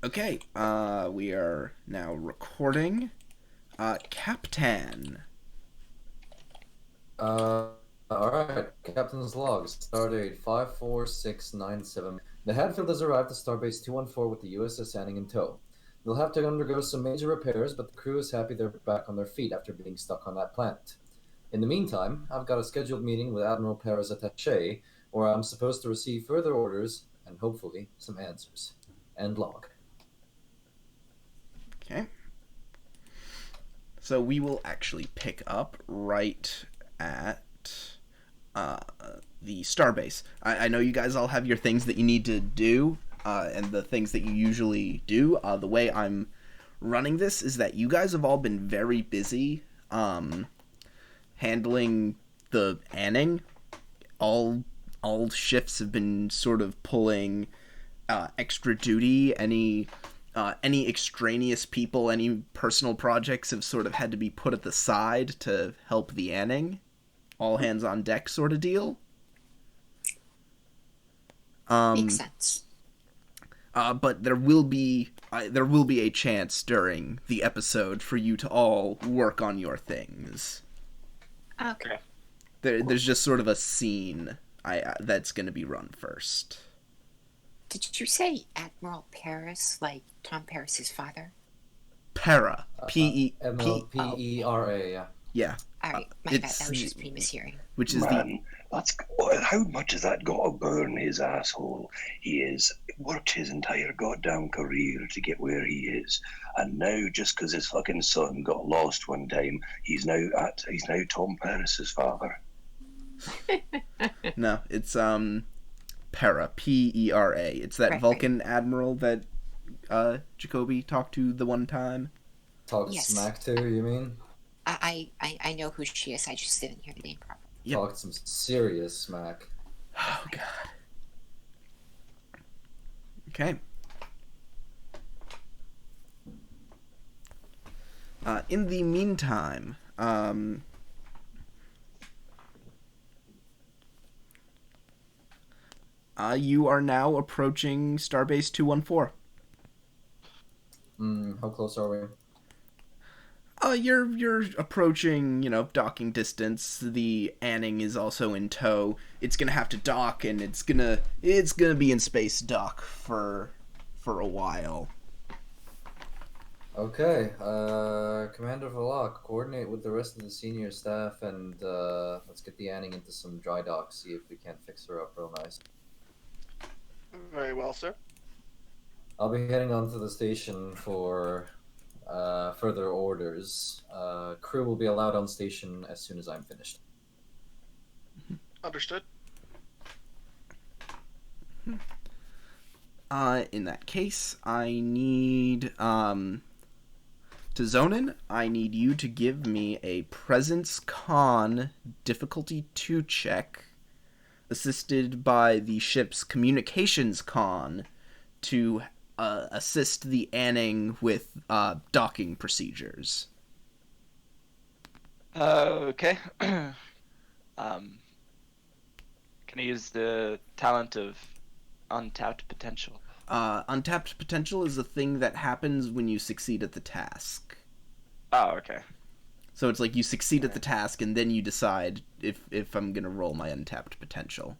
Okay, we are now recording. Captain. Uh, alright. Captain's log. Stardate 54697. The Hadfield has arrived at Starbase 214 with the USS Anning in tow. They'll have to undergo some major repairs, but the crew is happy they're back on their feet after being stuck on that planet. In the meantime, I've got a scheduled meeting with Admiral Perez Attaché, where I'm supposed to receive further orders and hopefully some answers. End log. Okay. So we will actually pick up right at uh, the starbase. I know you guys all have your things that you need to do, and the things that you usually do. The way I'm running this is that you guys have all been very busy handling the Anning. All shifts have been sort of pulling extra duty. Any extraneous people, any personal projects have sort of had to be put at the side to help the Anning. All hands on deck sort of deal. Makes sense. But there will be a chance during the episode for you to all work on your things. Okay. There's just sort of a scene that's going to be run first. Did you say Admiral Paris, like Tom Paris's father? Para. P-E... Admiral P-E-R-A, yeah. Yeah. All right, my bad. That was just me mishearing. Which is Man, how much has that got to burn his asshole? He has worked his entire goddamn career to get where he is, and now just because his fucking son got lost one time, he's now Tom Paris's father. No, it's Para. P-E-R-A. It's that Right, Vulcan admiral that Jacoby talked to the one time. Talk Yes. smack to, you mean? I know who she is. I just didn't hear the name properly. Yep. Talk some serious smack. Oh, God. Okay. In the meantime, you are now approaching Starbase 214. How close are we? You're approaching, docking distance. The Anning is also in tow. It's gonna have to dock, and it's gonna be in space dock for a while. Okay, Commander Valak, coordinate with the rest of the senior staff and let's get the Anning into some dry dock, see if we can't fix her up real nice. Very well, sir. I'll be heading on to the station for further orders. Crew will be allowed on station as soon as I'm finished. Understood. In that case, I need, to zone in, I need you to give me a Presence Con difficulty 2 check, assisted by the ship's Communications Con, to assist the Anning with docking procedures. Okay. Can I use the talent of untapped potential? Untapped potential is a thing that happens when you succeed at the task. Oh, okay. So it's like you succeed at the task, and then you decide if I'm gonna roll my untapped potential.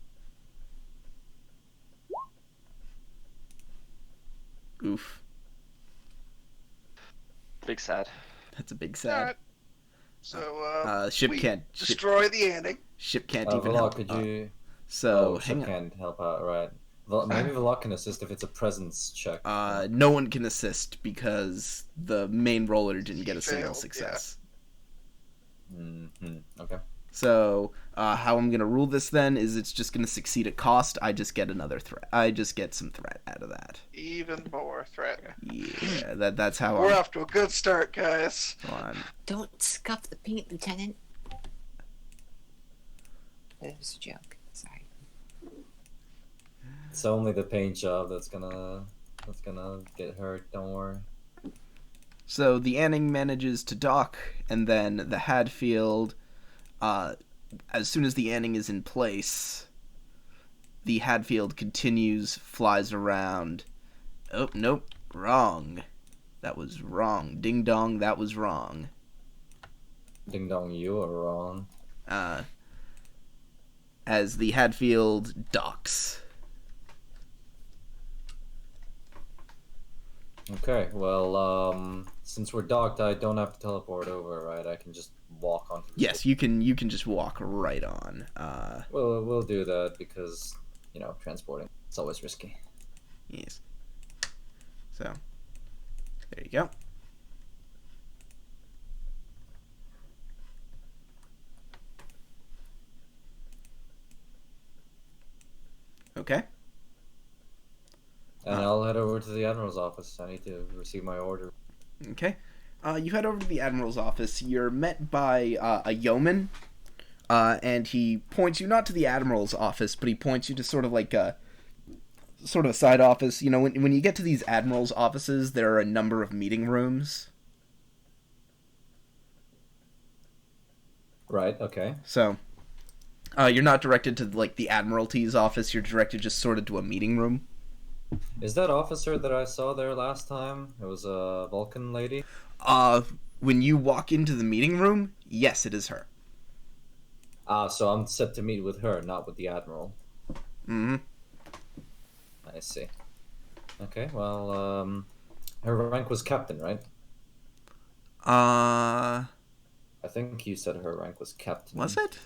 Oof. Big sad. That's a big All sad. right. So, Ship we can't destroy the Anning. ship can't Valak, even help. could you... So Ship hang on. can't help out, right. Maybe Valak can assist if it's a presence check. No one can assist because the main roller didn't get a single Failed, success. Okay. So how I'm gonna rule this then is it's just gonna succeed at cost. I just get another threat. I just get some threat out of that. Even more threat. Yeah, that's how We're I'm. off to a good start, guys. Don't scuff the paint, Lieutenant. That was a joke. Sorry. It's only the paint job that's gonna get hurt, don't worry. So the Anning manages to dock, and then the Hadfield, as soon as the Anning is in place, the Hadfield flies around. Oh, nope. Wrong. That was wrong. Ding dong, that was wrong. Ding dong, you are wrong. As the Hadfield docks. Okay, well, since we're docked, I don't have to teleport over, right? I can just walk onto the Yes, you can just walk right on. Well, we'll do that because, transporting, it's always risky. Yes. So, there you go. Okay. And I'll head over to the Admiral's office. I need to receive my order. Okay. You head over to the Admiral's office. You're met by a yeoman, and he points you not to the Admiral's office, but he points you to sort of like a side office. You know, when you get to these Admiral's offices, there are a number of meeting rooms. Right, okay. So, you're not directed to like the Admiralty's office. You're directed just sort of to a meeting room. Is that officer that I saw there last time? It was a Vulcan lady? When you walk into the meeting room, yes, it is her. So I'm set to meet with her, not with the Admiral. Mm-hmm. I see. Okay, well, her rank was captain, right? I think you said her rank was captain. Was it?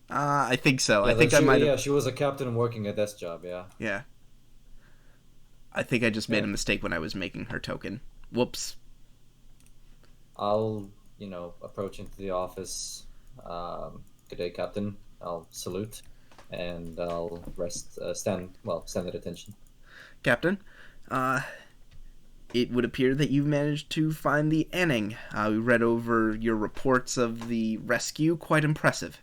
I think so. Yeah, I think I might have... Yeah, she was a captain working a desk job, yeah. Yeah. I think I just made a mistake when I was making her token. Whoops. I'll, approach into the office. Good day, Captain. I'll salute, and I'll stand at attention. Captain, it would appear that you've managed to find the Anning. We read over your reports of the rescue. Quite impressive.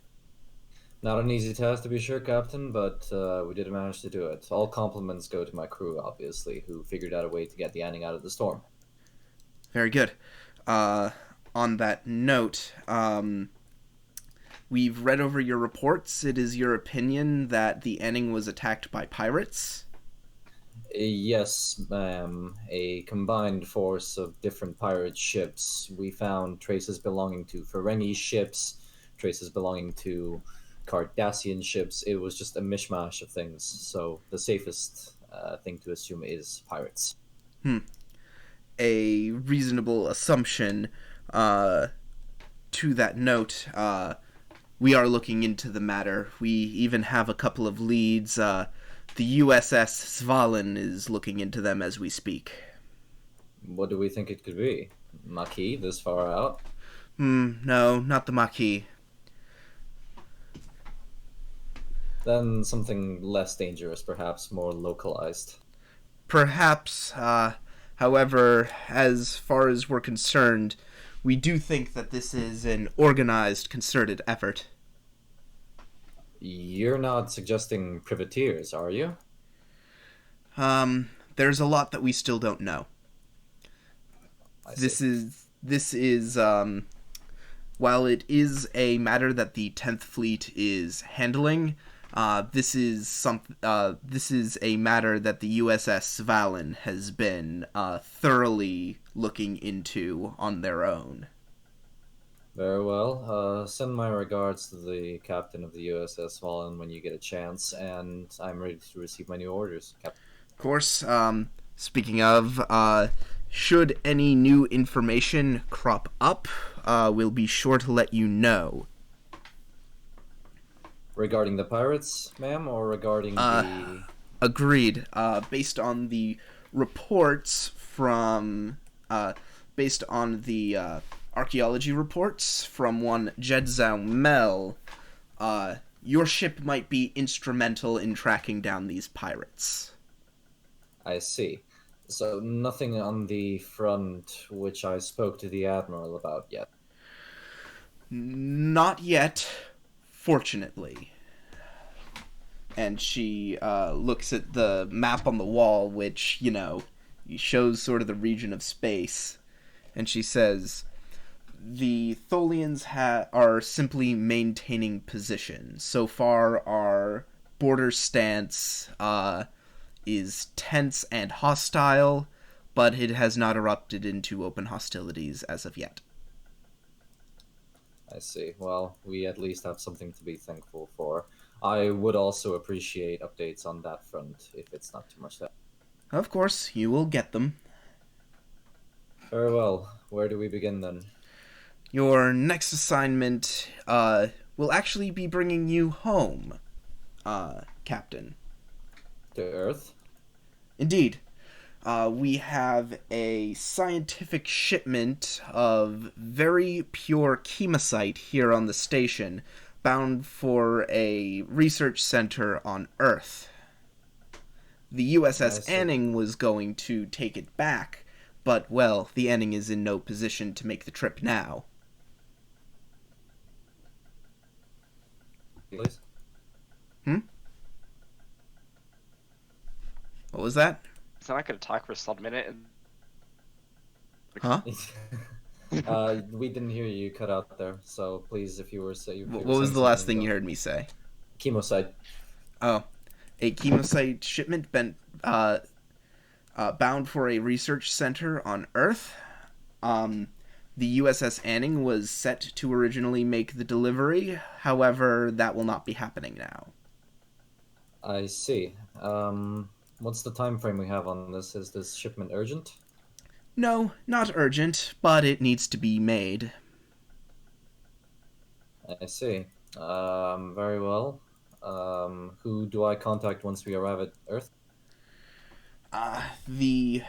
Not an easy task, to be sure, Captain, but we did manage to do it. All compliments go to my crew, obviously, who figured out a way to get the Anning out of the storm. Very good. On that note, we've read over your reports. It is your opinion that the Anning was attacked by pirates? Yes, ma'am. A combined force of different pirate ships. We found traces belonging to Ferengi ships, traces belonging to Cardassian ships. It was just a mishmash of things, so the safest thing to assume is pirates. A reasonable assumption. To that note, we are looking into the matter. We even have a couple of leads. The USS Svalin is looking into them as we speak. What do we think it could be? Maquis, this far out? No, not the Maquis. Then something less dangerous, perhaps more localized. Perhaps, however, as far as we're concerned, we do think that this is an organized, concerted effort. You're not suggesting privateers, are you? There's a lot that we still don't know. This is while it is a matter that the 10th Fleet is handling, this is a matter that the USS Svalin has been thoroughly looking into on their own. Very well. Send my regards to the captain of the USS Svalin when you get a chance, and I'm ready to receive my new orders, Captain. Of course, speaking of, should any new information crop up, we'll be sure to let you know. Regarding the pirates, ma'am, or regarding the... Agreed. Based on the reports from... based on the archaeology reports from one Jedzao Mel, your ship might be instrumental in tracking down these pirates. I see. So nothing on the front which I spoke to the Admiral about yet? Not yet, fortunately. And she looks at the map on the wall, which, shows sort of the region of space. And she says, the Tholians are simply maintaining position. So far, our border stance is tense and hostile, but it has not erupted into open hostilities as of yet. I see. Well, we at least have something to be thankful for. I would also appreciate updates on that front, if it's not too much. Of course, you will get them. Very well. Where do we begin then? Your next assignment will actually be bringing you home, Captain. To Earth? Indeed. We have a scientific shipment of very pure chemosite here on the station, bound for a research center on Earth. The USS Anning was going to take it back, but, well, the Anning is in no position to make the trip now. Please? What was that? Is not going to talk for a solid minute? Huh? We didn't hear you cut out there, so please, if you were saying... What was the last thing you heard me say? Chemosite. Oh. A chemosite shipment bound for a research center on Earth. The USS Anning was set to originally make the delivery. However, that will not be happening now. I see. What's the time frame we have on this? Is this shipment urgent? No, not urgent, but it needs to be made. I see. Very well. Who do I contact once we arrive at Earth? The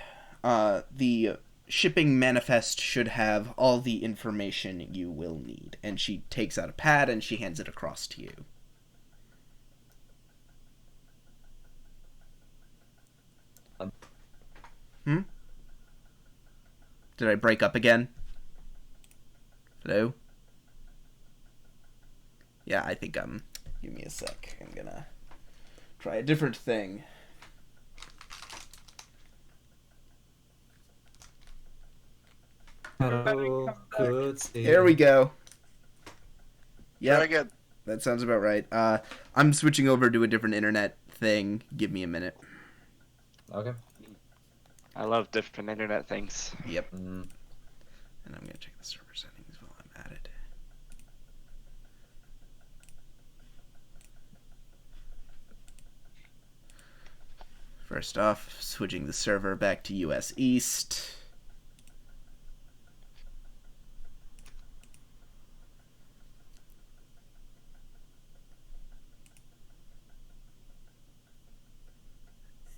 shipping manifest should have all the information you will need. And she takes out a pad and she hands it across to you. Did I break up again? Hello? Yeah, I think give me a sec. I'm gonna try a different thing. There we go. Yeah, Very good. that sounds about right. I'm switching over to a different internet thing. Give me a minute. Okay. I love different internet things. Yep. And I'm gonna check the server settings while I'm at it. First off, switching the server back to US East.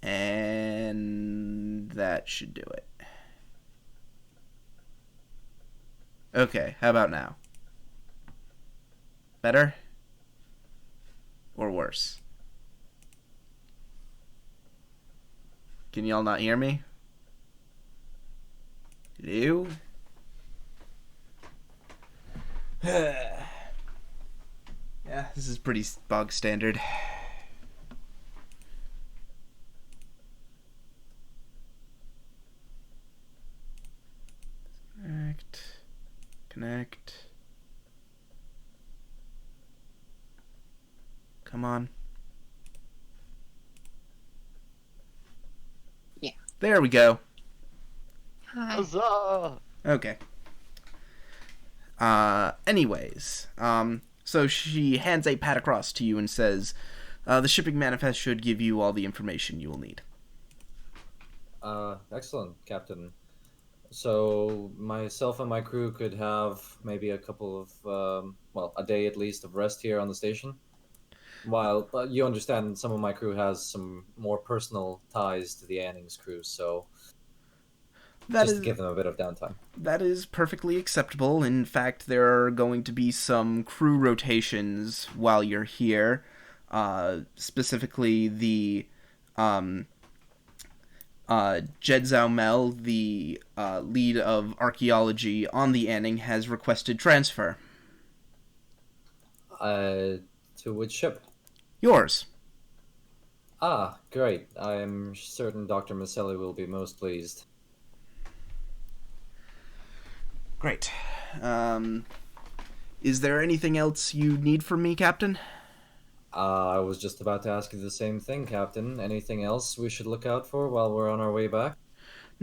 And that should do it. Okay, how about now? Better? Or worse? Can y'all not hear me? Hello? Yeah, this is pretty bog standard. Connect. Come on. Yeah. There we go. Hi. Huzzah! Okay. Anyways, so she hands a pad across to you and says, the shipping manifest should give you all the information you will need. Excellent, Captain. So myself and my crew could have maybe a couple of, a day at least of rest here on the station. While you understand, some of my crew has some more personal ties to the Anning's crew, so to give them a bit of downtime. That is perfectly acceptable. In fact, there are going to be some crew rotations while you're here. Specifically, the Jed Zaumel, the lead of archaeology on the Anning, has requested transfer. To which ship? Yours. Ah, great. I'm certain Dr. Maselli will be most pleased. Great. Is there anything else you need from me, Captain? I was just about to ask you the same thing, Captain. Anything else we should look out for while we're on our way back?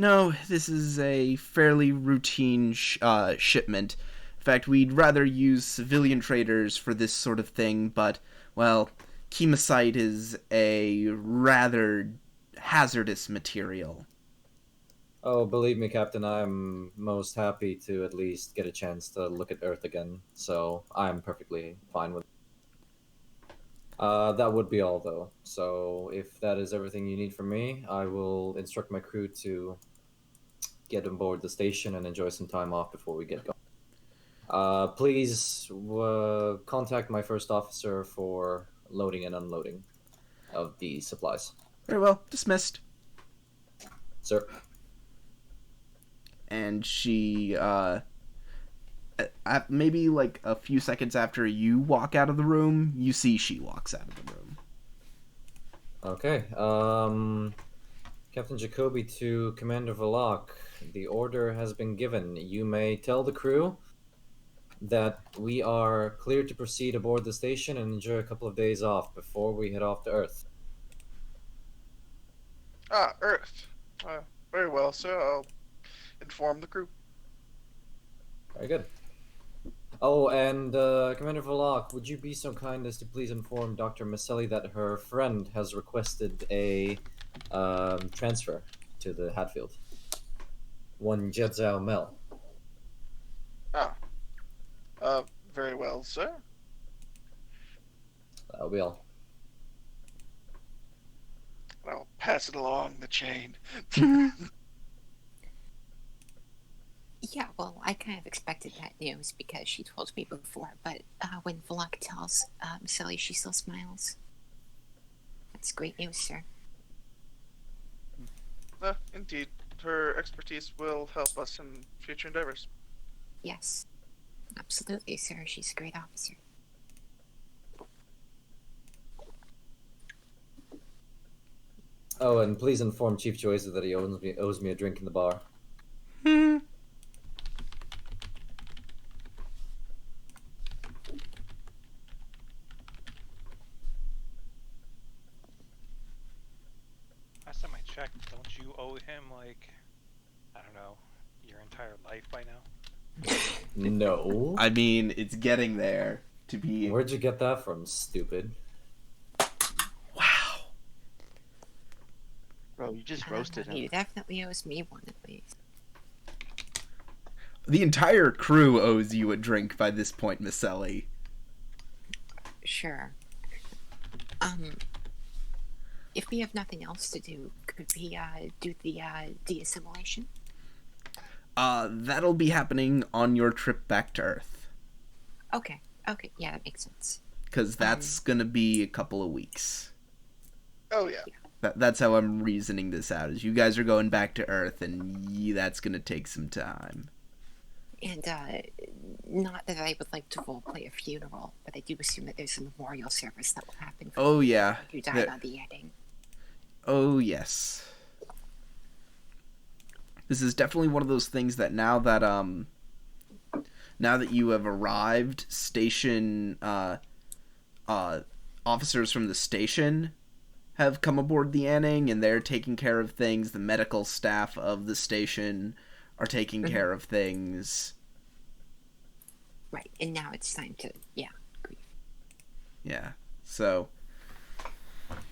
No, this is a fairly routine shipment. In fact, we'd rather use civilian traders for this sort of thing, but, well, chemosite is a rather hazardous material. Oh, believe me, Captain, I'm most happy to at least get a chance to look at Earth again, so I'm perfectly fine with it. That would be all, though. So, if that is everything you need from me, I will instruct my crew to get on board the station and enjoy some time off before we get going. Please contact my first officer for loading and unloading of the supplies. Very well, dismissed. Sir. And she, maybe like a few seconds after you walk out of the room, you see she walks out of the room. Okay. Captain Jacoby to Commander Valak, the order has been given. You may tell the crew that we are clear to proceed aboard the station and enjoy a couple of days off before we head off to Earth. Ah, Earth. Very well, sir. I'll inform the crew. Very good. Oh, and Commander Valak, would you be so kind as to please inform Dr. Maselli that her friend has requested a transfer to the Hadfield. One Jedzao Mel. Very well, sir. That'll be all. I'll pass it along the chain. Yeah, well, I kind of expected that news because she told me before, but when Valak tells Sally, she still smiles. That's great news, sir. Indeed, her expertise will help us in future endeavors. Yes, absolutely, sir. She's a great officer. Oh, and please inform Chief Joyce that he owes me a drink in the bar. Last time I checked, don't you owe him, like, I don't know, your entire life by now? No. I mean, it's getting there to be. Where'd you get that from, stupid? Wow. Bro, you just roasted him. He definitely owes me one at least. The entire crew owes you a drink by this point, Miss Ellie. Sure. If we have nothing else to do, could we do the de-assimilation? That'll be happening on your trip back to Earth. Okay, yeah, that makes sense. Because that's gonna be a couple of weeks. Oh, yeah. That's how I'm reasoning this out, is you guys are going back to Earth, and that's gonna take some time. And, not that I would like to roleplay a funeral, but I do assume that there's a memorial service that will happen for Oh, yeah. who died on the ending. Oh, yes. This is definitely one of those things that now that you have arrived, station, officers from the station have come aboard the Anning, and they're taking care of things. The medical staff of the station are taking care of things. Right, and now it's time to, grieve. Yeah, so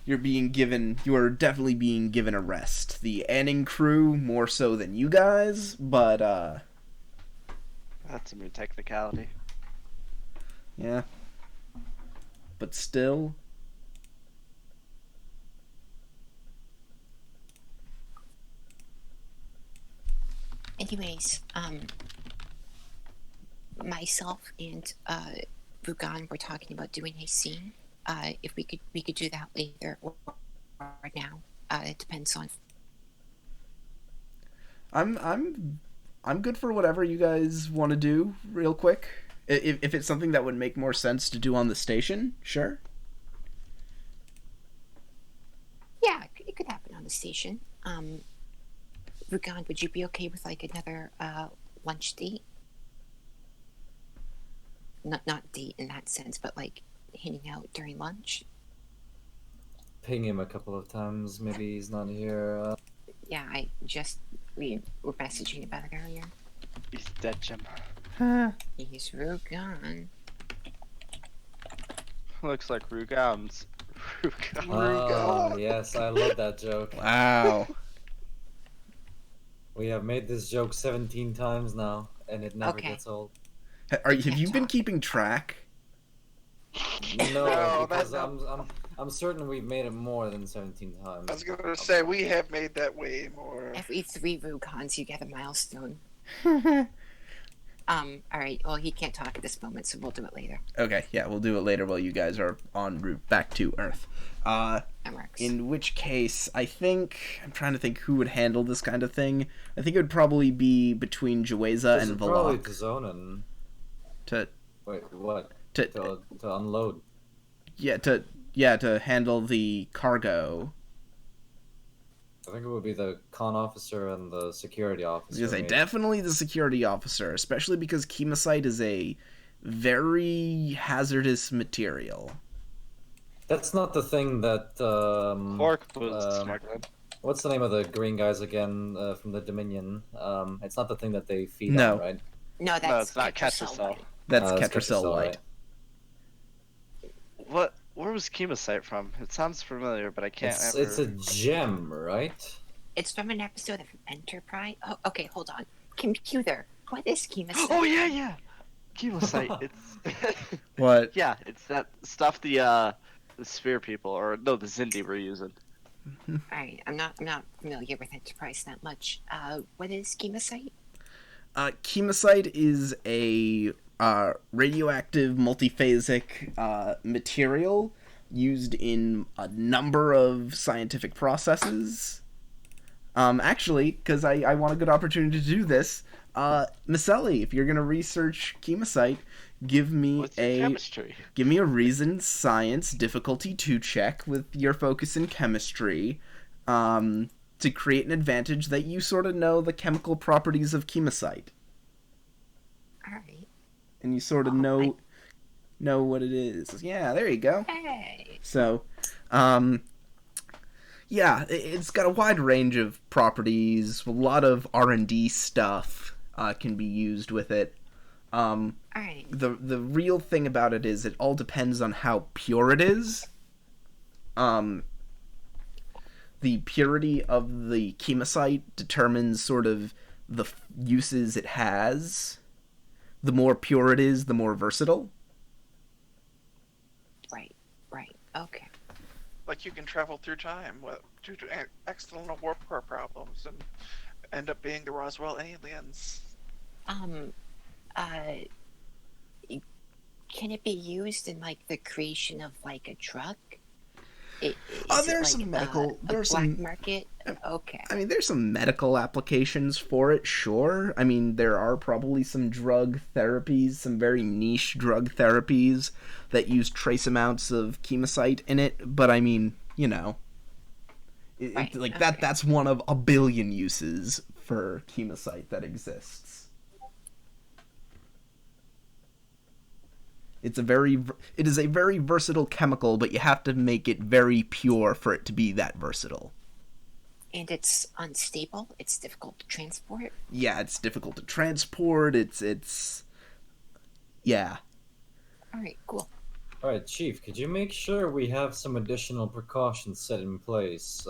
you are definitely being given a rest. The Anning crew, more so than you guys, but, That's a new technicality. yeah. But still. Anyways, myself and Vugan were talking about doing a scene. If we could do that later or now. It depends on. I'm good for whatever you guys want to do, real quick. If it's something that would make more sense to do on the station, sure. Yeah, it could happen on the station. Vugan, would you be okay with like another lunch date? Not date in that sense, but like hanging out during lunch. Ping him a couple of times. Maybe he's not here. Yeah, we were messaging about it earlier. He's dead, Jim. He's Rugon. Looks like Rugams. Rugam. Ah, yes, I love that joke. Wow. We have made this joke 17 times now, and it never Okay. gets old. Have you can't been talk. keeping track? No, No, because that's I'm certain we've made it more than 17 times. I was gonna say we have made that way more. Every 3 Rugons, you get a milestone. Alright, well, he can't talk at this moment, so we'll do it later. Okay, yeah, we'll do it later while you guys are en route back to Earth. That works. In which case, I'm trying to think who would handle this kind of thing. I think it would probably be between Jueza and Probably Valak to Zonin. to Wait, what? to To unload. to handle the cargo. I think it would be the con officer and the security I officer. was gonna say maybe. definitely the security officer, especially because chemosite is a very hazardous material. That's not the thing that. Clark was smuggling. What's the name of the green guys again from the Dominion? It's not the thing that they feed No. on, right? No, that's No, it's not Ketracel Ketracel. White. That's That's Ketracel Ketracel, White. What? Where was chemosite from? It sounds familiar, but I can't ever. It's a gem, right? It's from an episode of Enterprise. Oh, okay, hold on. Computer, what is chemosite? Oh yeah. Chemosite. It's. What? Yeah, it's that stuff the sphere people, or no, the Zindi were using. Alright, I'm not familiar with Enterprise that much. What is chemosite? Chemosite is a radioactive multiphasic material used in a number of scientific processes. Actually, because I want a good opportunity to do this, Maselli, if you're gonna research chemosite, give me What's your chemistry? give me a reason science difficulty 2 check with your focus in chemistry, to create an advantage that you sort of know the chemical properties of chemosite. Alright. And you sort of know what it is. Yeah, there you go. Hey! So, yeah, it's got a wide range of properties. A lot of R&D stuff can be used with it. Alright. The real thing about it is it all depends on how pure it is. The purity of the chemosite determines sort of the uses it has. The more pure it is, the more versatile. Right. Okay. Like you can travel through time due to external warp core problems and end up being the Roswell aliens. Can it be used in, like, the creation of, like, a drug? There's some medical. There's black some. market? Okay. I mean, there's some medical applications for it, sure. I mean, there are probably some drug therapies, some very niche drug therapies that use trace amounts of chemosite in it. But I mean, you know, Right, like okay. that's one of a billion uses for chemosite that exists. It is a very versatile chemical, but you have to make it very pure for it to be that versatile. And it's unstable? It's difficult to transport? Yeah, it's difficult to transport. Yeah. Alright, cool. Alright, Chief, could you make sure we have some additional precautions set in place?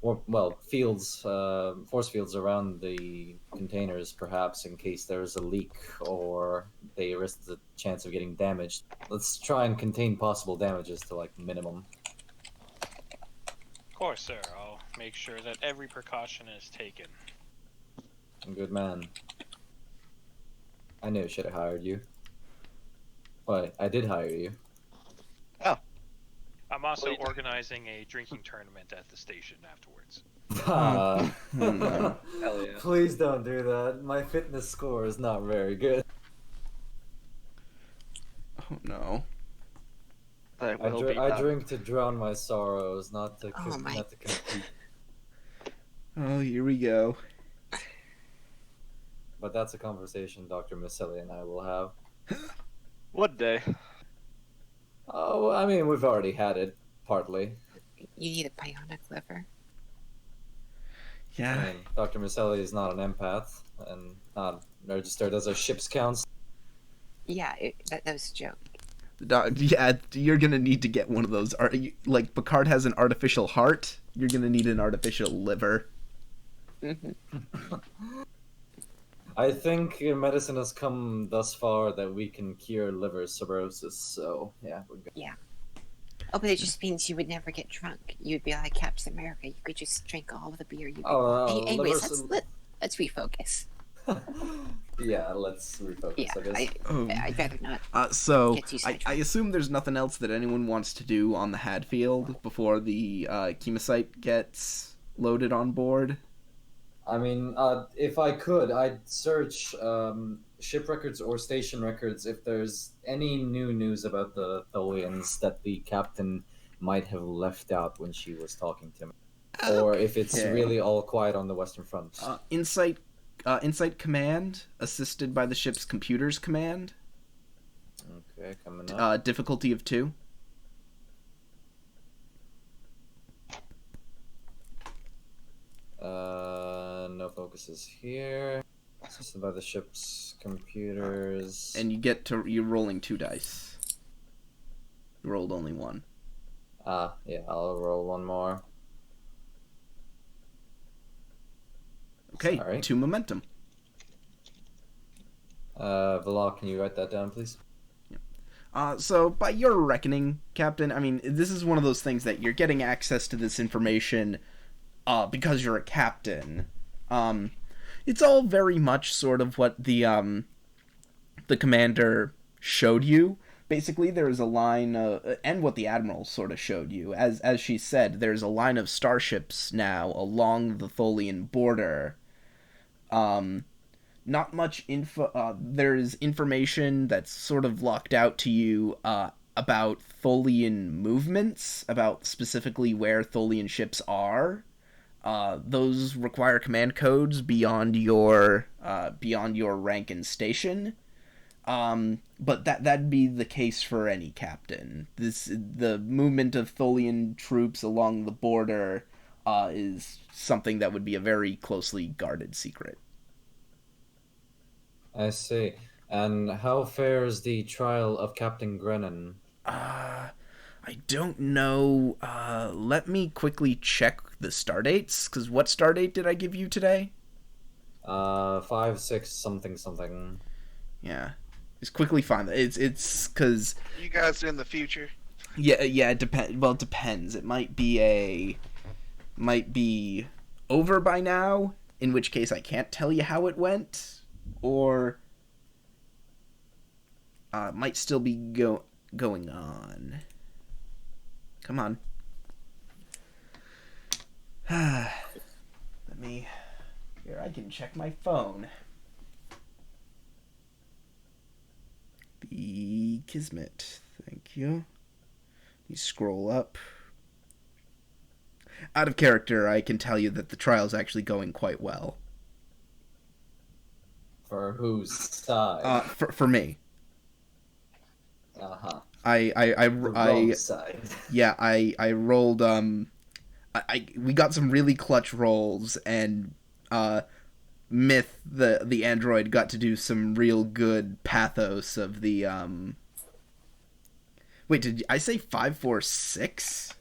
Force fields around the containers, perhaps, in case there's a leak or they risk the chance of getting damaged. Let's try and contain possible damages to, like, minimum. Of course, sir. I'll make sure that every precaution is taken. Good man. I knew I should have hired you. Well, I did hire you. I'm also Well, you- organizing a drinking tournament at the station afterwards. no. Hell yeah. Please don't do that. My fitness score is not very good. Oh no. I I, will dr- be I back. drink to drown my sorrows, not to Oh my- not to compete. Oh, here we go. But that's a conversation Dr. Maselli and I will have. What day? Oh, I mean, we've already had it, partly. You need a bionic liver. Yeah. I mean, Dr. Maselli is not an empath and not registered as a ship's counsel. Yeah, that was a joke. Yeah, you're gonna need to get one of those. Like Picard has an artificial heart. You're gonna need an artificial liver. I think medicine has come thus far that we can cure liver cirrhosis, so yeah, we're good. Yeah. Oh, but it just means you would never get drunk. You'd be like Captain America. You could just drink all of the beer you Oh, want. Anyways, liver let's refocus. Yeah, let's refocus, Yeah, I guess. I'd rather not. So Get too I sidetracked. assume there's nothing else that anyone wants to do on the Hadfield before the chemosite gets loaded on board. I mean, if I could, I'd search ship records or station records if there's any new news about the Tholians that the captain might have left out when she was talking to me. Or if it's Okay. really all quiet on the Western Front. Insight command, assisted by the ship's computers command. Okay, coming up. Difficulty of 2. No focuses here. Assisted by the ship's computers. And you're rolling 2 dice. You rolled only 1. Yeah, I'll roll one more. Okay, Sorry. 2 momentum. Valak, can you write that down, please? So, by your reckoning, Captain, I mean, this is one of those things that you're getting access to this information because you're a captain. It's all very much sort of what the commander showed you. Basically, there's a line, and what the Admiral sort of showed you. As she said, there's a line of starships now along the Tholian border. Not much info. There's information that's sort of locked out to you about Tholian movements, about specifically where Tholian ships are. Those require command codes beyond your rank and station. But that'd be the case for any captain. The movement of Tholian troops along the border is something that would be a very closely guarded secret. I see. And how fares the trial of Captain Grennan? I don't know. Let me quickly check the star dates. Because what star date did I give you today? 5, 6, something. Yeah. Just quickly find that. It's because... You guys in the future. Yeah, it depends. Well, it depends. It might be over by now, in which case I can't tell you how it went. Or might still be going on. Come on. Let me... Here, I can check my phone. The Kismet. Thank you. You scroll up. Out of character, I can tell you that the trial's actually going quite well. For whose side? For me. Uh-huh. I Wrong side. Yeah, I rolled we got some really clutch rolls, and Myth the android got to do some real good pathos of the Wait, did I say 546?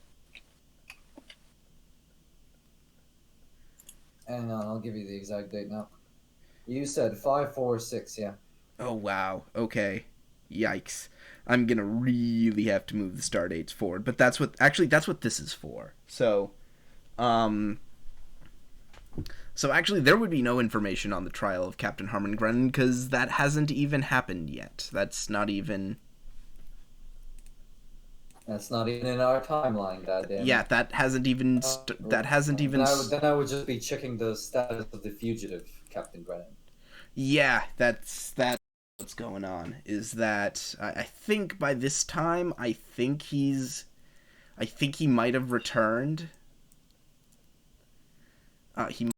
Hang on, I'll give you the exact date now. You said 546, yeah. Oh wow. Okay. Yikes. I'm gonna really have to move the star dates forward, but that's what this is for. So actually there would be no information on the trial of Captain Harmon Grennan because that hasn't even happened yet. That's not even in our timeline, goddamn. Yeah, that hasn't even Then I would just be checking the status of the fugitive, Captain Grennan. Yeah, that's what's going on. Is that I think by this time I think he might have returned. He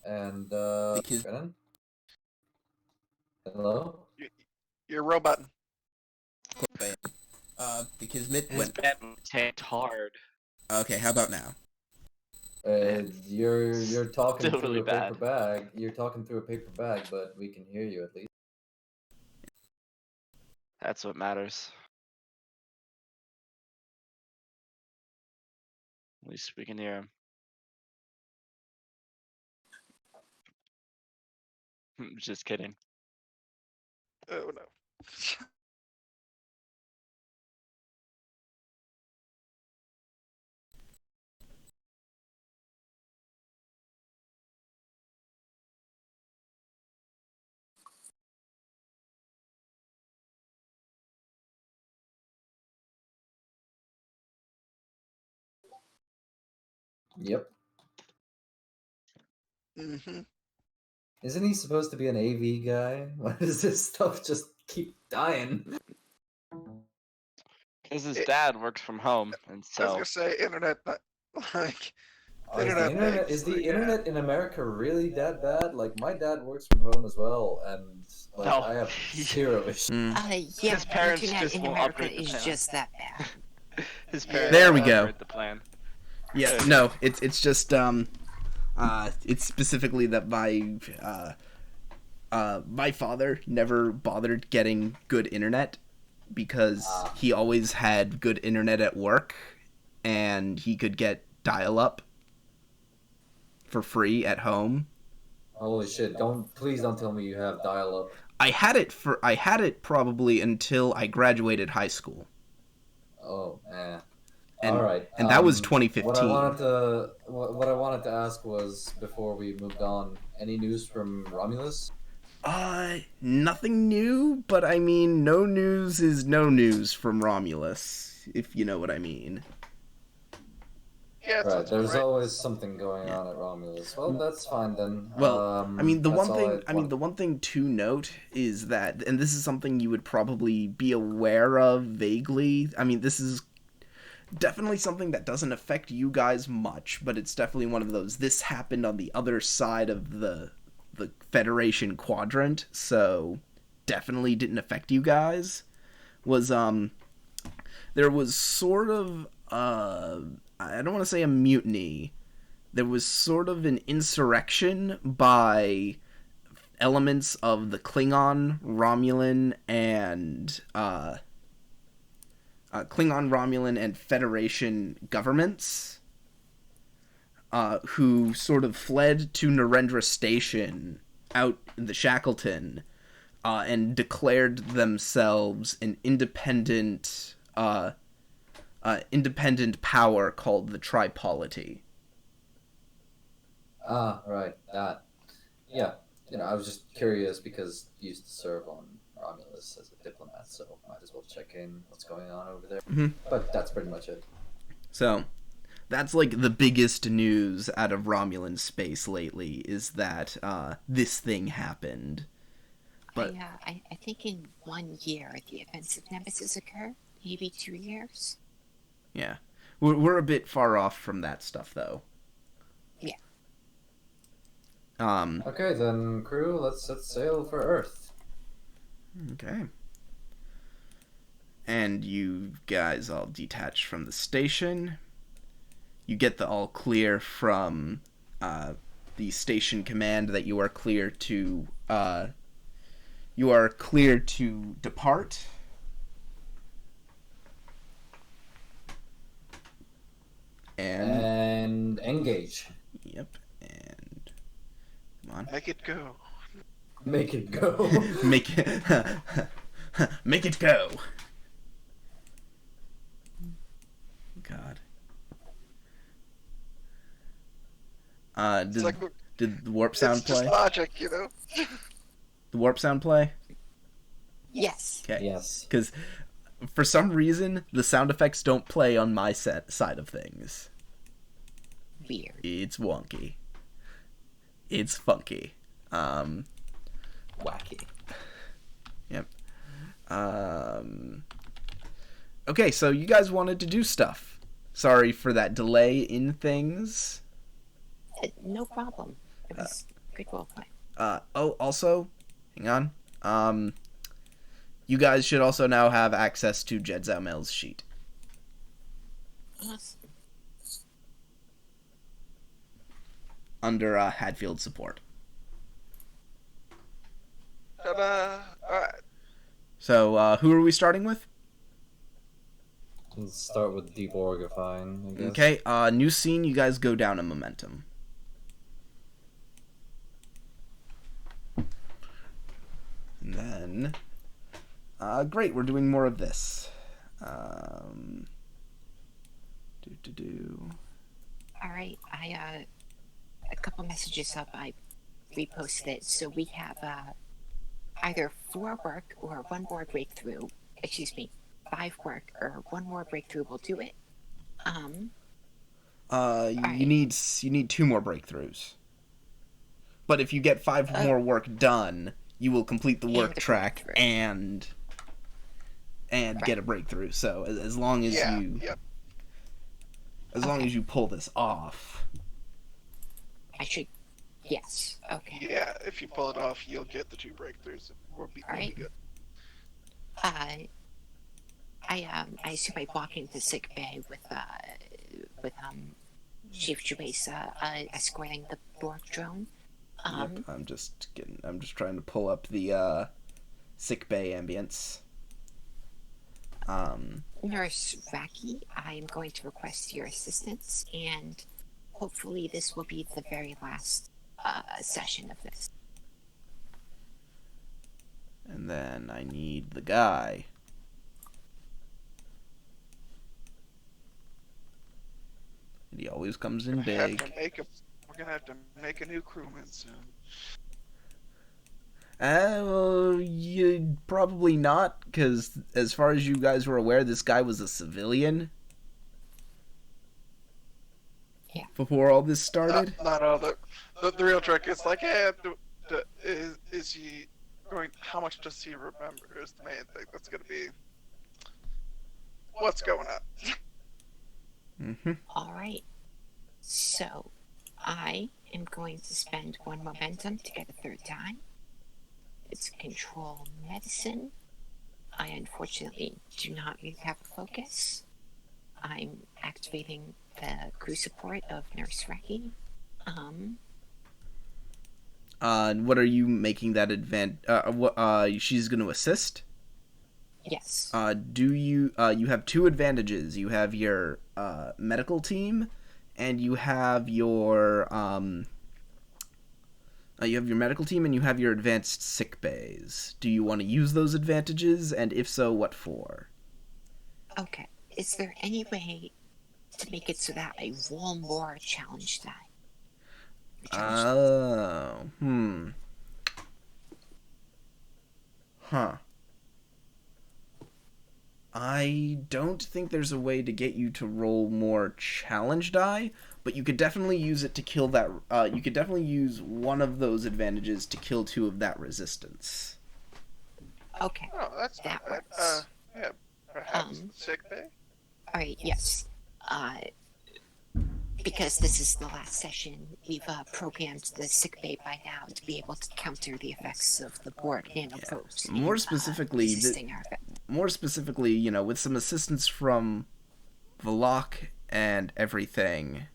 And Because- Grennan? Hello? Your robot. The Kismet His went. bed tanked hard. Okay, how about now? You're talking Still through really a paper bad. bag. You're talking through a paper bag, but we can hear you at least. That's what matters. At least we can hear him. Just kidding. Oh no. Yep. Mm-hmm. Isn't he supposed to be an AV guy? Why does this stuff just keep dying? Because his It- dad works from home, and I was so gonna say internet, but like Is the internet internet makes, is the like, internet in America really that bad? Like my dad works from home as well, and like No. I have zero issues. Yeah, His parents internet just in won't America upgrade the is plan. just that bad. his parents. There we won't go. upgrade the plan. Yeah, Okay. no, it's just it's specifically that my father never bothered getting good internet because he always had good internet at work, and he could get dial-up for free at home. Holy shit! Please don't tell me you have dial-up. I had it probably until I graduated high school. Oh, And, all right. and that was 2015. What I wanted to ask was before we moved on. Any news from Romulus? Nothing new, but I mean, no news is no news from Romulus, if you know what I mean. yeah, it's Right. There's right. always something going on at Romulus. Well, that's fine then. Well, I mean, the that's one all thing, the one thing to note is that, and this is something you would probably be aware of vaguely. I mean, this is definitely something that doesn't affect you guys much, but it's definitely one of those. This happened on the other side of the Federation quadrant, so definitely didn't affect you guys. Was there was sort of I don't want to say a mutiny. There was sort of an insurrection by elements of the Klingon, Romulan, and Klingon, Romulan, and Federation governments, who sort of fled to Narendra Station out in the Shackleton, and declared themselves an independent power called the Tripolity. Right. That. Yeah. I was just curious because you used to serve on Romulus as a diplomat, so might as well check in what's going on over there. Mm-hmm. But that's pretty much it. So, that's like the biggest news out of Romulan space lately, is that this thing happened. But I think in 1 year the events of Nemesis occur, maybe 2 years. yeah, we're a bit far off from that stuff, though. Yeah. Okay, then, crew, let's set sail for Earth. Okay. And you guys all detach from the station. You get the all clear from the station command that you are clear to depart. And engage. Yep. And come on. Make it go. Make it go. Make it go. God. It's like Did the warp sound it's just play? logic, The warp sound play? Yes. Okay. Yes. Because for some reason, the sound effects don't play on my side of things. Weird. It's wonky. It's funky. Wacky. Yep. Okay, so you guys wanted to do stuff. Sorry for that delay in things. No problem. It was good roleplay. Also, hang on. You guys should also now have access to Jed Zaumel's sheet. Awesome. Under Hadfield support. Ta-da! Alright. So, who are we starting with? Let's start with Deep Orgifine, I guess. Okay, new scene, you guys go down a momentum. And then... great, we're doing more of this. All right, a couple messages up. I reposted it, so we have either 4 work or 1 more breakthrough. Excuse me, 5 work or 1 more breakthrough will do it. You need 2 more breakthroughs. But if you get 5 more work done, you will complete the work track and get a breakthrough. So as long as as long as you pull this off, I should. Yes. Okay. Yeah, if you pull it off, you'll get the 2 breakthroughs. We'll be good. I assume I walk into sick bay with Chief Jubesa escorting the Borg drone. yep, I'm just trying to pull up the sick bay ambience. Nurse Raki, I am going to request your assistance, and hopefully this will be the very last session of this. And then I need the guy. And he always comes in big. We're gonna have to make a new crewman soon. Well, you probably not, because as far as you guys were aware, this guy was a civilian. Yeah. Before all this started. Not all the real trick is like, hey, is he going? How much does he remember? Is the main thing. That's gonna be what's going on. Mm-hmm. All right. So, I am going to spend 1 momentum to get a 3rd time. It's control medicine. I unfortunately do not really have a focus. I'm activating the crew support of Nurse Reki. What are you making that she's going to assist? Yes. Do you have 2 advantages. You have your medical team, and you have your medical team, and you have your advanced sick bays. Do you want to use those advantages, and if so, what for? Okay. Is there any way to make it so that I roll more challenge die? Huh. I don't think there's a way to get you to roll more challenge die, but you could definitely use it to kill that. You could definitely use one of those advantages to kill 2 of that resistance. Okay. Oh, that's that not bad. works. Yeah, perhaps sick bay. All right. Yes. Because this is the last session, we've programmed the sick bay by now to be able to counter the effects of the Borg nanoprobes. More specifically, with some assistance from Valak and everything,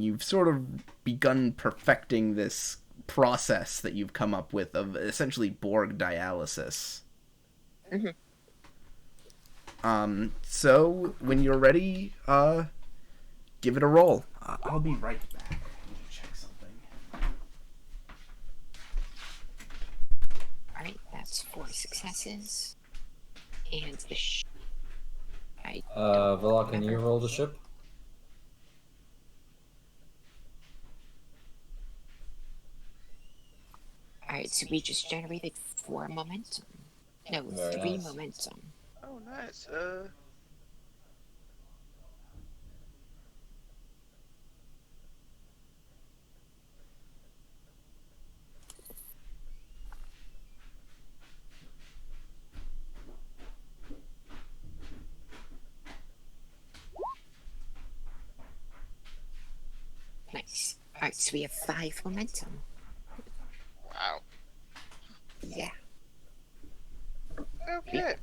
you've sort of begun perfecting this process that you've come up with of essentially Borg dialysis. Mm-hmm. So when you're ready, give it a roll. I'll be right back. I need to check something. Alright, that's 4 successes. And the Vela, can you roll the ship? Alright, so we just generated 4 momentum. No, Very 3 nice. momentum. Oh, nice. Nice. Alright, Alright, so we have 5 momentum. Wow. Yeah. Okay.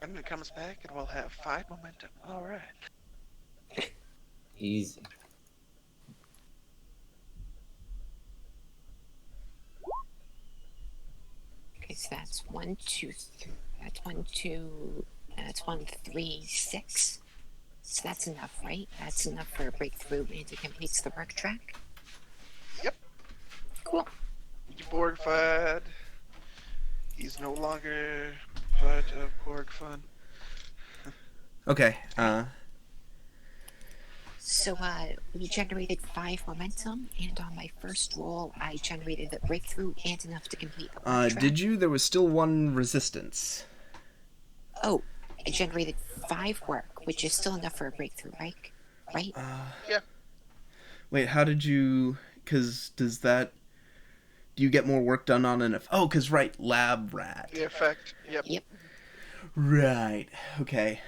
And it comes back, and we'll have 5 momentum. All right. Easy. Okay, so that's 1, 2, 3. That's 1, 2. That's 1, 3, 6. So that's enough, right? That's enough for a breakthrough, and it completes the work track. Yep. Cool. Borg Fud. He's no longer part of Borg Fun. Okay. So, we generated 5 momentum, and on my first roll, I generated a breakthrough and enough to complete the work track. Did you? There was still 1 resistance. Oh, I generated 5 work, which is still enough for a breakthrough, right? Right? Yeah. Wait, how did you... Because does that... Do you get more work done on an... Oh, because, right, lab rat. The effect. Yep. Yep. Right. Okay.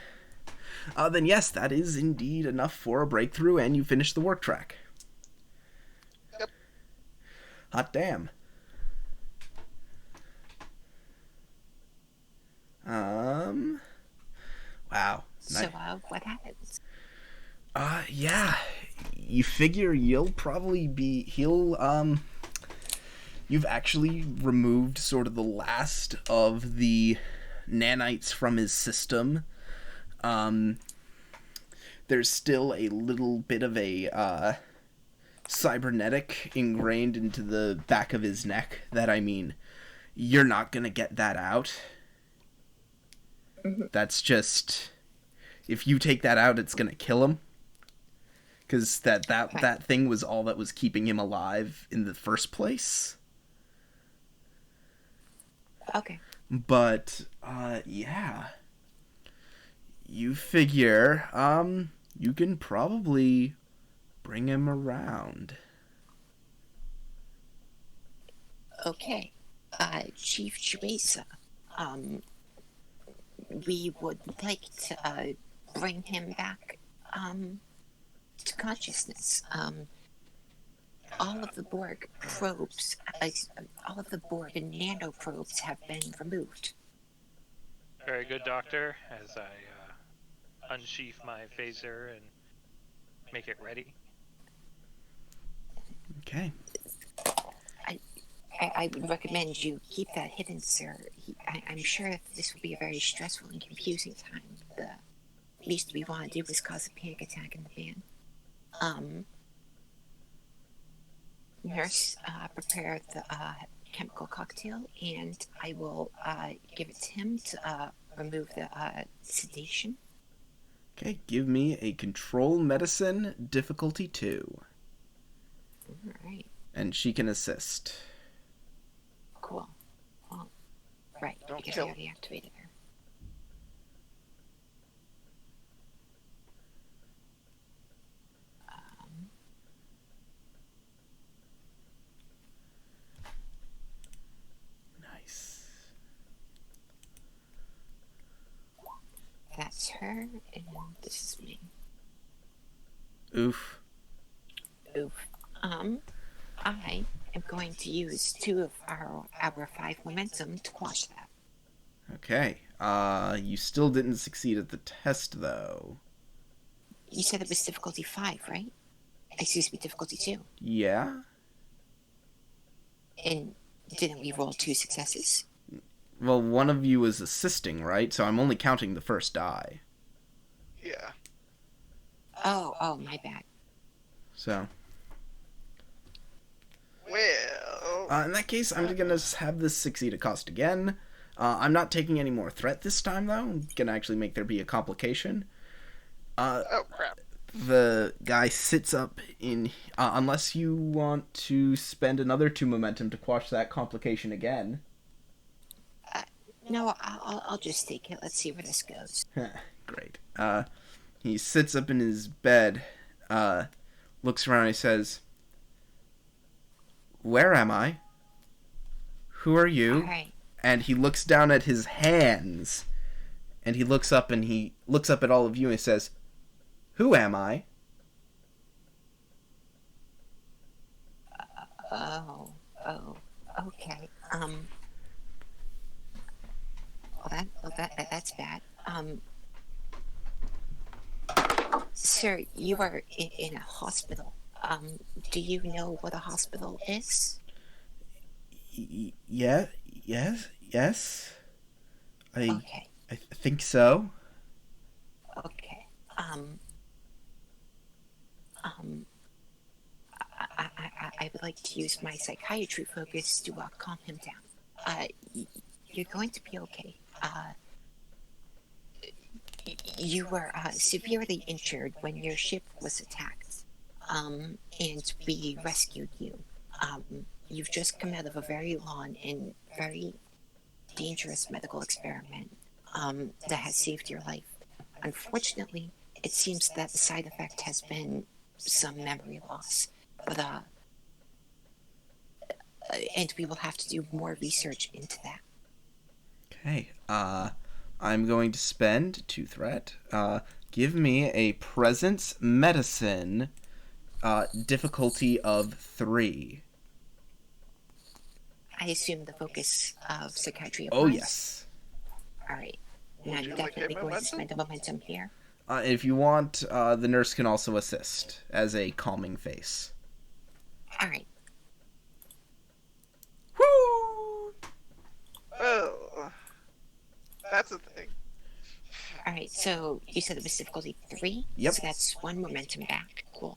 Then yes, that is indeed enough for a breakthrough, and you finish the work track. Yep. Hot damn. Wow. So, what happens? Yeah. You figure you'll probably be... You've actually removed sort of the last of the nanites from his system. There's still a little bit of a cybernetic ingrained into the back of his neck that, I mean, you're not gonna get that out. That's just... If you take that out, it's gonna kill him. Because that thing was all that was keeping him alive in the first place. Okay. But, yeah. You figure, you can probably bring him around. Okay. Chief Chubasa, we would like to, bring him back, to consciousness. All of the Borg probes, all of the Borg nanoprobes have been removed. Very good, Doctor. As I unsheath my phaser and make it ready. Okay. I would recommend you keep that hidden, sir. I'm sure that this will be a very stressful and confusing time. The least we want to do is cause a panic attack in the van. Nurse, prepare the chemical cocktail, and I will give it to him to remove the sedation. Okay, give me a control medicine, difficulty 2. Alright, And she can assist. cool. Well, right, Don't because kill. I already activated her. Nice. That's her, and this is me. Oof. Oof. I am going to use 2 of our 5 momentum to quash that. Okay. You still didn't succeed at the test, though. You said it was difficulty 5, right? Excuse me, difficulty 2. Yeah? And didn't we roll 2 successes? Well, one of you was assisting, right? So I'm only counting the first die. Yeah. Oh, my bad. So... Well. in that case, I'm gonna have this succeed at cost again. I'm not taking any more threat this time, though. I'm gonna actually make there be a complication. Oh crap. The guy sits up in... unless you want to spend another 2 momentum to quash that complication again. No, I'll just take it. Let's see where this goes. Great. He sits up in his bed, looks around and he says, "Where am I? Who are you?" Alright. And he looks down at his hands, and he looks up at all of you and he says, "Who am I?" Oh, okay. That's bad. Sir, you are in a hospital. Do you know what a hospital is? Yeah, yes. I Okay, I think so. okay. Um, I would like to use my psychiatry focus to calm him down. You're going to be okay. You were severely injured when your ship was attacked, and we rescued you. You've just come out of a very long and very dangerous medical experiment that has saved your life. Unfortunately, it seems that the side effect has been some memory loss, but and we will have to do more research into that. Okay. I'm going to spend 2 threat. Give me a presence medicine difficulty of 3. I assume the focus of psychiatry Oh, applies. yes. All right. Would Now I'm you like a definitely going to momentum? spend a momentum here. If you want, the nurse can also assist as a calming face. All right. Woo! Oh, that's a thing. All right. So you said it was difficulty 3. Yep. So that's 1 momentum back. Cool.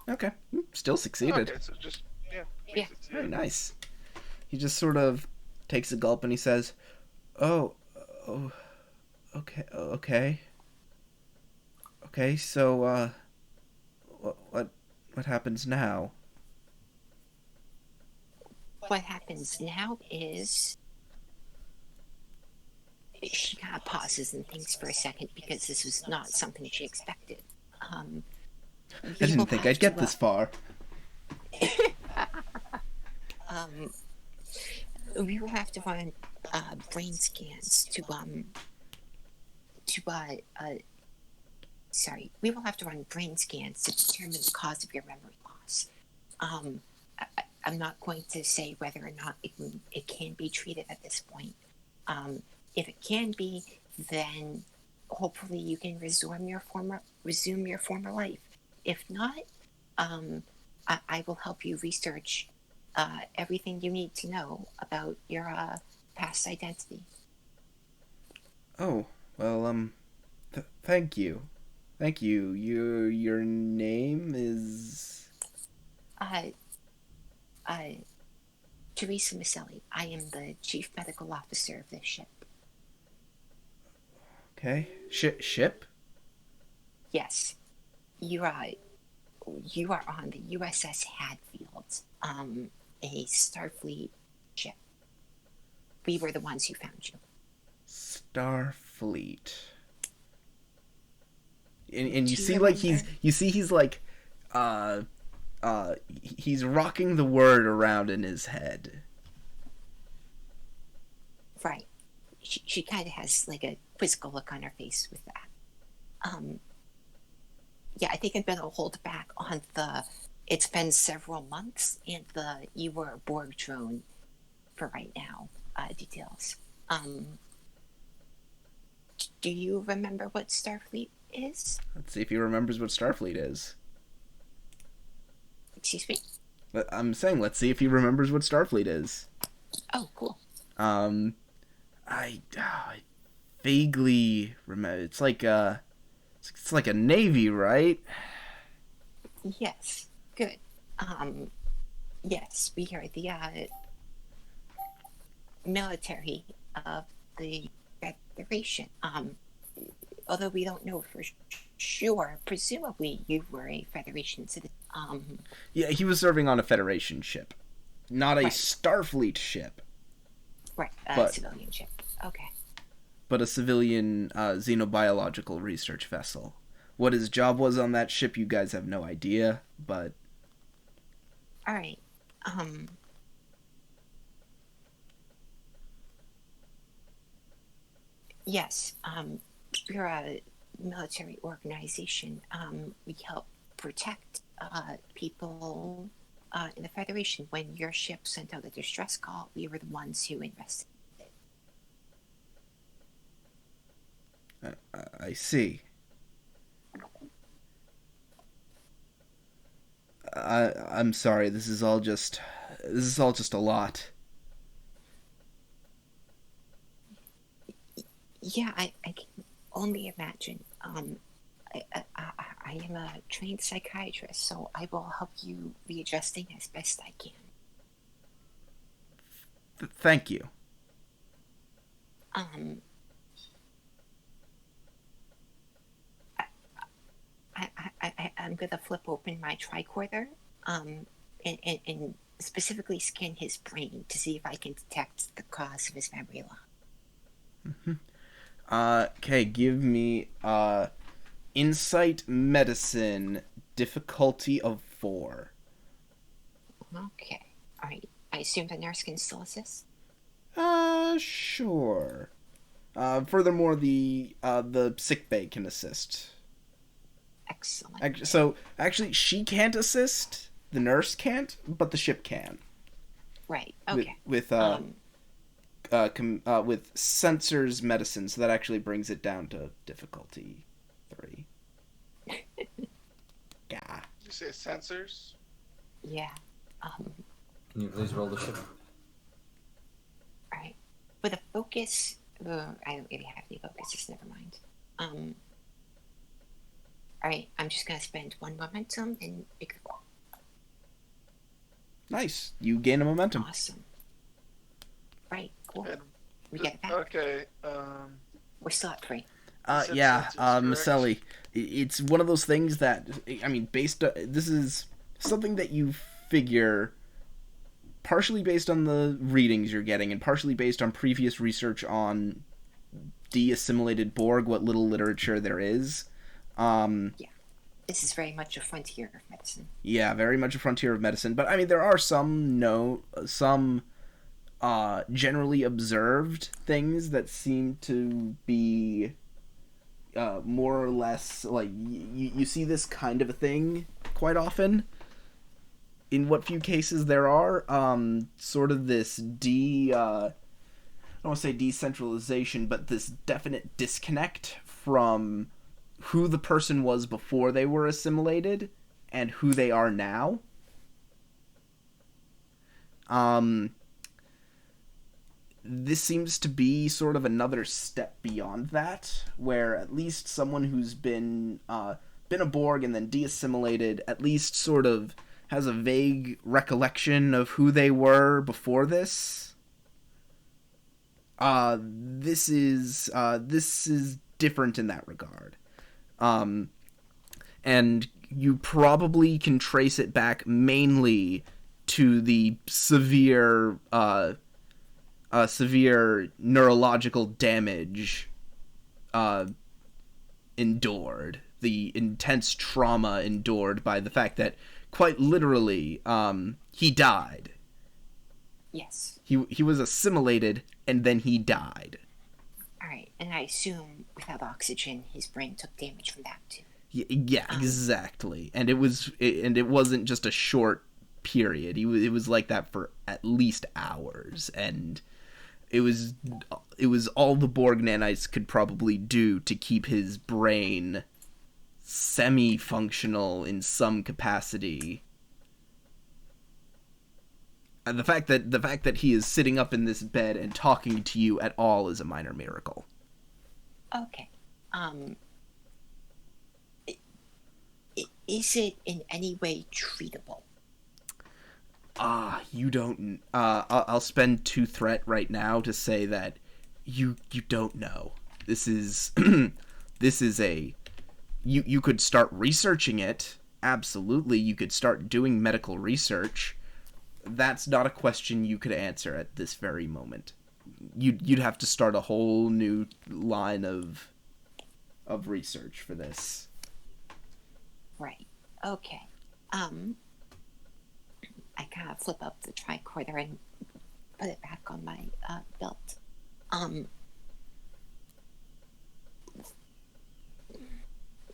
Okay. Still succeeded. Okay, so just Yeah. Very nice. He just sort of takes a gulp and he says, "Oh, okay. Okay, so, what happens now?" What happens now is she kind of pauses and thinks for a second because this was not something she expected. I We will didn't think have I'd get to, this far. We will have to run brain scans we will have to run brain scans to determine the cause of your memory loss. I'm not going to say whether or not it can be treated at this point. If it can be, then hopefully you can resume your former life. If not, I will help you research everything you need to know about your past identity. Oh, well, thank you. Thank you. Your name is... Teresa Maselli. I am the chief medical officer of this ship. Okay. Ship? Yes, you are on the USS Hadfield, a Starfleet ship. We were the ones who found you. Starfleet. And you Do see, you like, remember? he's like, he's rocking the word around in his head. Right. She kind of has like a quizzical look on her face with that. Yeah, I think I'm going to hold back on it's been several months and you were a Borg drone for right now details. Do you remember what Starfleet is? Let's see if he remembers what Starfleet is. Excuse me? I'm saying, let's see if he remembers what Starfleet is. Oh, cool. I vaguely remember. It's like a navy, right? Yes, good. Yes, we are the military of the Federation. Although we don't know for sure, presumably you were a Federation citizen. Yeah, he was serving on a Federation ship, not a Right. Starfleet ship, Right, But- civilian ship. Okay. but a civilian xenobiological research vessel. What his job was on that ship, you guys have no idea, but All right. Yes. We're a military organization. We help protect people in the Federation. When your ship sent out a distress call, we were the ones who investigated. I see. I'm sorry. This is all just a lot. Yeah, I can only imagine. I am a trained psychiatrist, so I will help you readjusting as best I can. Thank you. Um, I'm gonna flip open my tricorder, and specifically scan his brain to see if I can detect the cause of his memory loss. Okay, give me insight medicine difficulty of 4. Okay, all right. I assume the nurse can still assist. Sure. Furthermore, the sick bay can assist. Excellent. So actually, she can't assist. The nurse can't, but the ship can. Right. Okay. With sensors medicine, so that actually brings it down to difficulty 3. Yeah. Did you say sensors? Yeah. Can you please roll the ship? Alright. With a focus, I don't really have any focuses, never mind. Alright, I'm just gonna spend 1 momentum and make the roll. Nice. You gain a momentum. Awesome. Right, cool. And, We get it back. okay. We're still at 3. said Yeah, sensors, correct? Maselli. It's one of those things that, I mean, this is something that you figure partially based on the readings you're getting and partially based on previous research on de-assimilated Borg, what little literature there is. This is very much a frontier of medicine. Yeah, very much a frontier of medicine. But I mean, there are some generally observed things that seem to be more or less like you see this kind of a thing quite often. In what few cases there are, sort of this I don't want to say decentralization, but this definite disconnect from who the person was before they were assimilated and who they are now. This seems to be sort of another step beyond that, where at least someone who's been a Borg and then de-assimilated at least sort of has a vague recollection of who they were before this. This is different in that regard. And you probably can trace it back mainly to the severe neurological damage endured, the intense trauma endured by the fact that quite literally he died. Yes. He was assimilated and then he died. Alright, and I assume without oxygen, his brain took damage from that too. Yeah, exactly. And it wasn't just a short period. It was like that for at least hours, and it was all the Borg nanites could probably do to keep his brain semi-functional in some capacity. And the fact that he is sitting up in this bed and talking to you at all is a minor miracle. Okay. Is it in any way treatable? You don't. I'll spend 2 threat right now to say that you don't know. This is a. You could start researching it. Absolutely, you could start doing medical research. That's not a question you could answer at this very moment. You'd have to start a whole new line of research for this. Right. Okay. I kind of flip up the tricorder and put it back on my belt.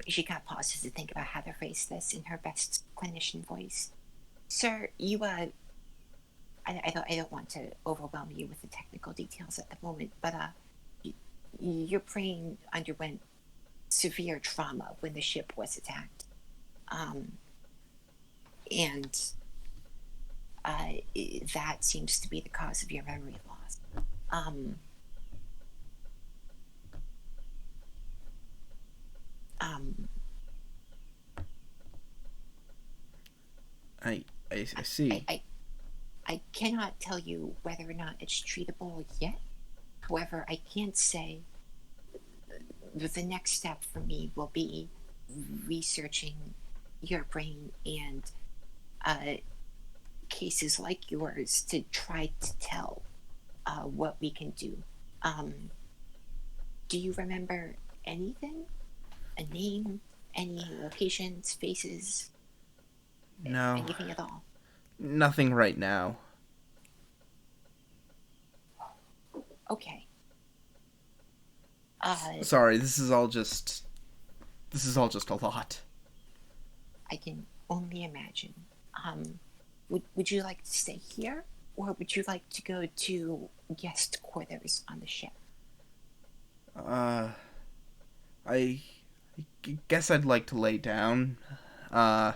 She kind of pauses to think about how to phrase this in her best clinician voice. Sir, you I don't want to overwhelm you with the technical details at the moment, but your brain underwent severe trauma when the ship was attacked, and that seems to be the cause of your memory loss. I see. I cannot tell you whether or not it's treatable yet. However, I can say that the next step for me will be researching your brain and cases like yours to try to tell what we can do. Do you remember anything? A name? Any locations, faces? No. Anything at all? Nothing right now. Okay. Sorry, this is all just a lot. I can only imagine. Would you like to stay here, or would you like to go to guest quarters on the ship? I guess I'd like to lay down. I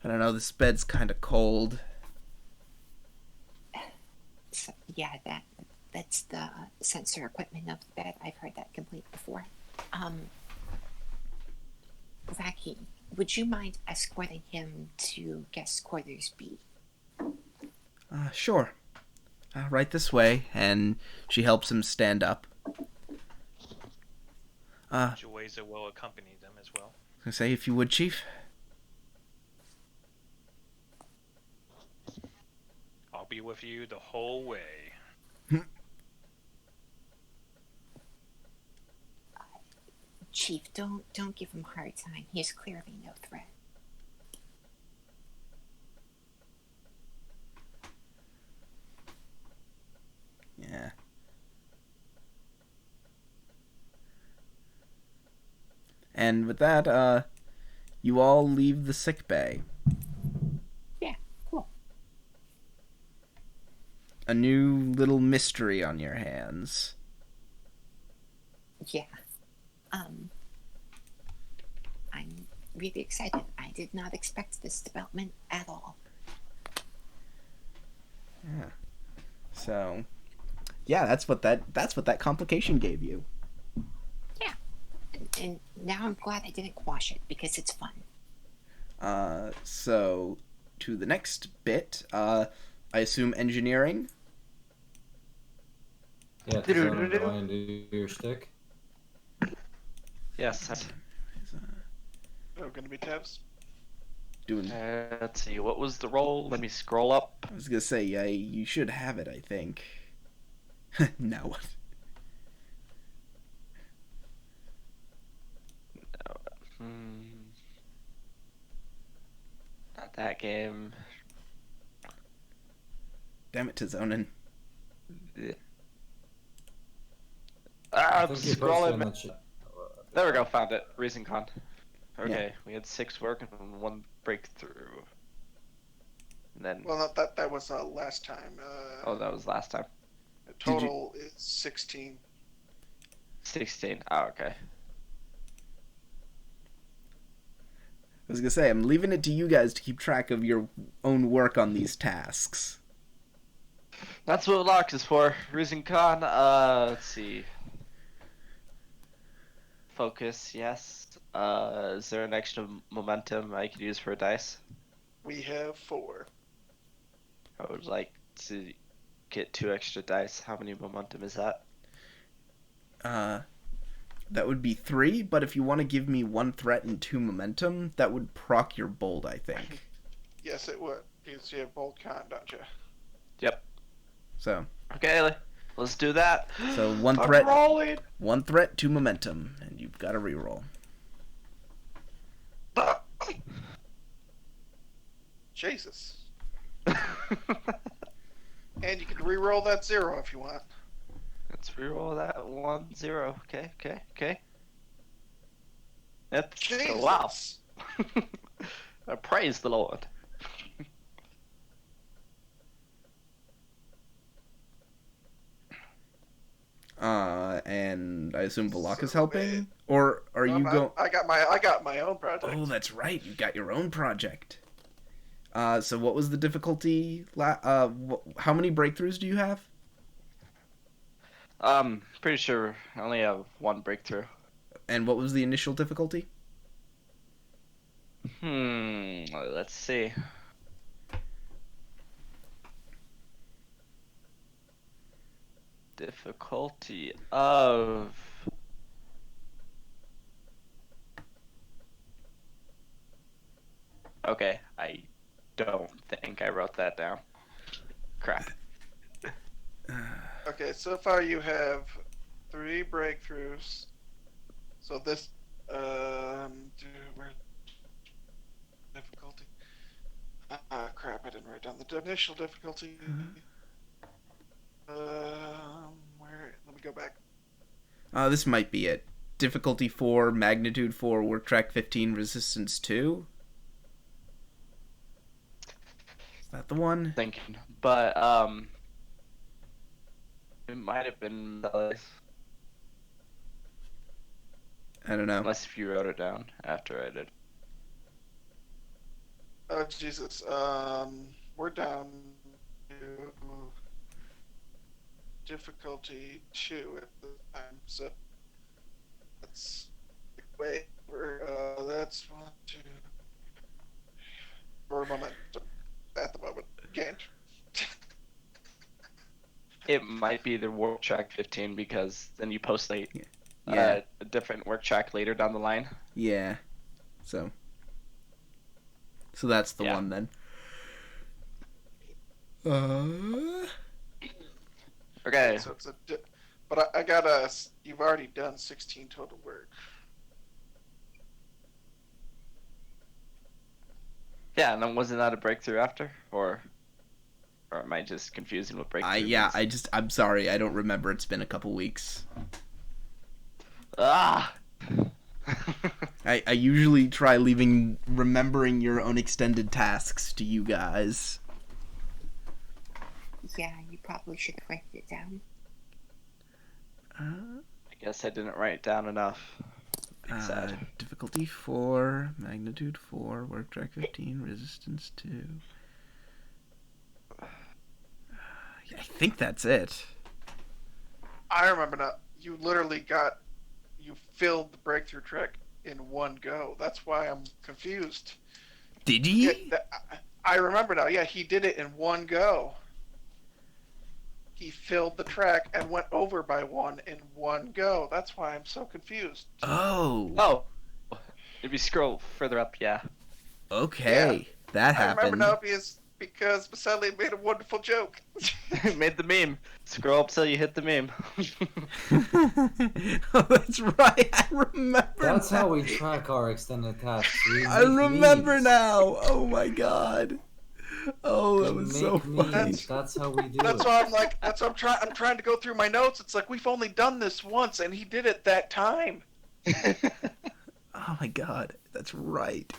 don't know, this bed's kind of cold. So, yeah, that's the sensor equipment of the bed. I've heard that complaint before. Raki, would you mind escorting him to guest quarters B? Sure. Right this way, and she helps him stand up. Joyza will accompany them as well. I say, if you would, Chief. I'll be with you the whole way. Chief, don't give him a hard time. He is clearly no threat. Yeah. And with that, you all leave the sick bay. Yeah, cool. A new little mystery on your hands. Yeah. I'm really excited. I did not expect this development at all. Yeah. So, yeah, that's what that complication gave you. Yeah. And now I'm glad I didn't quash it because it's fun. So to the next bit, I assume engineering. Yeah, to zone and go and do your shtick. Yes. Oh, gonna be tabs. Doing. Let's see. What was the roll? Let me scroll up. I was gonna say, you should have it. I think. No. Not that game. Damn it, Tizonin. I'm think you posted in scrolling. that shit. There we go. Found it. Reason con. Okay, Yeah. we had 6 work and 1 breakthrough. And then. Well, not that was last time. Oh, that was last time. The total is 16. 16. Oh, okay. I was gonna say, I'm leaving it to you guys to keep track of your own work on these tasks. That's what Lock is for. Reason con. Let's see. Focus, yes. Is there an extra momentum I could use for a dice? We have 4. I would like to get 2 extra dice. How many momentum is that? That would be 3, but if you want to give me 1 threat and 2 momentum, that would proc your bold, I think. Yes, it would. Because you have bold con, don't you? Yep. So. Okay, let's do that. So 1 I'm threat, rolling. 1 threat, 2 momentum, and you've got to reroll. Jesus. And you can re-roll that 0 if you want. Let's reroll that 1, 0. Okay. That's wow. Jesus. Praise the Lord. And I assume Valak is So, helping, or are you going? I got my own project. Oh, that's right. You got your own project. So what was the difficulty? How many breakthroughs do you have? Pretty sure I only have 1 breakthrough. And what was the initial difficulty? Let's see. Difficulty of... Okay, I don't think I wrote that down. Crap. Okay, so far you have 3 breakthroughs. So this, where difficulty? Crap! I didn't write down the initial difficulty. Where? Let me go back. This might be it. Difficulty 4, magnitude 4, work track 15, resistance 2. Is that the one? Thinking, but it might have been Melis. I don't know. Unless if you wrote it down after I did. Oh Jesus! We're down to difficulty 2 at the time, so that's wait. That's 1, 2. For a moment, at the moment, gained. It might be the work track 15 because then you post late. Yeah. A different work track later down the line. Yeah. So that's the one then. Okay. So it's but I got a. You've already done 16 total work. Yeah, and then wasn't that a breakthrough after, or am I just confusing what breakthrough means? I'm sorry, I don't remember. It's been a couple weeks. Ah. I usually try remembering your own extended tasks to you guys. Yeah, you probably should have written it down. I guess I didn't write down enough. Sad. Difficulty 4, magnitude 4, work track 15, resistance 2. I think that's it. I remember now. You literally you filled the breakthrough track in one go. That's why I'm confused. Did he? I remember now. Yeah, he did it in one go. He filled the track and went over by 1 in one go. That's why I'm so confused. Oh. If you scroll further up, yeah. Okay. Yeah. That happened. I remember now because Baselli made a wonderful joke. Made the meme. Scroll up till you hit the meme. Oh, that's right. I remember. That's how we track our extended tasks. I remember now. Oh my god. Oh, that was so funny. That's how we do That's it. why I'm like. That's why I'm trying to go through my notes. It's like we've only done this once, and he did it that time. Oh my god, that's right.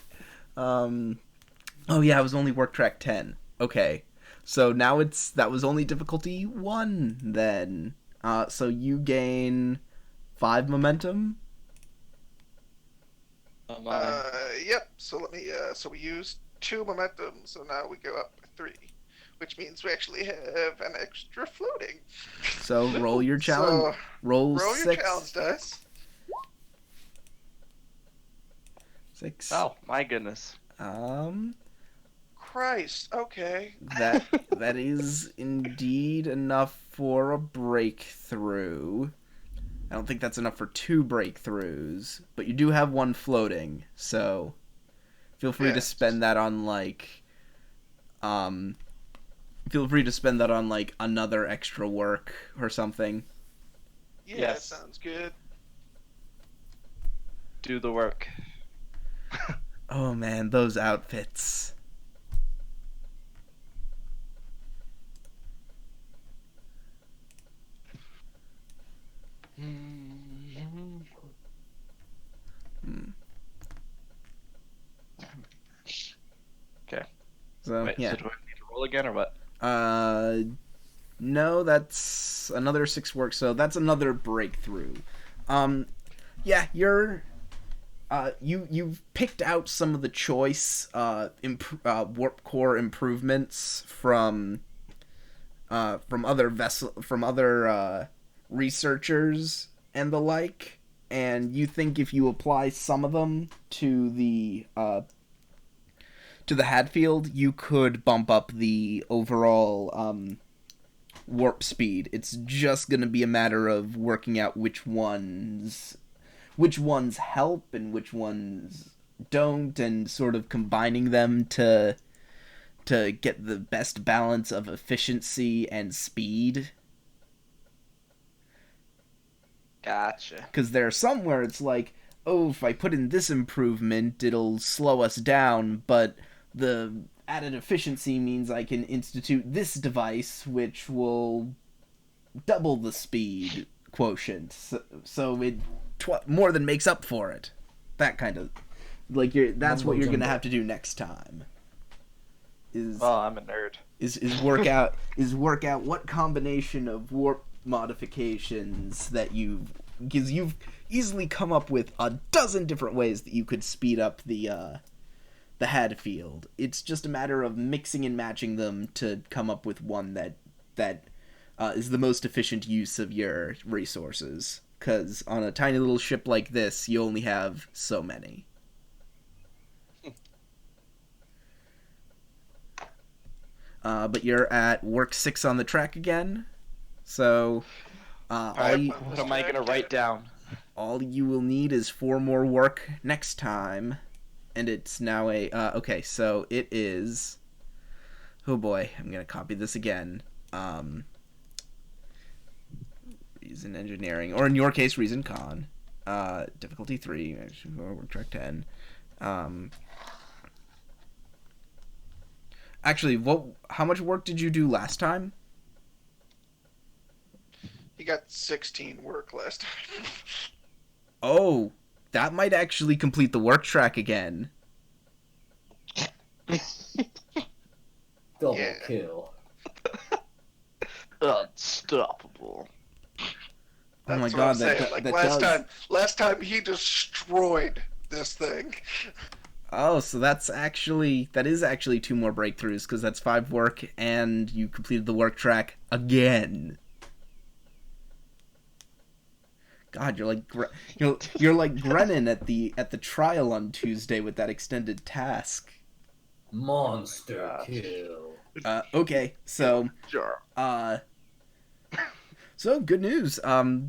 Oh yeah, it was only work track 10. Okay, so now that was only difficulty 1 then. So you gain 5 momentum. Yep. So let me. So we used 2 momentum. So now we go up 3, which means we actually have an extra floating. So roll your challenge. So, roll your 6. challenge dice. 6. Oh my goodness. Christ. Okay. That is indeed enough for a breakthrough. I don't think that's enough for 2 breakthroughs, but you do have 1 floating, so feel free to spend that on another extra work or something. Yeah, Yes. sounds good. Do the work. Oh man, those outfits. So, Wait, yeah. so do I need to roll again or what? No, that's another 6 work, so that's another breakthrough. Yeah, you've picked out some of the choice warp core improvements from other researchers and the like, and you think if you apply some of them to the Hadfield, you could bump up the overall warp speed. It's just going to be a matter of working out which ones help and which ones don't, and sort of combining them to get the best balance of efficiency and speed. Gotcha. Because there are some where it's like, oh, if I put in this improvement, it'll slow us down, but the added efficiency means I can institute this device, which will double the speed quotient, so it more than makes up for it. That kind of, like, that's what you're gonna have to do next time. I'm a nerd. Is work out what combination of warp modifications that you've easily come up with a dozen different ways that you could speed up the Hadfield. It's just a matter of mixing and matching them to come up with one that is the most efficient use of your resources. Because on a tiny little ship like this, you only have so many. But you're at work 6 on the track again. So, what am I going to write down? All you will need is 4 more work next time. And it's now okay, so it is... Oh boy, I'm going to copy this again. Reason engineering, or in your case, reason con. Difficulty 3, work track 10. Actually, how much work did you do last time? He got 16 work last time. Oh, that might actually complete the work track again. Double kill. Unstoppable. Oh my That's what god, I'm saying. Like last time he destroyed this thing. Oh, so that is actually 2 more breakthroughs, because that's 5 work, and you completed the work track again. God, you're like Grennan at the trial on Tuesday with that extended task. Monster kill. Okay, so so good news.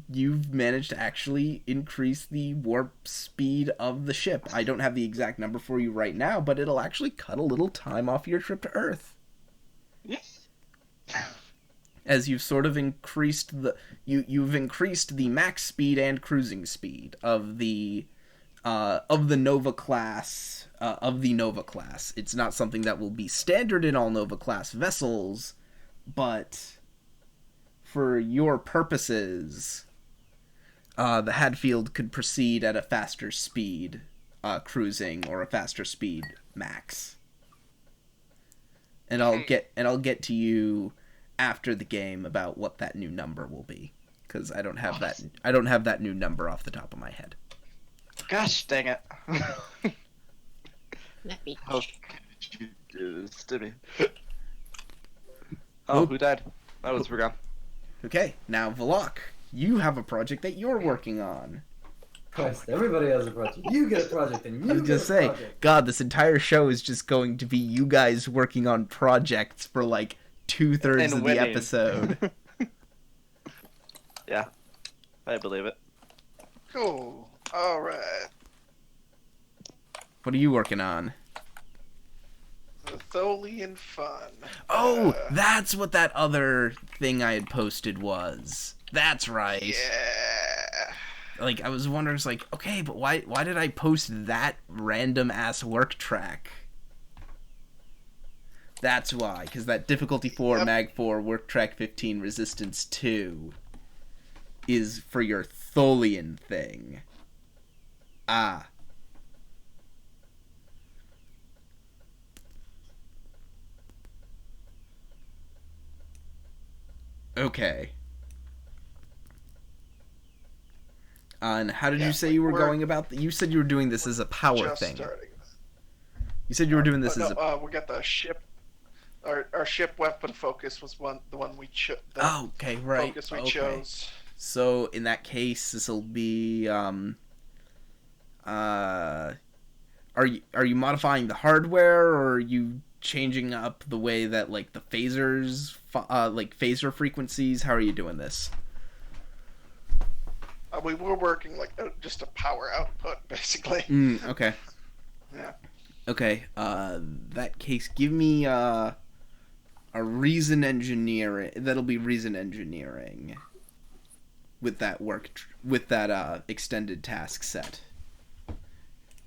You've managed to actually increase the warp speed of the ship. I don't have the exact number for you right now, but it'll actually cut a little time off your trip to Earth. Yes. As you've sort of increased you've increased the max speed and cruising speed of the Nova class. It's not something that will be standard in all Nova class vessels, but for your purposes, the Hadfield could proceed at a faster speed cruising, or a faster speed max. And I'll get to you after the game about what that new number will be, because I don't have that new number off the top of my head. Gosh dang it. Let me How could you do this to me? Oh, who died? That was Vergon. Okay, now Valak, you have a project that you're working on. Christ, everybody has a project. You get a project, and I was gonna say, God, this entire show is just going to be you guys working on projects for like 2/3 of the episode. Yeah, I believe it. Cool. All right. What are you working on? The Tholian Fun. Oh, that's what that other thing I had posted was. That's right. Yeah. Like, I was wondering, it's like, okay, but why did I post that random-ass work track? That's why, because that difficulty 4, mag 4, work track 15, resistance 2 is for your Tholian thing. Ah. Okay. And how did you say you were going about? You said you were doing this as a power thing. Starting. You said you were doing this as a. We got the ship. Our ship weapon focus was the one we chose. Okay, right. Focus we chose. So in that case, this will be are you modifying the hardware, or are you changing up the way that like the phasers like phaser frequencies? How are you doing this? We were working like just a power output, basically. Okay. Yeah. Okay. That case, give me a reason engineering. That'll be reason engineering. With that extended task set,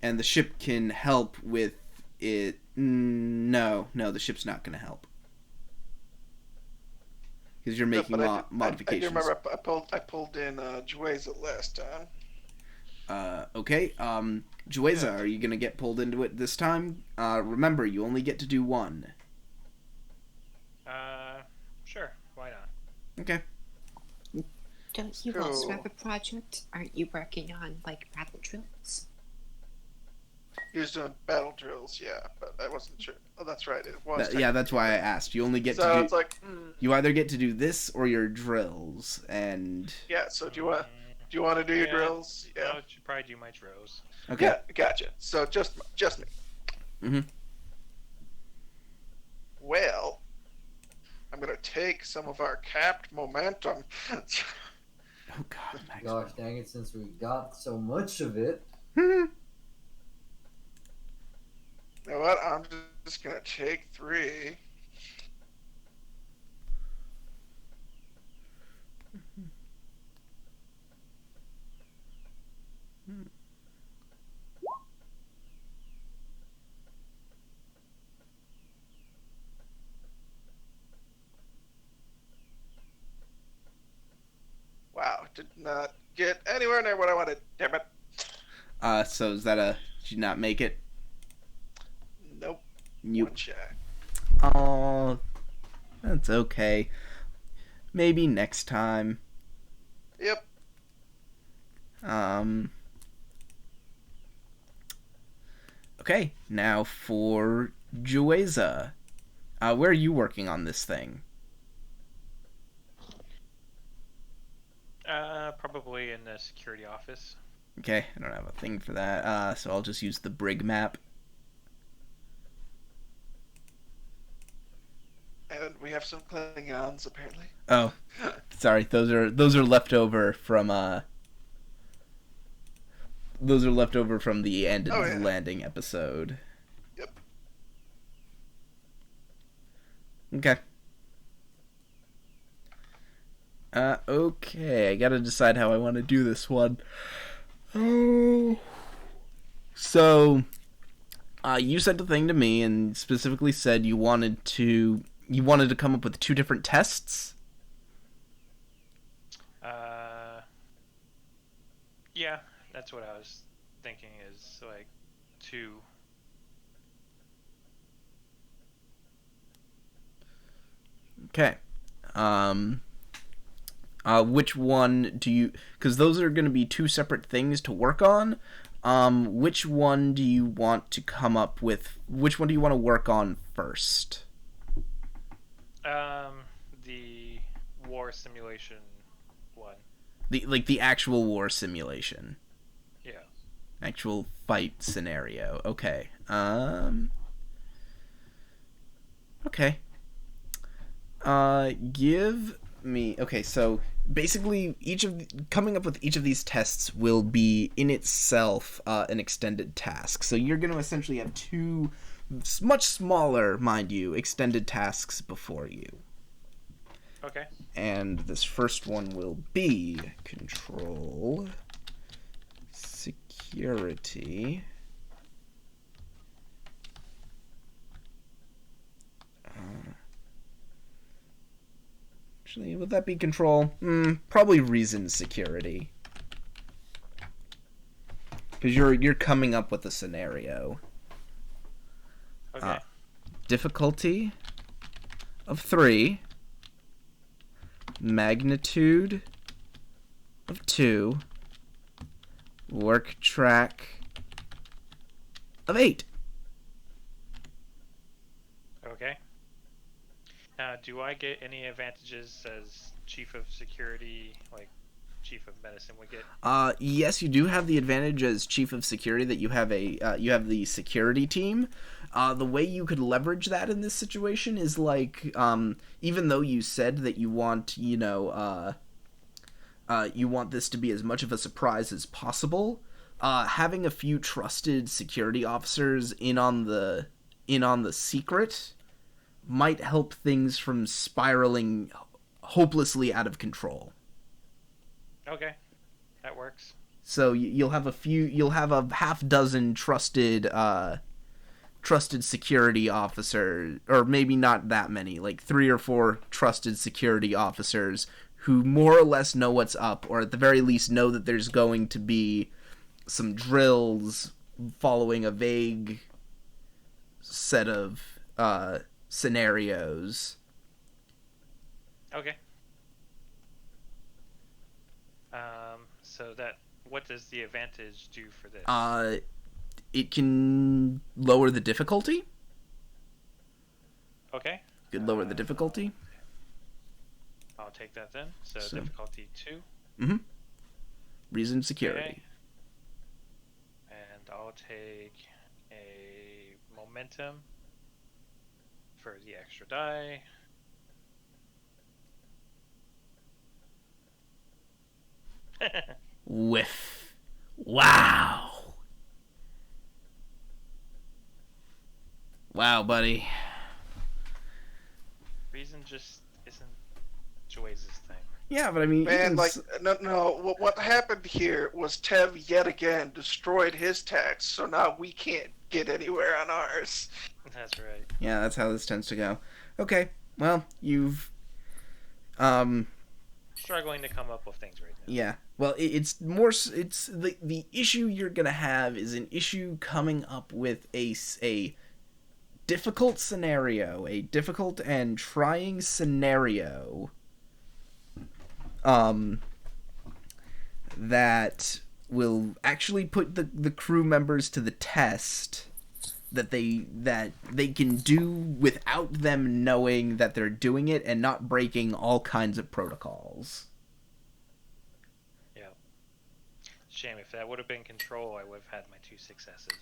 and the ship can help with it. No, the ship's not going to help. Because you're making modifications. I remember I pulled in Jueza last time. Okay. Jueza, are you gonna get pulled into it this time? Remember, you only get to do one. Sure. Why not? Okay. Don't you also have a project? Aren't you working on like battle drills? He was doing battle drills, yeah, but I wasn't sure. Oh, that's right, it was. That's why I asked. You only get to do. So it's like you either get to do this or your drills, and. Yeah. So do you want to do your drills? Yeah. I should probably do my drills. Okay. Yeah, gotcha. So just me. Mm-hmm. Well, I'm gonna take some of our capped momentum. Oh God, Max. Gosh dang it! Since we got so much of it. You know what? I'm just gonna take 3. Wow, did not get anywhere near what I wanted. Damn it. So is that did you not make it? Nope. Nope. One check. Oh, that's okay. Maybe next time. Yep. Okay, now for Jueza. Where are you working on this thing? Probably in the security office. Okay, I don't have a thing for that, so I'll just use the brig map. And we have some Klingons, apparently. Oh, sorry. Those are left over from the end of the landing episode. Yep. Okay. Okay, I gotta decide how I want to do this one. Oh. So, you said the thing to me and specifically said you wanted to come up with 2 different tests? Yeah, that's what I was thinking is like 2. Okay. Which one do you... Because those are going to be 2 separate things to work on. Which one do you want to come up with... Which one do you want to work on first? The war simulation one. The actual war simulation. Yeah. Actual fight scenario. Okay. Okay. Give me... Okay, so basically coming up with each of these tests will be in itself an extended task. So you're going to essentially have 2 much smaller, mind you, extended tasks before you. Okay. And this first one will be control security. Actually, would that be control? Probably reason security. Because you're coming up with a scenario. Okay. Difficulty of 3. magnitude of 2, work track of 8. Okay. Do I get any advantages as chief of security, like chief of medicine would get? Yes, you do have the advantage as chief of security that you have you have the security team. The way you could leverage that in this situation is like, even though you said that you want, you want this to be as much of a surprise as possible, having a few trusted security officers in on the secret might help things from spiraling hopelessly out of control. Okay, that works. So you'll have a half dozen trusted security officers, or maybe not that many, like 3 or 4 trusted security officers who more or less know what's up, or at the very least know that there's going to be some drills following a vague set of scenarios. Okay. So what does the advantage do for this? It can lower the difficulty. Okay. Could lower the difficulty. I'll take that then. So difficulty 2. Mm-hmm. Reason security. Okay. And I'll take a momentum for the extra die. Whiff. Wow. Wow, buddy. Reason just isn't Joyce's thing. Yeah, but I mean... Man, no, what happened here was Tev yet again destroyed his tax, so now we can't get anywhere on ours. That's right. Yeah, that's how this tends to go. Okay, well, you've... Struggling to come up with things right now. Yeah. Well, it's the issue you're gonna have is an issue coming up with a difficult scenario, a difficult and trying scenario, that will actually put the crew members to the test, that they can do without them knowing that they're doing it and not breaking all kinds of protocols. Yeah. Shame, if that would have been Control, I would have had my 2 successes.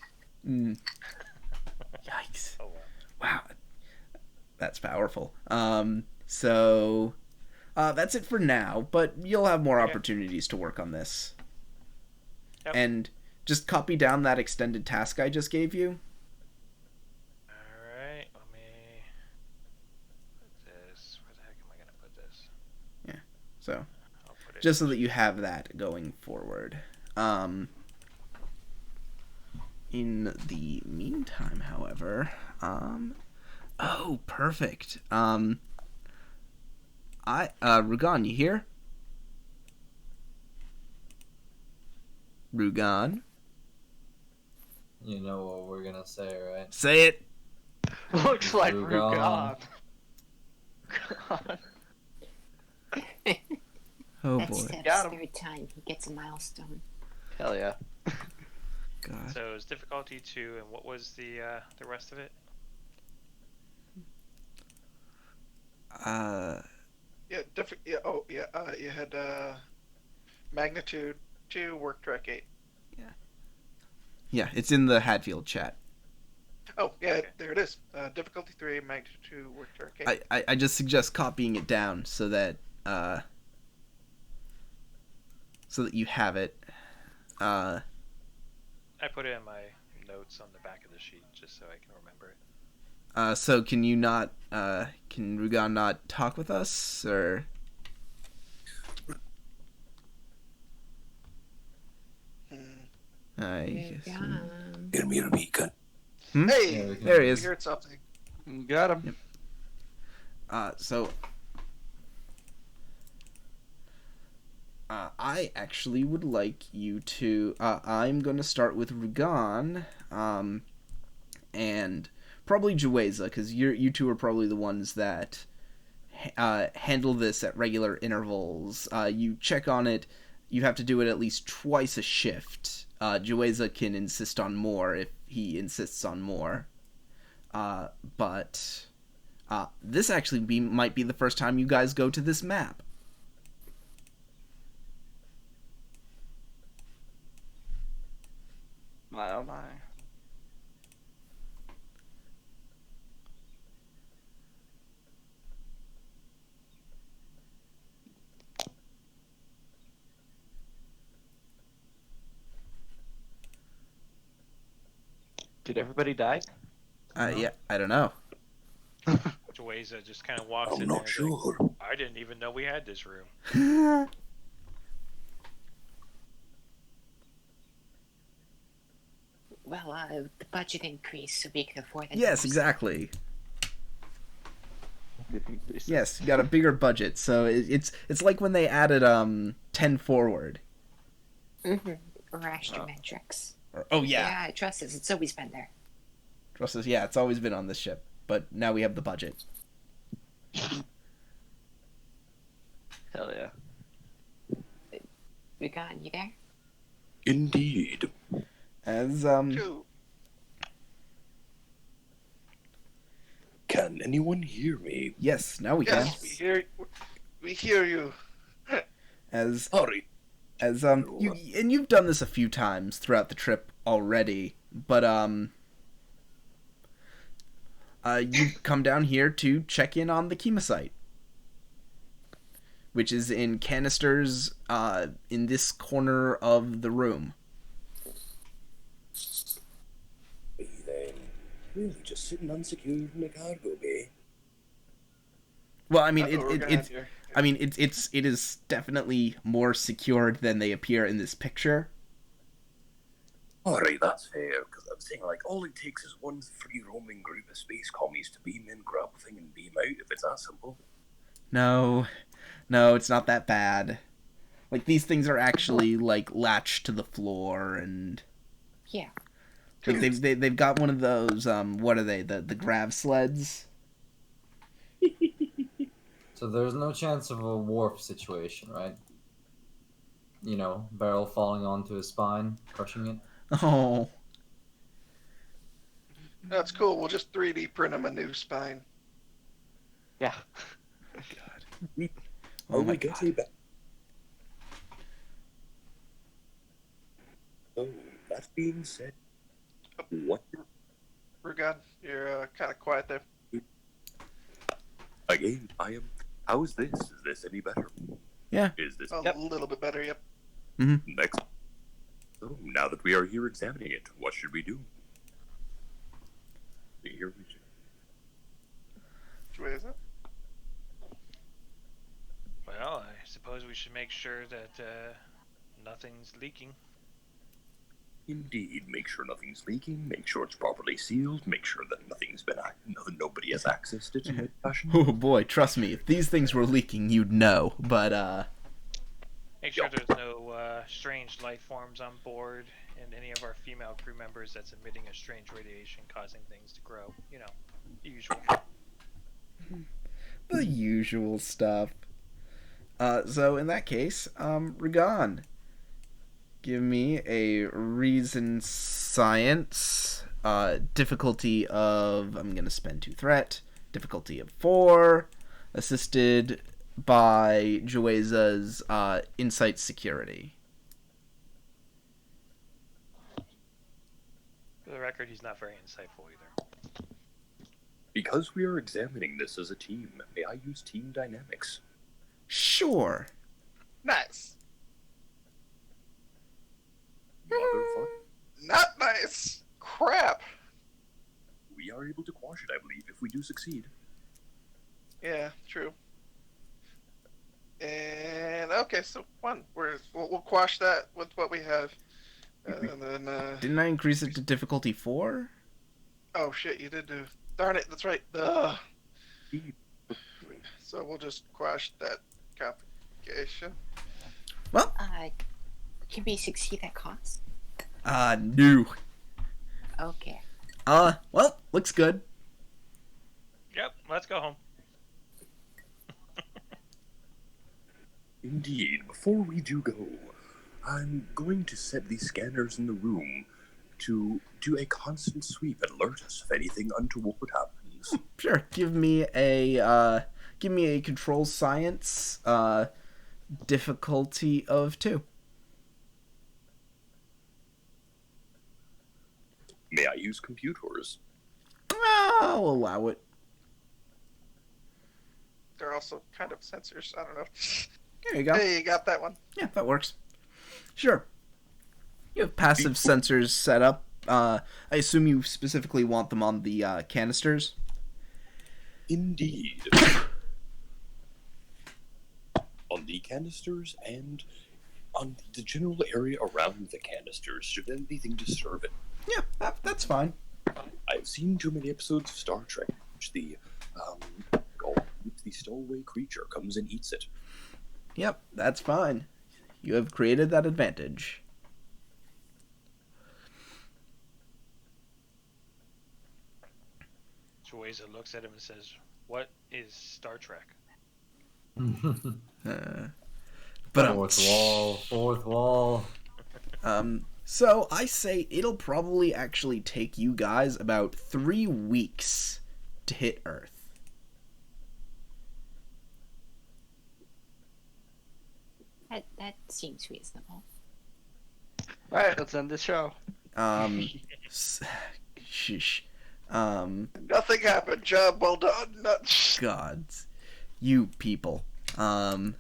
Yikes. Oh well. Wow. That's powerful. So that's it for now, but you'll have more opportunities to work on this. Yep. And just copy down that extended task I just gave you. Alright, let me put this. Where the heck am I going to put this? Yeah. So, I'll put it just so that you have that going forward. In the meantime, however, oh, perfect. Rugan, you here? Rugan? You know what we're gonna say, right? Say it! Looks like Rugan. Rugan. Oh That's boy. Tev's Got him. 3rd time he gets a milestone. Hell yeah. God. So it was difficulty 2, and what was the rest of it? You had magnitude 2, work track 8. Yeah, it's in the Hadfield chat. Oh, yeah, Okay. there it is. Difficulty 3, magnitude 2, work track 8. I just suggest copying it down so that you have it. I put it in my notes on the back of the sheet just so I can remember it. So can you not, can Rugan not talk with us, or? I guess. Hear me, cunt. Hey, Yeah, we can- There he we is. heard something. Got him. So I actually would like you to. I'm going to start with Rugan, and probably Jueza, because you two are probably the ones that handle this at regular intervals. You check on it. You have to do it at least twice a shift. Jueza can insist on more if he insists on more. But this actually might be the first time you guys go to this map. My oh my. Did everybody die? Yeah, I don't know. Jueza just kind of walks I'm in not there. sure. Like, I didn't even know we had this room. Well, the budget increased so we could afford it. Yes, exactly. Yes, you got a bigger budget, so it's like when they added 10 forward. Mm-hmm. Or astrometrics. Oh yeah. Yeah, trust us, it's always been there. Trust us, yeah, it's always been on this ship, but now we have the budget. Hell yeah. Rugan, you there? Indeed. As Two. Can anyone hear me? yes, now we Yes, can. we hear you. As Hurry. you've done this a few times throughout the trip already, but you come down here to check in on the Kima site, which is in canisters in this corner of the room. Then, really just sitting unsecured in the cargo bay. Well, I mean, That's what we're gonna have here. it is definitely more secured than they appear in this picture. Alright, that's fair, because I'm saying, like, all it takes is one free roaming group of space commies to beam in, grab a thing, and beam out, if it's that simple. No, it's not that bad. Like, these things are actually, like, latched to the floor, and Yeah. like they've got one of those, what are they, the grav sleds? So there's no chance of a warp situation, right? You know, barrel falling onto his spine, crushing it. Oh, That's cool. We'll just 3D print him a new spine. Yeah. oh my we get god. a bit. So, that being said, what? Rugan, you're kind of quiet there. Again, how is this? Is this any better? Yeah. Is this A Yep. little bit better, yep. next? So, now that we are here examining it, what should we do? Here we go. Which way is it? Well, I suppose we should make sure that nothing's leaking. Indeed, make sure nothing's leaking, make sure it's properly sealed, make sure that nobody has accessed it in any fashion. Oh boy, trust me, if these things were leaking, you'd know. But Make sure there's no strange life forms on board and any of our female crew members that's emitting a strange radiation causing things to grow. You know, the usual. the usual stuff. So in that case, Regan, give me a reason science, difficulty of, I'm gonna spend 2 threat, difficulty of 4, assisted by Jueza's insight security. For the record, he's not very insightful either. Because we are examining this as a team, may I use team dynamics? Sure. Nice. Motherfucker. Not nice. Crap. We are able to quash it, I believe, if we do succeed. Yeah, true. And okay, so we'll quash that with what we have, and then Didn't I increase it to difficulty 4? oh shit, you did do. Darn it, that's right. Ugh. So we'll just quash that complication. Can we succeed at cost? No. Okay. Well, looks good. Yep, let's go home. Indeed. Before we do go, I'm going to set these scanners in the room to do a constant sweep and alert us if anything untoward happens. Sure. Give me a control science difficulty of 2. May I use computers? I'll allow it. They're also kind of sensors. I don't know. There you go. Hey, you got that one. Yeah, that works. Sure. You have passive sensors set up. I assume you specifically want them on the canisters? Indeed. On the canisters and on the general area around the canisters, should anything disturb it. Yeah, that's fine. I've seen too many episodes of Star Trek in which the stowaway creature comes and eats it. Yep, that's fine. You have created that advantage. Chueza looks at him and says, "What is Star Trek?" But Fourth wall. So I say it'll probably actually take you guys about 3 weeks to hit Earth. That seems reasonable. All right, let's end the show. Shush. Nothing happened. Job well done. Gods. You people. I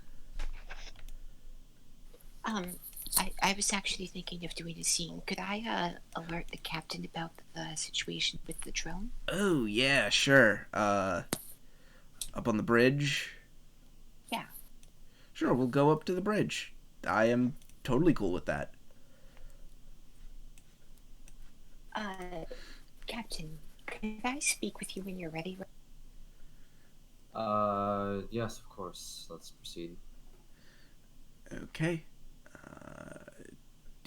was actually thinking of doing a scene. Could I alert the captain about the situation with the drone? Oh, yeah, sure. Up on the bridge? Yeah. Sure, we'll go up to the bridge. I am totally cool with that. Captain, could I speak with you when you're ready? Yes, of course. Let's proceed. Okay.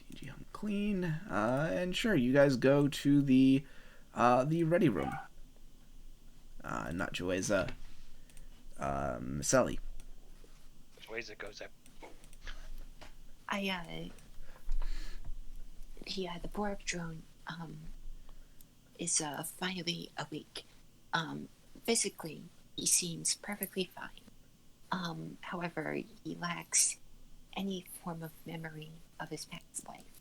DG Home Clean. And sure, you guys go to the ready room. Not Joeza. Sally. Chueza goes up. The Borg drone, is, finally awake. Physically, he seems perfectly fine. However, he lacks any form of memory of his past life.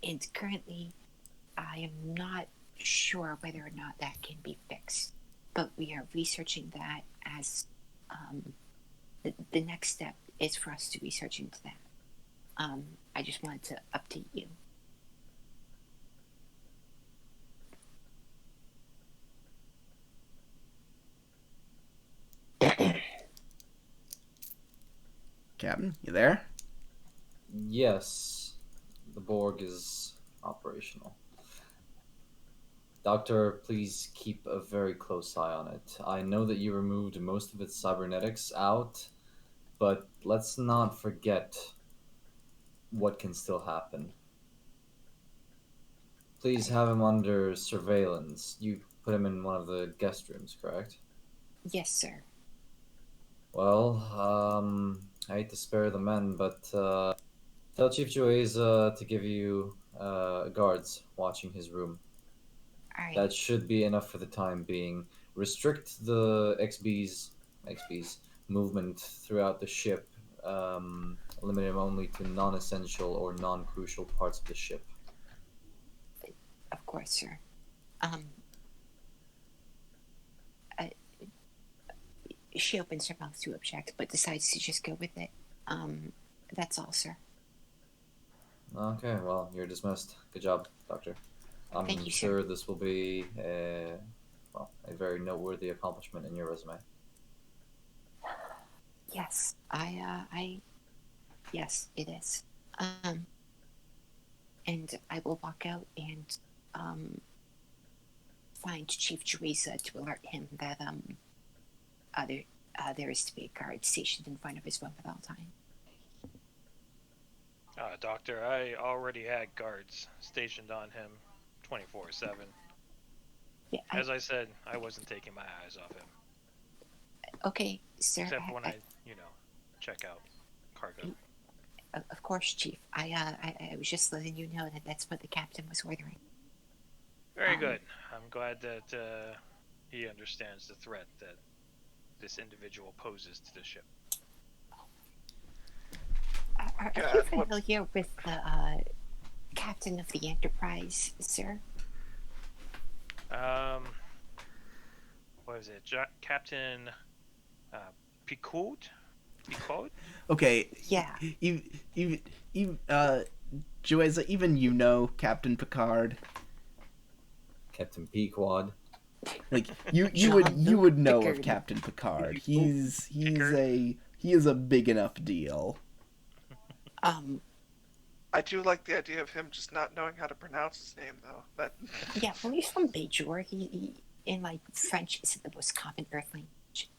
And currently, I am not sure whether or not that can be fixed, but we are researching that as, the next step is for us to research into that. I just wanted to update you. Captain, you there? Yes, the Borg is operational. Doctor, please keep a very close eye on it. I know that you removed most of its cybernetics out, but let's not forget what can still happen. Please have him under surveillance. You put him in one of the guest rooms, correct? Yes, sir. Well, I hate to spare the men, but tell Chief Joeza to give you guards watching his room. All right. That should be enough for the time being. Restrict the XB's movement throughout the ship. Limit him only to non-essential or non-crucial parts of the ship. Of course, sir. She opens her mouth to object, but decides to just go with it. That's all, sir. Okay, well, you're dismissed. Good job, Doctor. I'm Thank you, sure sir. this will be a very noteworthy accomplishment in your resume. Yes, yes, it is. And I will walk out and find Chief Joeza to alert him that there is to be a guard stationed in front of his room at all times. Doctor, I already had guards stationed on him 24/7. Yeah. As I said, I wasn't taking my eyes off him. Okay, Sir, Except when I check out cargo. Of course, Chief. I was just letting you know that that's what the captain was ordering. Very good. I'm glad that he understands the threat that this individual poses to the ship. Are you familiar with the captain of the Enterprise, sir? What is it? Captain Picard? Picard? Okay. Yeah. Jueza, even you know Captain Picard. Captain Pequod. Like you would know of Captain Picard. He is a big enough deal. I do like the idea of him just not knowing how to pronounce his name, though. Yeah, well, he's from Bajor. He in like French is the most common Earth language.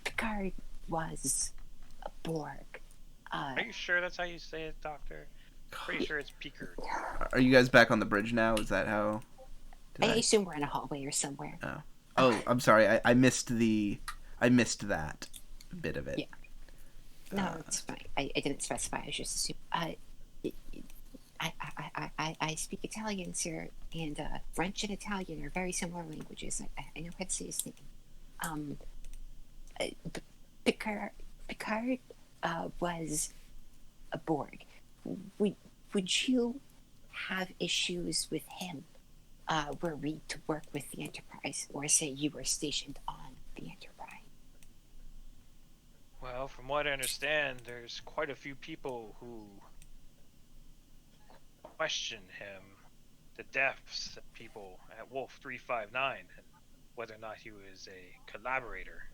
Picard was a Borg. Are you sure that's how you say it, Doctor? Pretty sure it's Picard. Are you guys back on the bridge now? Is that how? I assume we're in a hallway or somewhere. Oh, I'm sorry. I missed that bit of it. Yeah. No, it's fine. I didn't specify. I was just assuming. I speak Italian, sir, and French and Italian are very similar languages. I know how to say his name. Picard was a Borg. Would you have issues with him were we to work with the Enterprise, or say you were stationed on the Enterprise? Well, from what I understand, there's quite a few people who question him, the deaths of people at Wolf 359, and whether or not he was a collaborator.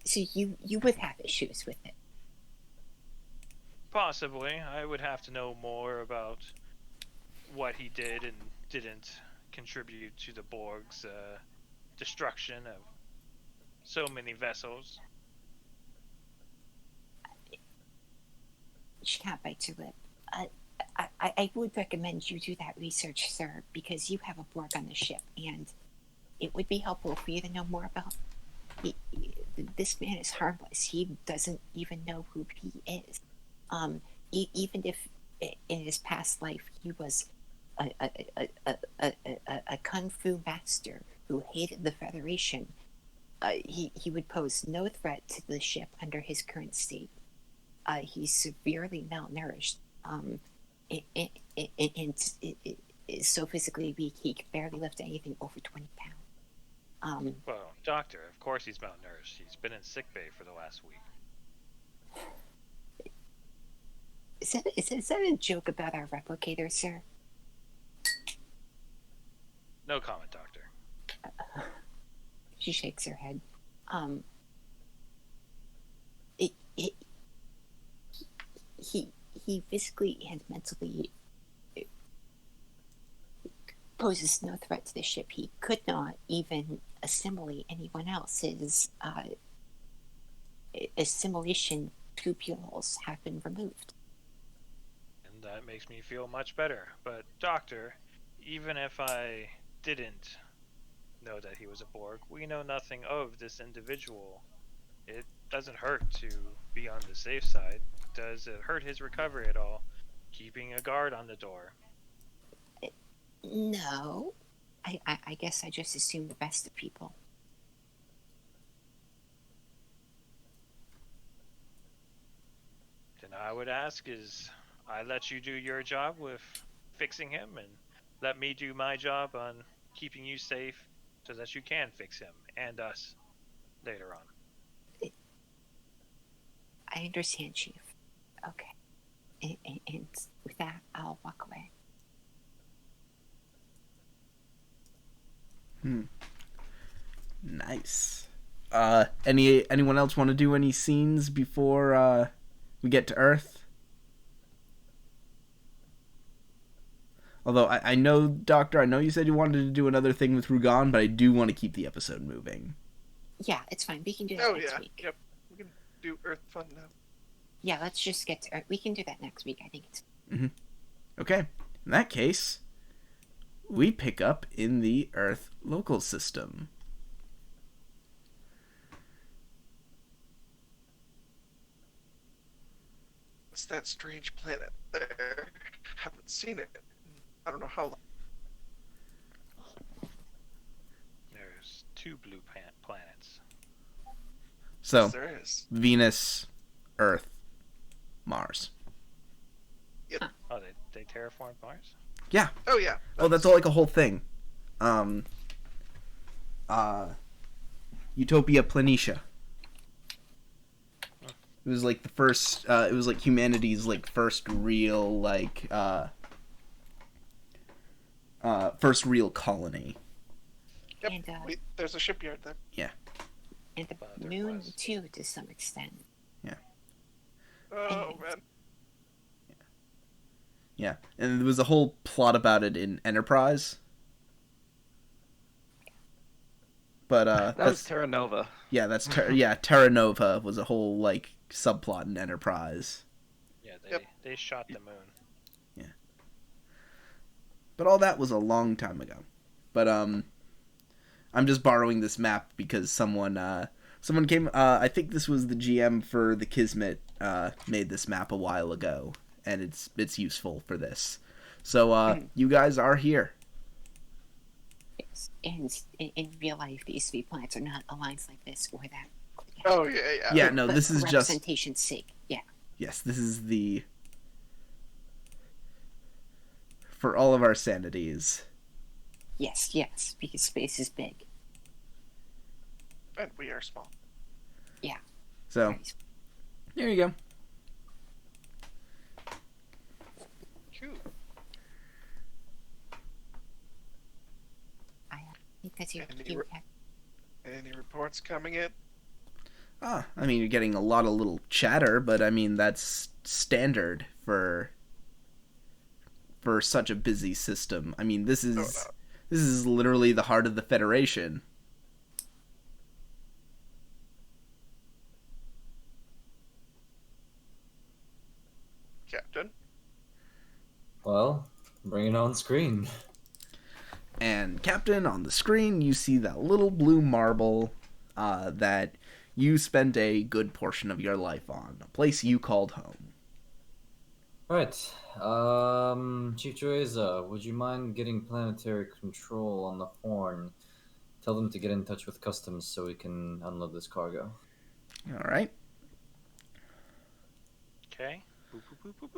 So you would have issues with it? Possibly. I would have to know more about what he did and didn't contribute to the Borg's destruction of so many vessels. She can't bite your lip. I would recommend you do that research, sir, because you have a Borg on the ship, and it would be helpful for you to know more about. This man is harmless. He doesn't even know who he is. Even if in his past life he was a kung fu master who hated the Federation, he would pose no threat to the ship under his current state. He's severely malnourished, and is so physically weak he can barely lift anything over 20 pounds. Well, Doctor, of course he's malnourished. He's been in sickbay for the last week. Is that a joke about our replicator, sir? No comment, Doctor. She shakes her head. He physically and mentally poses no threat to the ship. He could not even assimilate anyone else. His assimilation tubules have been removed. And that makes me feel much better. But, Doctor, even if I didn't know that he was a Borg, we know nothing of this individual. It doesn't hurt to be on the safe side. Does it hurt his recovery at all, keeping a guard on the door? No. I guess I just assume the best of people. Then I would ask is I let you do your job with fixing him, and let me do my job on keeping you safe so that you can fix him and us later on. I understand, Chief. Okay. And with that, I'll walk away. Nice. Anyone else want to do any scenes before we get to Earth? Although I know, Doctor, I know you said you wanted to do another thing with Rugan, but I do want to keep the episode moving. Yeah, it's fine. We can do that next week. Yep. We can do Earth Fun now. Yeah, let's just get to Earth. We can do that next week. I think it's... Okay. In that case, we pick up in the Earth local system. What's that strange planet there? Haven't seen it. I don't know how long. There's 2 blue planets. So, Yes, there is. Venus, Earth, Mars. Yep. Oh, they terraformed Mars? Yeah. Oh, yeah. Oh, that's all like a whole thing. Utopia Planitia. It was like the first. It was like humanity's like first real first real colony. Yep. And, there's a shipyard there. Yeah. And the moon too, to some extent. Yeah. Oh man. Yeah, and there was a whole plot about it in Enterprise. But that was Terra Nova. Yeah, that's Terra Nova was a whole like subplot in Enterprise. Yeah, they shot the moon. Yeah. But all that was a long time ago. But I'm just borrowing this map because someone came. I think this was the GM for the Kismet. Made this map a while ago, and it's useful for this. So you guys are here. Yes. And in real life, these 3 planets are not aligned like this or that. Oh yeah. Yeah, no, this is just representation's sake. Yeah. Yes, this is the for all of our sanities. Yes, because space is big. And we are small. Yeah. So there you go. Cool. I think that's your Any cue. Any reports coming in? I mean, you're getting a lot of little chatter, but I mean that's standard for such a busy system. I mean, this is literally the heart of the Federation. Captain? Well, bring it on screen. And Captain, on the screen, you see that little blue marble that you spent a good portion of your life on, a place you called home. Right. Chief Joeza, would you mind getting planetary control on the Horn? Tell them to get in touch with Customs so we can unload this cargo. All right. Okay. Boop, boop, boop, boop,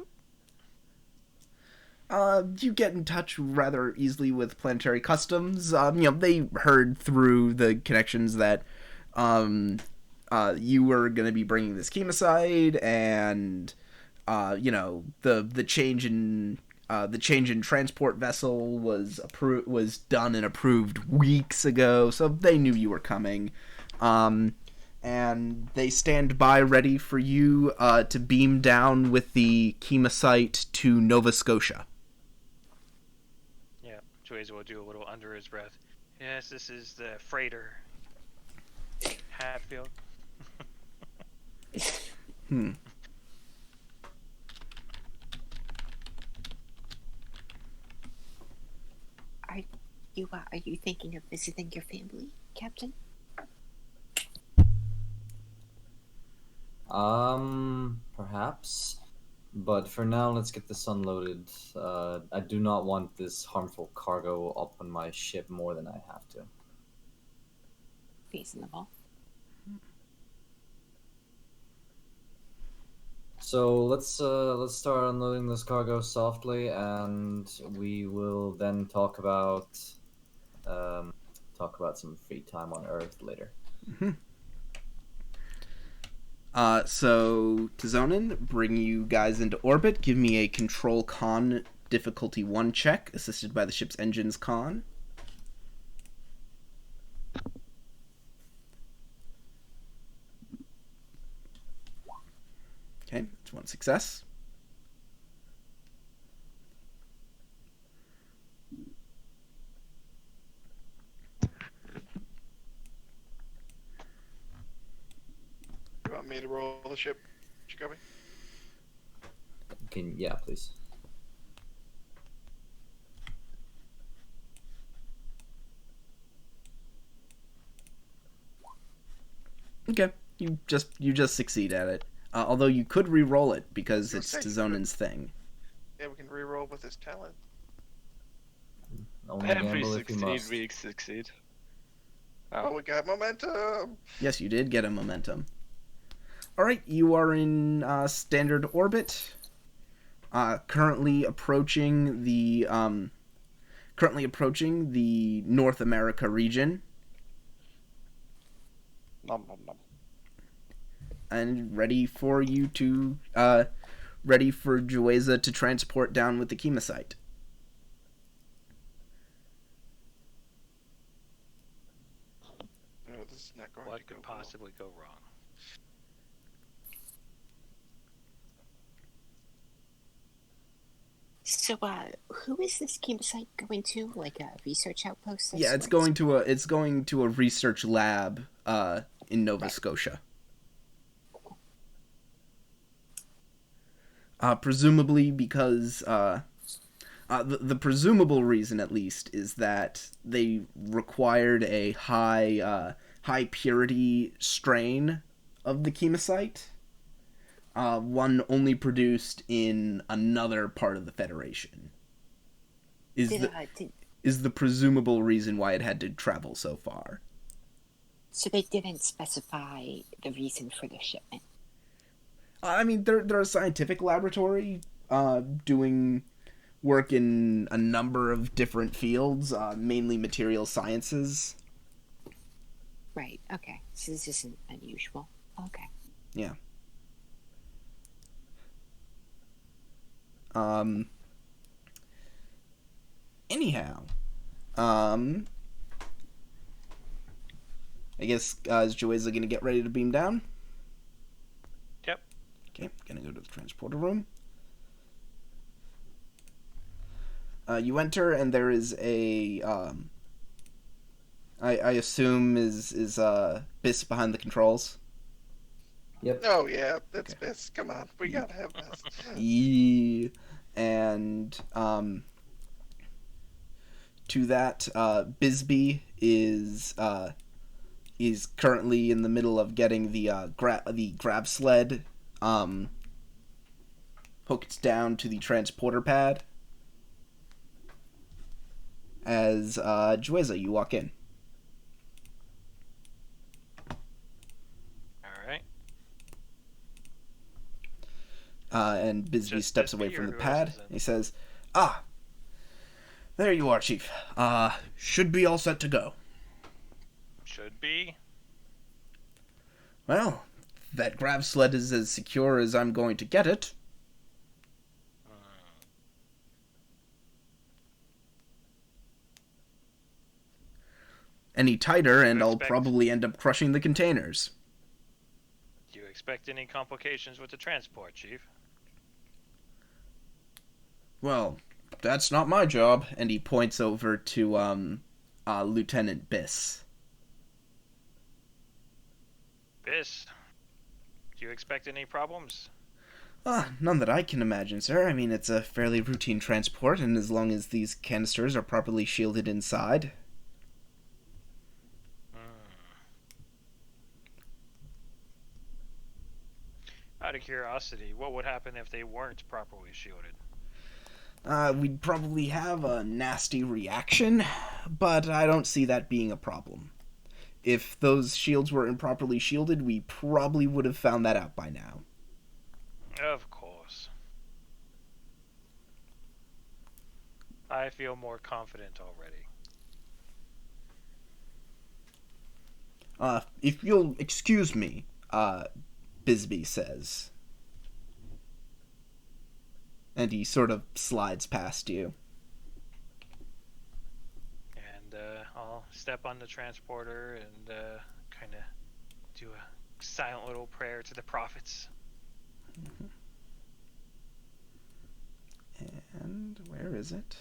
boop. You get in touch rather easily with Planetary Customs. They heard through the connections that you were going to be bringing this chemicide, and the change in transport vessel was done and approved weeks ago, so they knew you were coming. And they stand by ready for you to beam down with the chemosite to Nova Scotia. Yeah, Joyce will do a little under his breath. Yes, this is the freighter. Hadfield. Are you thinking of visiting your family, Captain? Perhaps. But for now, let's get this unloaded. I do not want this harmful cargo up on my ship more than I have to. Reasonable. So let's start unloading this cargo softly, and we will then talk about some free time on Earth later. Mm-hmm. So Tizonin, bring you guys into orbit. Give me a control con difficulty 1 check, assisted by the ship's engines con. Okay, that's 1 success. You want me to roll the ship, Jacoby? Yeah, please. Okay, you just succeed at it. Although you could re-roll it because You it's say you Zonin's thing. Yeah, we can re-roll with his talent. Only Every gamble if you succeed, must. we succeed. Oh, we got momentum. Yes, you did get a momentum. All right, you are in standard orbit. Currently approaching the North America region, Nom, nom, nom. and ready for Jueza to transport down with the chemosite. No, this is not going What to go could well. possibly go wrong? So, who is this campsite going to? Like a research outpost? Yeah, it's going to a research lab in Nova Scotia. Presumably because the presumable reason, at least, is that they required a high purity strain of the chemosite, one only produced in another part of the Federation. Is the presumable reason why it had to travel so far. So they didn't specify the reason for the shipment. I mean, they're a scientific laboratory doing work in a number of different fields, mainly material sciences. Right, okay. So this isn't unusual. Okay. Yeah. Anyhow, I guess is Jueza gonna get ready to beam down? Yep. Okay, gonna go to the transporter room. You enter, and there is a I assume is Biss behind the controls. Yep. Oh yeah, that's Biss. Come on, we gotta have Biss. Yeah. And to that, Bisbee is currently in the middle of getting the grab sled hooked down to the transporter pad. As Jueza, you walk in. All right. And Bisbee Just steps Bisbee away from or the who pad. else is in? He says, there you are, Chief. Should be all set to go. Should be. Well, that grab sled is as secure as I'm going to get it. Any tighter, and I'll probably end up crushing the containers. Do you expect any complications with the transport, Chief? Well, that's not my job. And he points over to Lieutenant Biss. Biss, do you expect any problems? None that I can imagine, sir. I mean, it's a fairly routine transport, and as long as these canisters are properly shielded inside. Out of curiosity, what would happen if they weren't properly shielded? We'd probably have a nasty reaction, but I don't see that being a problem. If those shields were improperly shielded, we probably would have found that out by now. Of course. I feel more confident already. If you'll excuse me, Bisbee says. And he sort of slides past you. And I'll step on the transporter and kind of do a silent little prayer to the prophets. And where is it?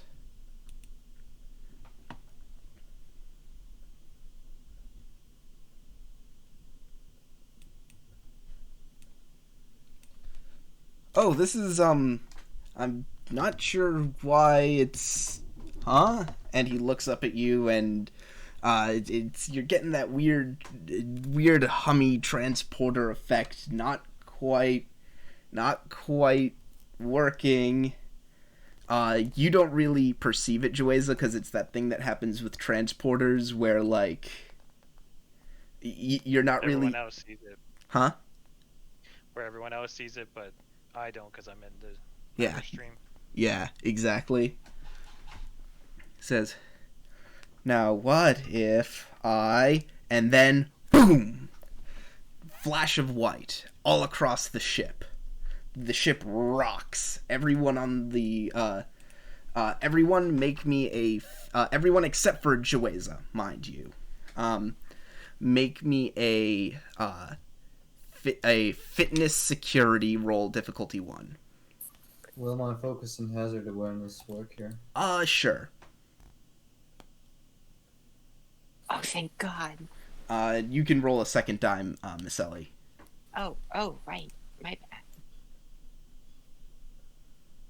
Oh, this is, I'm not sure why it's... Huh? And he looks up at you, and You're getting that weird hummy transporter effect. Not quite working. You don't really perceive it, Jueza, because it's that thing that happens with transporters where, like, you're not Everyone really... else sees it. Huh? Where everyone else sees it, but I don't because I'm in the Yeah. stream. Yeah, exactly. Says, now what if I... And then, boom! Flash of white all across the ship. The ship rocks. Everyone on the... everyone make me a... everyone except for Jueza, mind you. Make me a fitness security roll, difficulty 1. Will my focus and hazard awareness work here? Sure. Oh, thank God. You can roll a second time, Miss Ellie. Oh, right. My bad.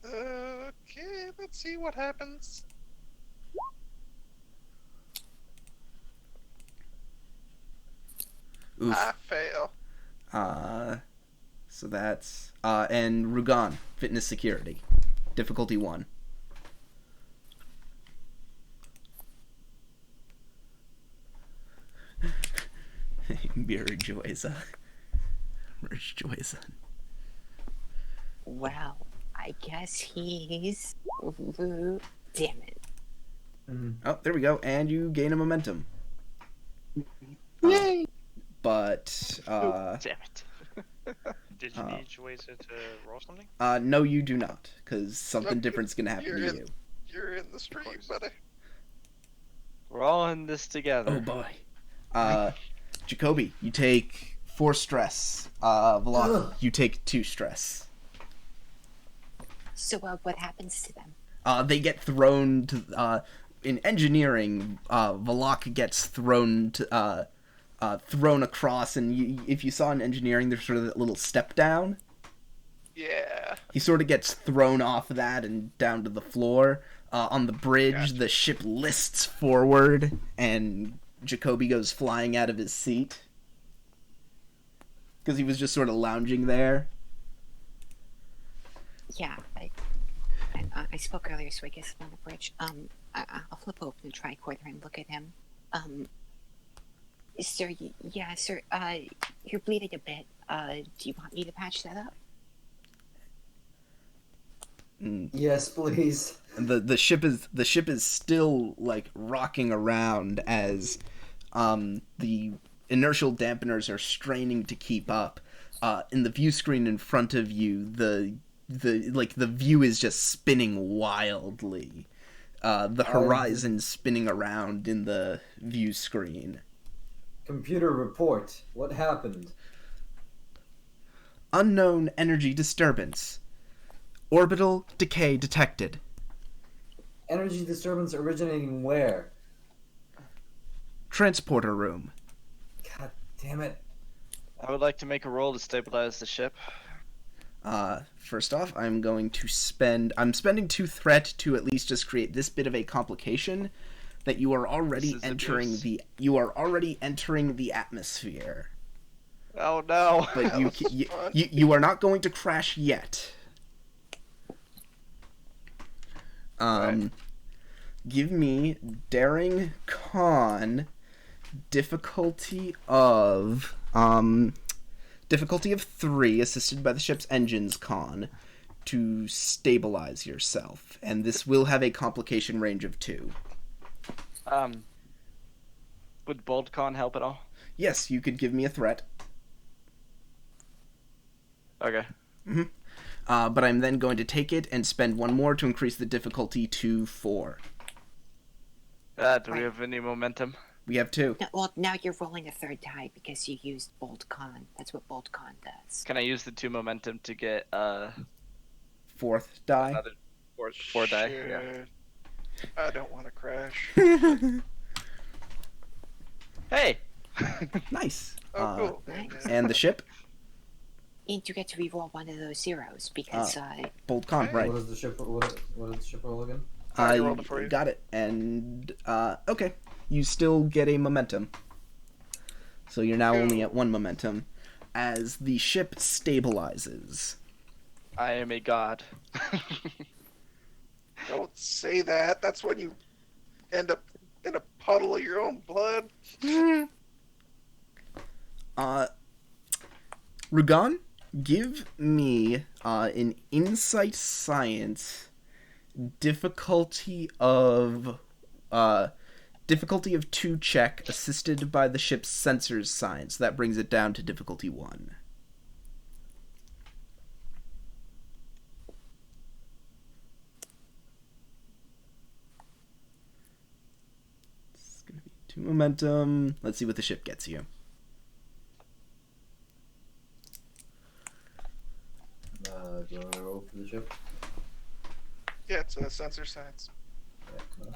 Okay, let's see what happens. Oof. I fail. So that's and Rugan, fitness security, difficulty 1. Mirror Jueza. Where's Jueza? Well, I guess he's... Damn it. Oh, there we go, and you gain a momentum. Yay! But Damn it. Did you need Jueza to roll something? no, you do not, because something different's gonna happen to you. You're in the stream, buddy. We're all in this together. Oh boy. Jacoby, you take 4 stress. Velocity, you take 2 stress. So, what happens to them? They get thrown to, in engineering, Velok gets thrown to, thrown across, and if you saw in engineering, there's sort of that little step down. Yeah. He sort of gets thrown off of that and down to the floor. On the bridge, Gotcha. The ship lists forward, and Jacoby goes flying out of his seat. Because he was just sort of lounging there. Yeah, I spoke earlier, so I guess I'm on the bridge. I'll flip open the tricorder and look at him. Sir, sir, you're bleeding a bit. Do you want me to patch that up? Yes, please. The ship is still, like, rocking around as the inertial dampeners are straining to keep up. In the view screen in front of you, the view is just spinning wildly. The horizon spinning around in the view screen. Computer report. What happened? Unknown energy disturbance. Orbital decay detected. Energy disturbance originating where? Transporter room. God damn it. I would like to make a roll to stabilize the ship. First off, I'm spending 2 threat to at least just create this bit of a complication that you are already entering the atmosphere. Oh no! But you are not going to crash yet. Right. Give me daring con difficulty of 3, assisted by the ship's engines con, to stabilize yourself, and this will have a complication range of 2. Would bold con help at all? Yes, you could give me a threat. Okay. But I'm then going to take it and spend 1 more to increase the difficulty to 4. Do we have any momentum? We have 2. No, well, now you're rolling a 3rd die because you used Bolt Con. That's what Bolt Con does. Can I use the 2 momentum to get 4th die? another 4 die? Shit. Yeah. I don't want to crash. Hey! Nice. Oh, cool. Nice. And the ship? And you get to reroll one of those zeros because Bold con, Hey. right. What is the ship roll again? I rolled it for you. Got it. And, okay. you still get a momentum. So you're now only at 1 momentum as the ship stabilizes. I am a god. Don't say that. That's when you end up in a puddle of your own blood. Rugan, give me an insight science difficulty of 2 check assisted by the ship's sensors science. That brings it down to difficulty 1. It's gonna be 2 momentum. Let's see what the ship gets you. Do you want to roll for the ship? Yeah, it's a sensor science. Yeah,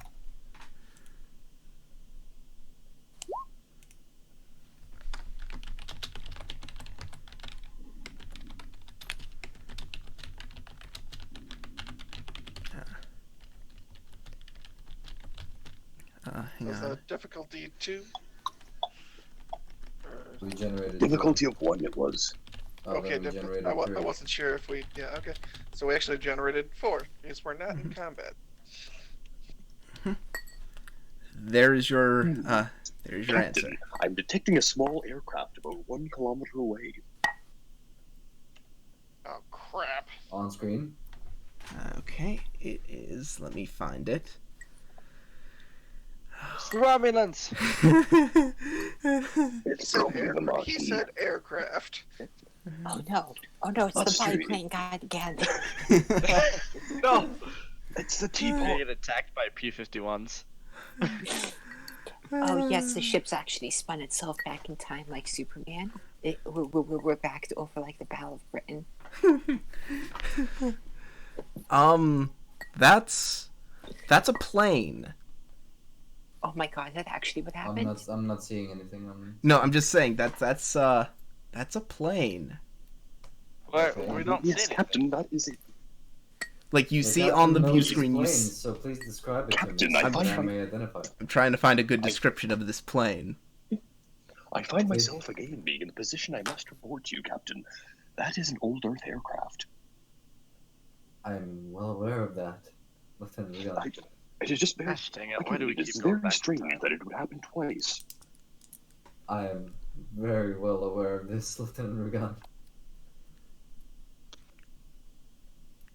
Hang Was on. the difficulty 2? we generated Difficulty of 1 it was. Okay, then we different. generated I 3. wasn't sure if we. Yeah, okay. So we actually generated 4 because we're not in combat. There's your Captain, answer. I'm detecting a small aircraft about 1 kilometer away. Oh crap! On screen. Okay, it is. Let me find it. It's the Romulans! It's probably the He Marquis. said aircraft. Oh no, it's That's the true. biplane guy again. No! It's the They teapot. get attacked by P-51s. Oh yes, the ship's actually spun itself back in time like Superman. We're back to over like the Battle of Britain. That's a plane. Oh my god, that's actually what happened. I'm not seeing anything on. No, I'm just saying that's a plane. We don't see Yes, anything. Captain, that is it. Like you The see captain on the knows view these screen. planes, so please describe it Captain, to me I so find that I some- may identify it. I'm trying to find a good description of this plane. I find myself again being in the position I must report to you, Captain. That is an old Earth aircraft. I'm well aware of that, Lieutenant Leon. It is just very, Gosh dang it, why do we it's keep going very back to strange time? that it would happen twice. I am very well aware of this, Lieutenant Rugan.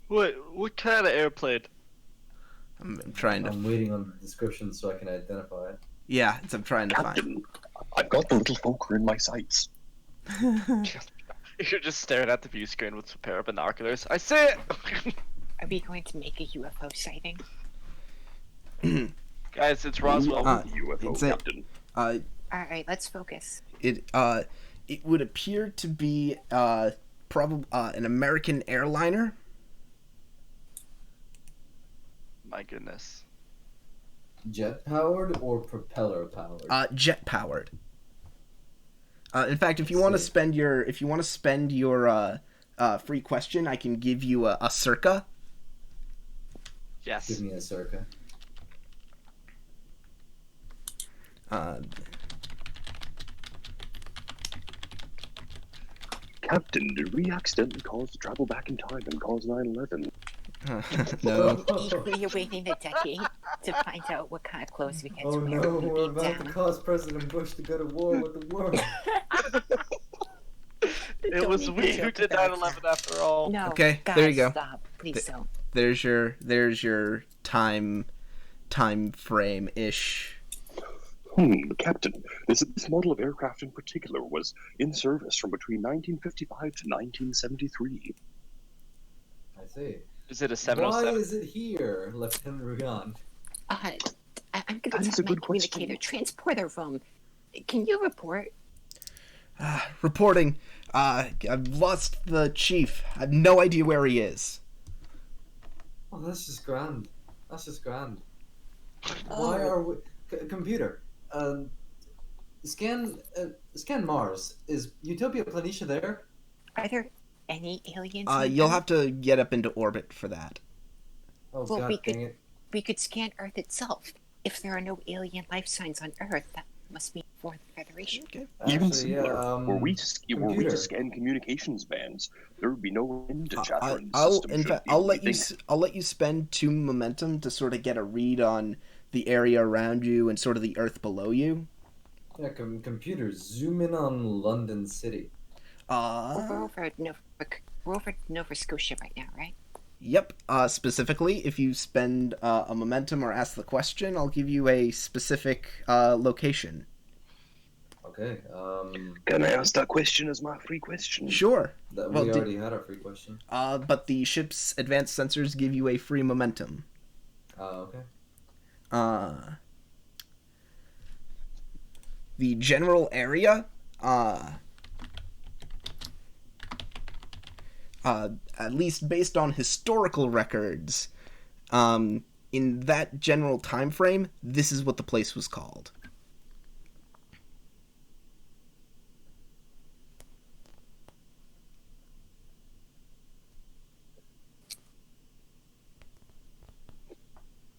What kind of airplane? I'm trying to. I'm waiting on the description so I can identify it. Yeah, I'm trying to find. Captain, I've got the little Fokker in my sights. You're just staring at the view screen with a pair of binoculars. I see it! Are we going to make a UFO sighting? Guys, it's Roswell. UFO, it's a- Captain. All right, let's focus. It would appear to be probably an American airliner. My goodness. Jet powered or propeller powered? Jet powered. In fact, if you want to spend your free question, I can give you a circa. Give Yes. me a circa. Captain, did we accidentally cause the travel back in time and cause 9/11? No. You're waiting a decade to find out what kind of clothes we get Oh to wear no, when we we're beat about to down. cause President Bush to go to war with the world. It Don't was make we me who joke did about 9/11 after all. No, Okay, guys, there you go. Stop, please don't. There's your time frame ish. Captain, this model of aircraft in particular was in service from between 1955 to 1973. I see. Is it a Why 707? is it here, Lieutenant Rugan? I'm going That to is tell a my good question. communicator transporter room. Can you report? Reporting. I've lost the chief. I have no idea where he is. Oh, that's just grand. That's just grand. Oh. Why are we... computer, scan Mars. Is Utopia Planitia there? Are there any aliens? You'll have to get up into orbit for that. Oh, Well, god we dang it. We could scan Earth itself. if there are no alien life signs on Earth, that must be for the Federation. Okay. Even Actually, simpler, yeah, were we to computer. scan communications bands, there would be no end to chatter in the I'll system. in fact I'll let you spend 2 momentum to sort of get a read on the area around you and sort of the Earth below you. Yeah, computer, zoom in on London City. We're over Nova Scotia right now, right? Yep. Specifically, if you spend a momentum or ask the question, I'll give you a specific location. Okay. Can I ask that question as my free question? Sure. We Well, already had our free question. But the ship's advanced sensors give you a free momentum. Okay. The general area, at least based on historical records, in that general time frame, this is what the place was called.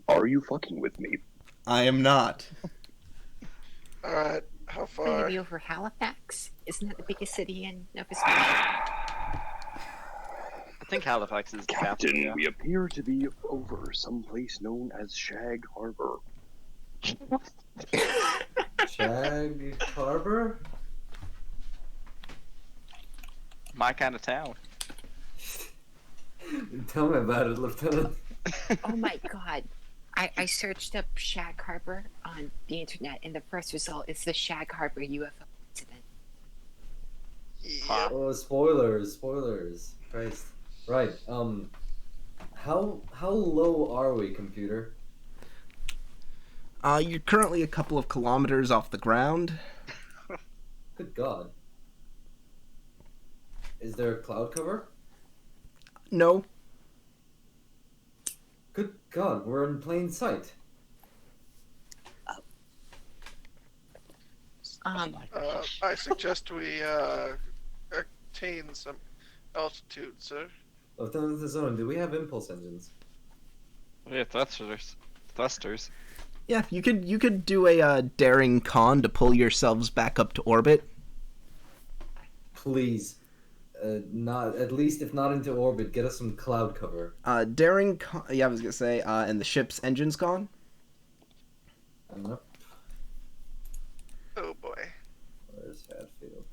Are you fucking with me? I am not. All right, how Will far? you be over Halifax? Isn't that the biggest city in Nova Scotia? I think Halifax is the capital. Captain, Yeah. we appear to be over someplace known as Shag Harbor. Shag Harbor? My kind of town. Tell me about it, Lieutenant. Oh my god. I searched up Shag Harbor on the internet, and the first result is the Shag Harbor UFO incident. Yeah. Oh, spoilers. Christ. Right. How low are we, computer? You're currently a couple of kilometers off the ground. Good God. Is there a cloud cover? No. Good God, we're in plain sight. I suggest we attain some altitude, sir. Lieutenant Zone, do we have impulse engines? Yeah, thrusters. Yeah, you could do a daring con to pull yourselves back up to orbit. Please. Not at least if not into orbit, get us some cloud cover. Daring con. Yeah, I was gonna say. And the ship's engine's gone. Nope. Oh boy. Where's Hadfield?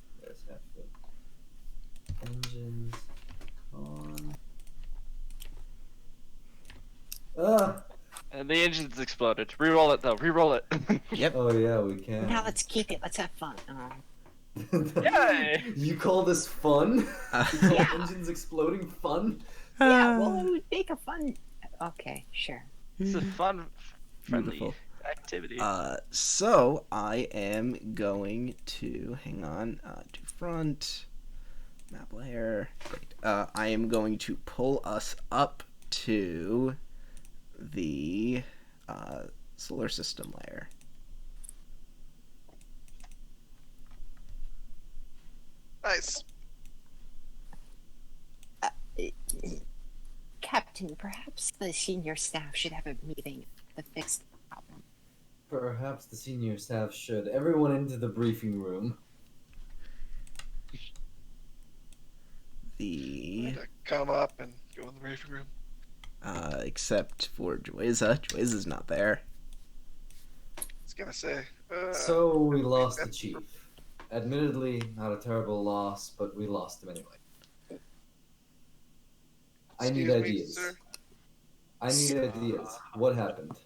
Engines on. And the engine's exploded. Reroll it though. Reroll it. Yep. Oh yeah, we can. Now let's keep it. Let's have fun. Yay! You call this fun? You call Yeah. engines exploding fun? Yeah, well, it would make a fun. Okay, sure. It's a fun, friendly Beautiful. activity. So I am going to hang on to front map layer. Great. I am going to pull us up to the solar system layer. Nice. Captain, perhaps the senior staff should have a meeting to fix the problem. Perhaps the senior staff should. Everyone into the briefing room. The To come up and go in the briefing room. except for Joeza. Joeza's not there. I was gonna say. So we lost the chief. Admittedly, not a terrible loss, but we lost him anyway. I need Excuse me, ideas. sir? I need ideas. What happened?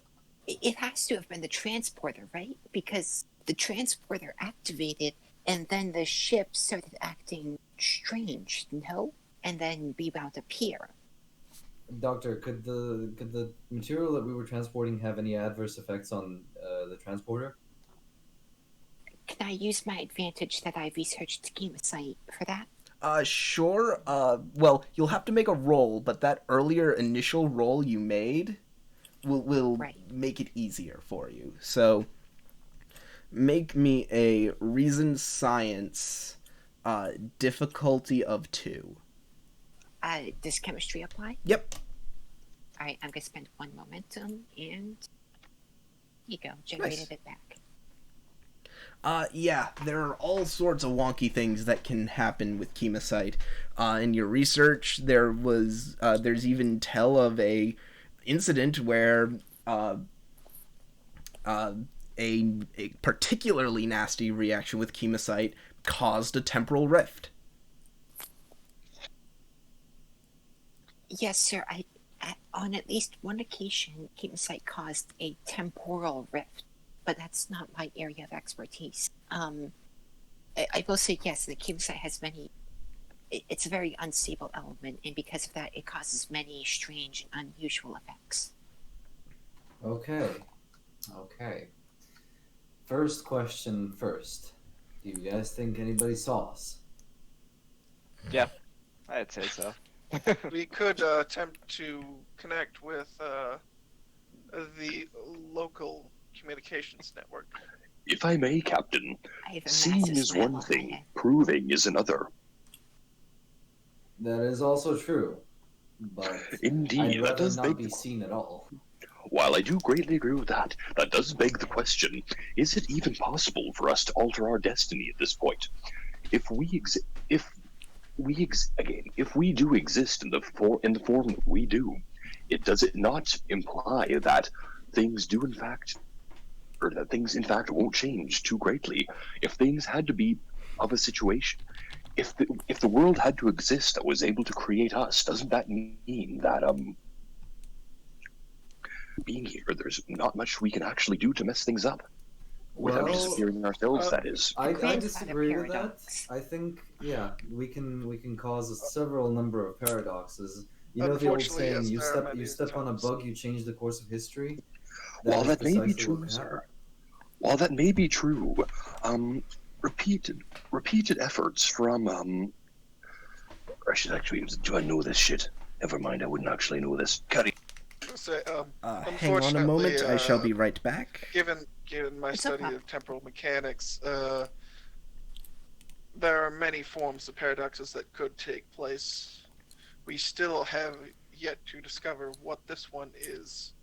It has to have been the transporter, right? Because the transporter activated, and then the ship started acting strange, no? And then we wound up here. Doctor, could the material that we were transporting have any adverse effects on the transporter? Can I use my advantage that I researched schema site for that? Sure. Well, you'll have to make a roll, but that earlier initial roll you made will Right. make it easier for you. So, make me a reason science difficulty of 2. Does chemistry apply? Yep. Alright, I'm gonna spend 1 momentum and you go. Generated Nice. it back. Yeah, there are all sorts of wonky things that can happen with chemosite. In your research, there's even tell of a incident where uh, a particularly nasty reaction with chemosite caused a temporal rift. Yes, sir. On at least one occasion, chemosite caused a temporal rift, but that's not my area of expertise. I will say yes, the chemosite has many. It's a very unstable element, and because of that, it causes many strange and unusual effects. Okay. First question first. Do you guys think anybody saw us? Yeah, I'd say so. We could attempt to connect with the local communications network. If I may, Captain, I have a seeing massive is smile one on my thing, head. proving is another. That is also true, but Indeed, I'd that rather does not beg be the seen at all. While I do greatly agree with that, that does beg the question: is it even possible for us to alter our destiny at this point? If we do exist in the form that we do, does it not imply that things do in fact, or that things in fact won't change too greatly? If things had to be of a situation, if the world had to exist that was able to create us, doesn't that mean that being here, there's not much we can actually do to mess things up without Well, disappearing ourselves? That is. I grandfather disagree with that. paradox. I think we can cause several number of paradoxes. You know the old Unfortunately, saying, yes, there are you many step on a attempts. bug, you change the course of history. While is that may be precisely true, what can happen. sir, while that may be true, repeated efforts from I should actually, do I know this shit? Never mind, I wouldn't actually know this. Carry. Say, Hang on a moment, unfortunately, I shall be right back. given my It's study okay. of temporal mechanics, there are many forms of paradoxes that could take place. We still have yet to discover what this one is.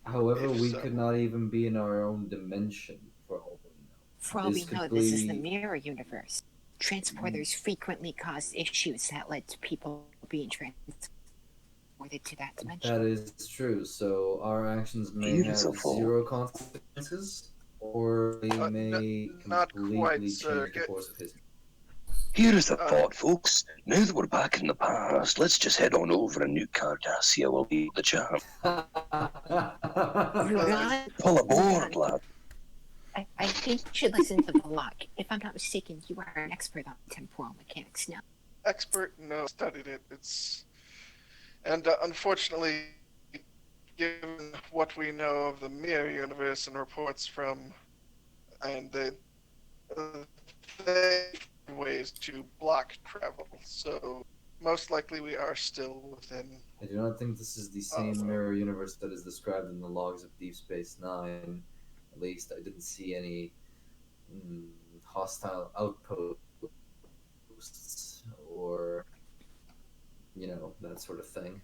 However, If we so. could not even be in our own dimension for all we know. For all we This know, could this is the be- mirror universe. Transporters frequently cause issues that led to people being transported to that dimension. That is true. So our actions may Here's have a thought. zero consequences, or they may not completely quite, change sir. the course of history. Here's a thought, folks. Now that we're back in the past, let's just head on over and nuke Cardassia while we the jam. Rugan, Pull aboard, lad. I think you should listen to the log. If I'm not mistaken, you are an expert on temporal mechanics now. Expert? No, studied it. And unfortunately, given what we know of the mirror universe and reports from, and they ways to block travel. So most likely we are still within. I do not think this is the same mirror universe that is described in the logs of Deep Space Nine. At least I didn't see any hostile outposts or, that sort of thing.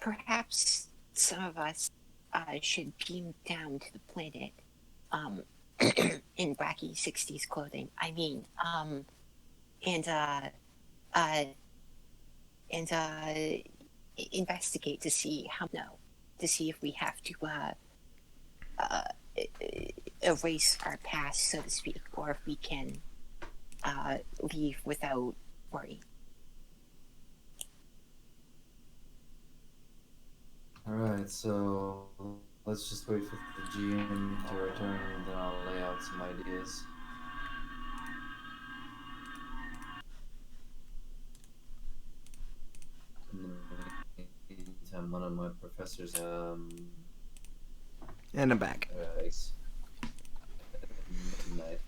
Perhaps some of us should beam down to the planet in wacky 60s clothing. I mean, investigate to see to see if we have to erase our past, so to speak, or if we can leave without worry. Alright, so let's just wait for the GM to return and then I'll lay out some ideas. In the meantime, one of my professors, And I'm back.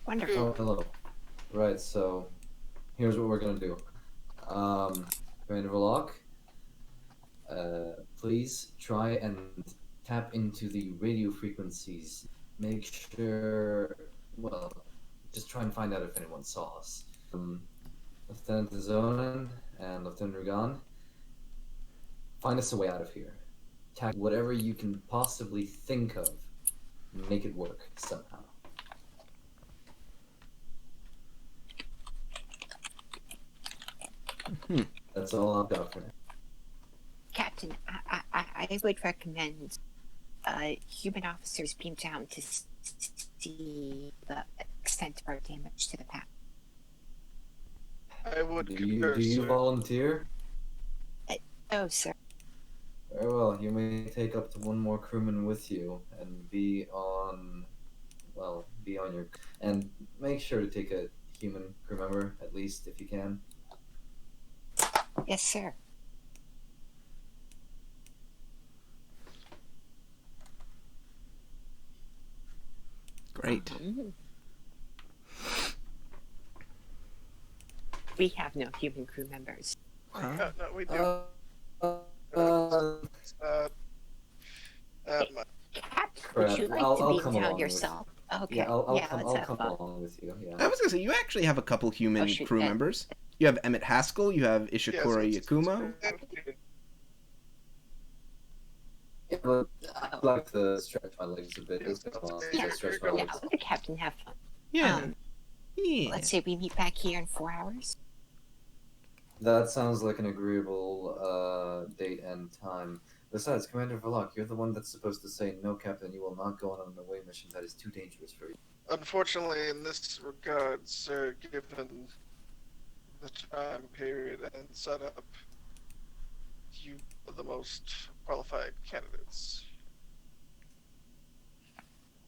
Wonderful. Oh, hello. Right, so here's what we're gonna do. Commander Verloc, please try and tap into the radio frequencies. Make sure, just try and find out if anyone saw us. Lieutenant Zonin and Lieutenant Rugan, find us a way out of here. whatever you can possibly think of, make it work somehow. That's all I've got for now. Captain, I would recommend human officers beam down to see the extent of our damage to the path. I would Do concur, you sir. volunteer? Oh, sir. Very well. You may take up to one more crewman with you and be on your... And make sure to take a human crew member, at least, if you can. Yes, sir. Great. We have no human crew members. Huh? No, we do. Captain, Crap. would you like I'll to beam come down along yourself? Okay. Yeah, I'll let's come have fun. along with you. Yeah. I was gonna say, you actually have a couple human Oh, shoot, crew yeah. members. You have Emmett Haskell, you have Ishikura Yakumo. Yeah, but I'd like to stretch my legs a bit. It's been a while since Yeah, I stretched my yeah, legs. let the captain have fun. Yeah. Yeah. Let's say we meet back here in 4 hours. That sounds like an agreeable date and time. Besides, Commander Verloc, you're the one that's supposed to say, no, Captain, you will not go on an away mission that is too dangerous for you. Unfortunately, in this regard, sir, given the time period and setup, you are the most qualified candidates.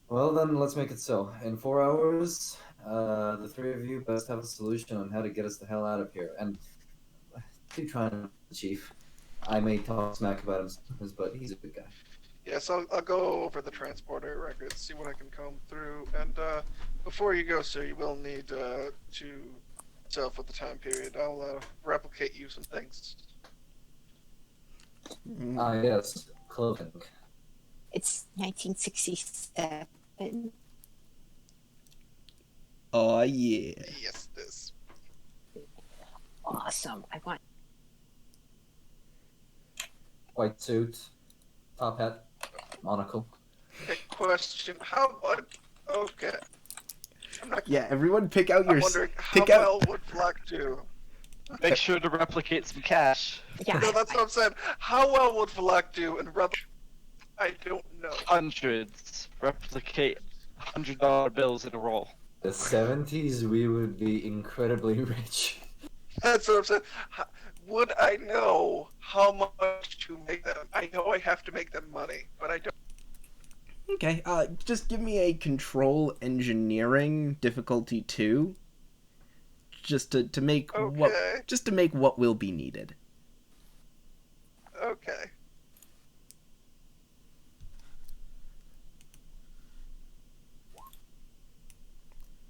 Well, then, let's make it so. In 4 hours, the three of you best have a solution on how to get us the hell out of here. And do try and Chief. I may talk smack about him sometimes, but he's a good guy. Yes, I'll go over the transporter records, see what I can comb through, and before you go, sir, you will need to self with the time period. I'll replicate you some things. Ah, yes, clothing. It's 1967. Oh yeah. Yes, this. Awesome. I want. White suit, top hat, monocle. Okay, question. How much? Okay. I'm not. Yeah, everyone pick out I'm your wondering how pick out well would Black do? Make sure to replicate some cash. Yeah. No, that's what I'm saying. How well would Vlak do in I don't know. Hundreds. Replicate $100 bills in a roll. The 70s, we would be incredibly rich. That's what I'm saying. Would I know how much to make them? I know I have to make them money, but I don't. Okay, just give me a control engineering difficulty 2. Just to make Okay. what will be needed. Okay.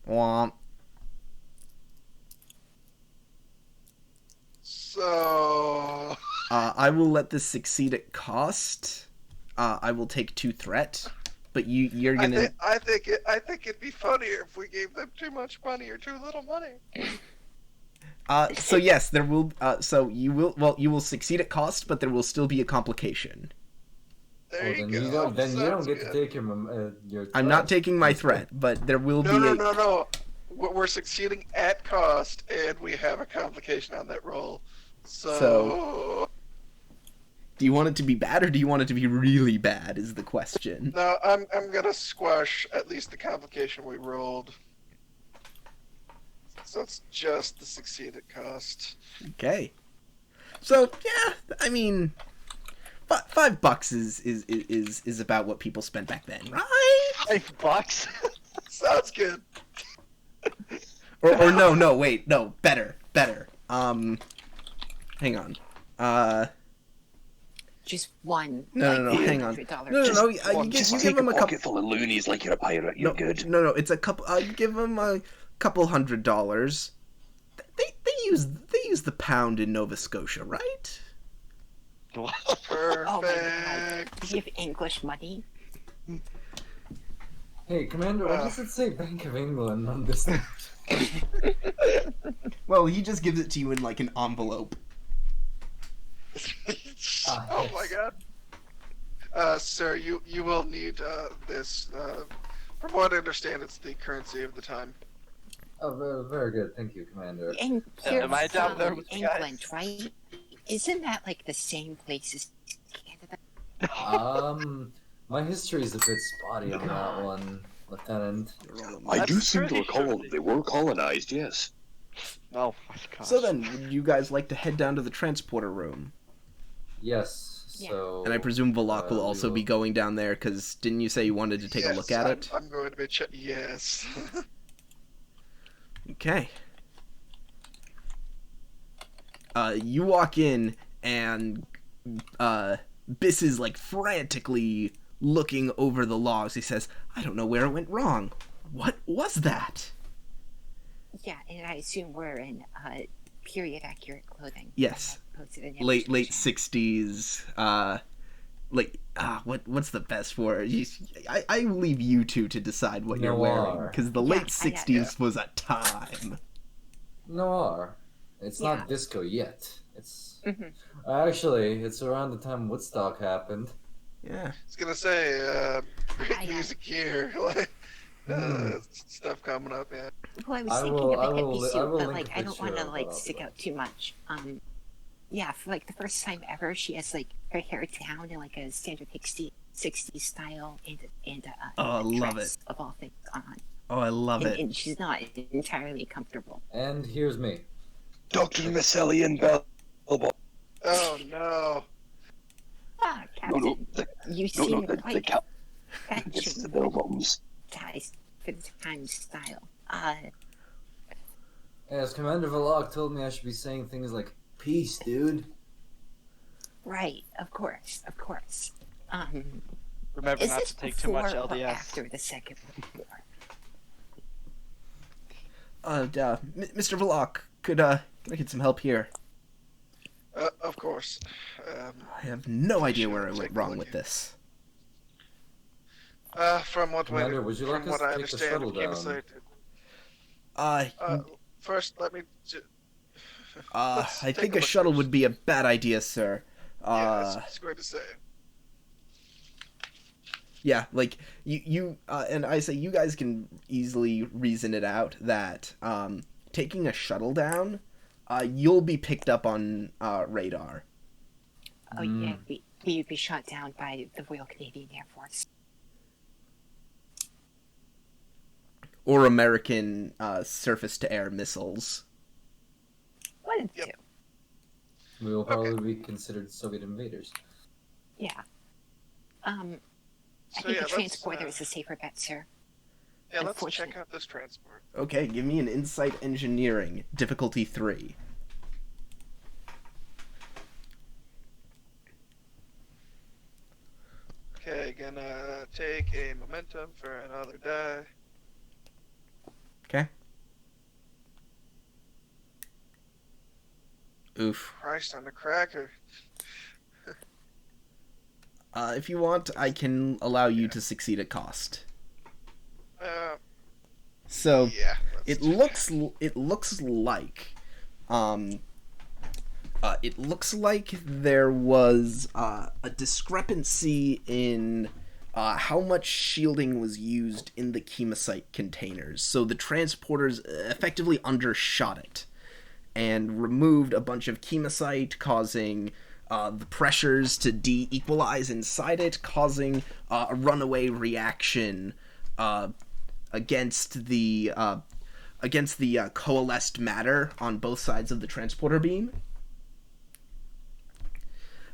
Womp. So. I will let this succeed at cost. I will take 2 threat, but you're gonna. I think it'd be funnier if we gave them too much money or too little money. So yes, there will. So you will succeed at cost, but there will still be a complication. There you then go. you don't Sounds get good. to take your. I'm not taking my threat, but there will be. No. We're succeeding at cost, and we have a complication on that roll. So do you want it to be bad, or do you want it to be really bad? Is the question. no, I'm gonna squash at least the complication we rolled. So it's just the succeeded cost. Okay. So yeah, I mean, $5 is about what people spent back then, right? $5? Sounds good. Or no, wait, no, better. Hang on. Just one. No, hang on. No. You Just give take a him a pocket couple. full of loonies like you're a pirate. You're good. No, it's a couple. Give him a couple $100. They use the pound in Nova Scotia, right? Perfect. Oh my god. We have English money. Hey, Commander, why does it say Bank of England on this? Well, he just gives it to you in like an envelope. Oh my god. Sir, you will need this. From what I understand, it's the currency of the time. Oh, very, very good. Thank you, Commander. And you're Am I down there with the guys? England, right? Isn't that like the same place as Canada? My history is a bit spotty on that one, Lieutenant. I do That's seem to pretty recall sure that they were colonized, yes. Oh my gosh. So then, would you guys like to head down to the transporter room? Yes, Yeah. so... And I presume Valak will we also be going down there, because didn't you say you wanted to take a look at it? I'm going to be yes. Okay. You walk in, and Biss is like frantically looking over the logs. He says, "I don't know where it went wrong. What was that?" Yeah, and I assume we're in period accurate clothing. Yes. Posted in Late demonstration. 60s. What's the best word? I leave you two to decide what you're wearing, Noir. because the Yeah, late 60s was a time. Noir. It's Yeah. not disco yet. It's... Mhm. Actually, it's around the time Woodstock happened. Yeah. I was gonna say, great Yeah. music here. Stuff coming up, yeah. Well, I was I thinking will- of I a will hippie li- I suit, will but link like a I don't want to picture like of stick it. out too much. Yeah, for like the first time ever, she has like her hair down in like a standard 60s style and Oh, I a love dress of all things on. Oh, I love it. And she's not entirely comfortable. And here's me. Dr. Macellian Bell. Oh no. Ah, No, no, Captain, you no, seem the quite cap. fetching It's the bell bottoms. guys for the time style. As Commander Valak told me I should be saying things like, "Peace, dude." Right, of course. Remember Is not this to take too much before or LDS. after the Second World War? Mr. Valak, could I get some help here? Of course. I have no idea Sure, where I take went a wrong look with here. this. From what Commander, would you like from us what to I take the understand, shuttle of Chemosite, first let me. Let's I take think a a look shuttle first. would be a bad idea, sir. Yeah, I was going to say. Yeah, like and I say you guys can easily reason it out that taking a shuttle down, you'll be picked up on radar. Oh yeah, we'd be shot down by the Royal Canadian Air Force. Or American surface-to-air missiles. One of the Yep. two. We will probably be considered Soviet invaders. Yeah. I So think yeah, the transporter is a safer bet, sir. let's Unfortunate. check out this transport. Okay, give me an insight engineering, difficulty 3. Okay, gonna take a momentum for another die. Okay. Oof. Christ on the cracker. If you want, I can allow you to succeed at cost. So Yeah. it looks like it looks like there was a discrepancy in how much shielding was used in the chemosite containers. So the transporters effectively undershot it and removed a bunch of chemosite, causing the pressures to de-equalize inside it, causing a runaway reaction against the coalesced matter on both sides of the transporter beam.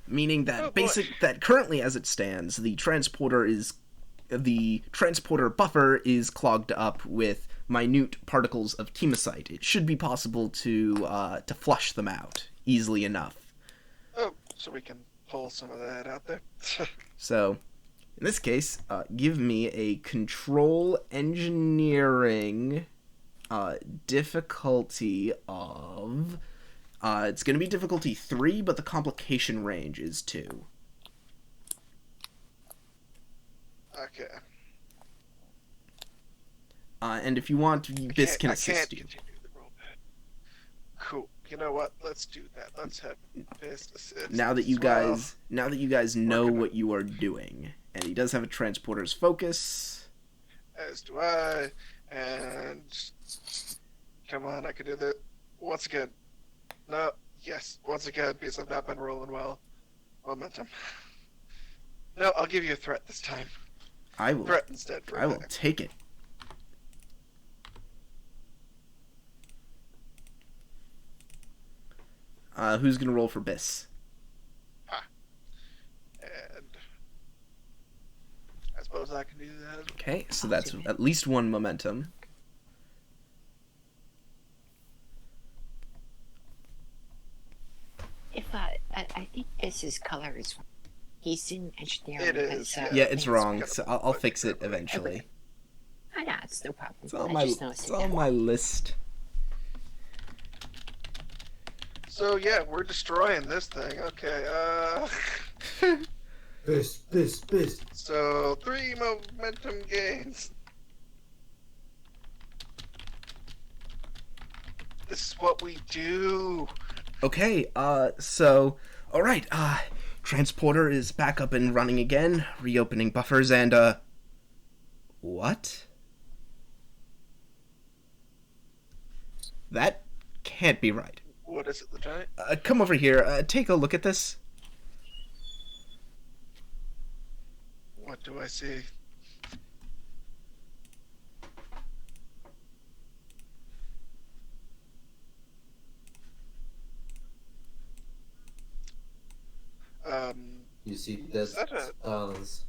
Meaning that that currently, as it stands, the transporter buffer is clogged up with minute particles of chemosite. It should be possible to flush them out easily enough. Oh, so we can pull some of that out there. So, in this case, give me a control engineering difficulty of... it's going to be difficulty 3, but the complication range is 2. Okay. And if you want, this can assist you. Continue the roll. Cool. you know what? Let's do that. Let's have this assist. Now that you guys know what you are doing, and he does have a transporter's focus. As do I. And come on, I can do that once again. No, yes, once again, because I've not been rolling well. Momentum. No, I'll give you a threat this time. I will. Threat instead. I will take it. Who's gonna roll for Biss? And I suppose I can do that as well. Okay, so that's at least one momentum. If I think Biss's color is wrong. He's in engineering. It is. Yeah, it's wrong. So I'll fix it eventually. I know, it's no problem. It's on my list. So yeah, we're destroying this thing. Okay. Biss. So 3 momentum gains. This is what we do. Okay, so alright, transporter is back up and running again, reopening buffers and what? That can't be right. What is it, Lieutenant? Come over here, take a look at this. What do I see? You see dead Is that silence.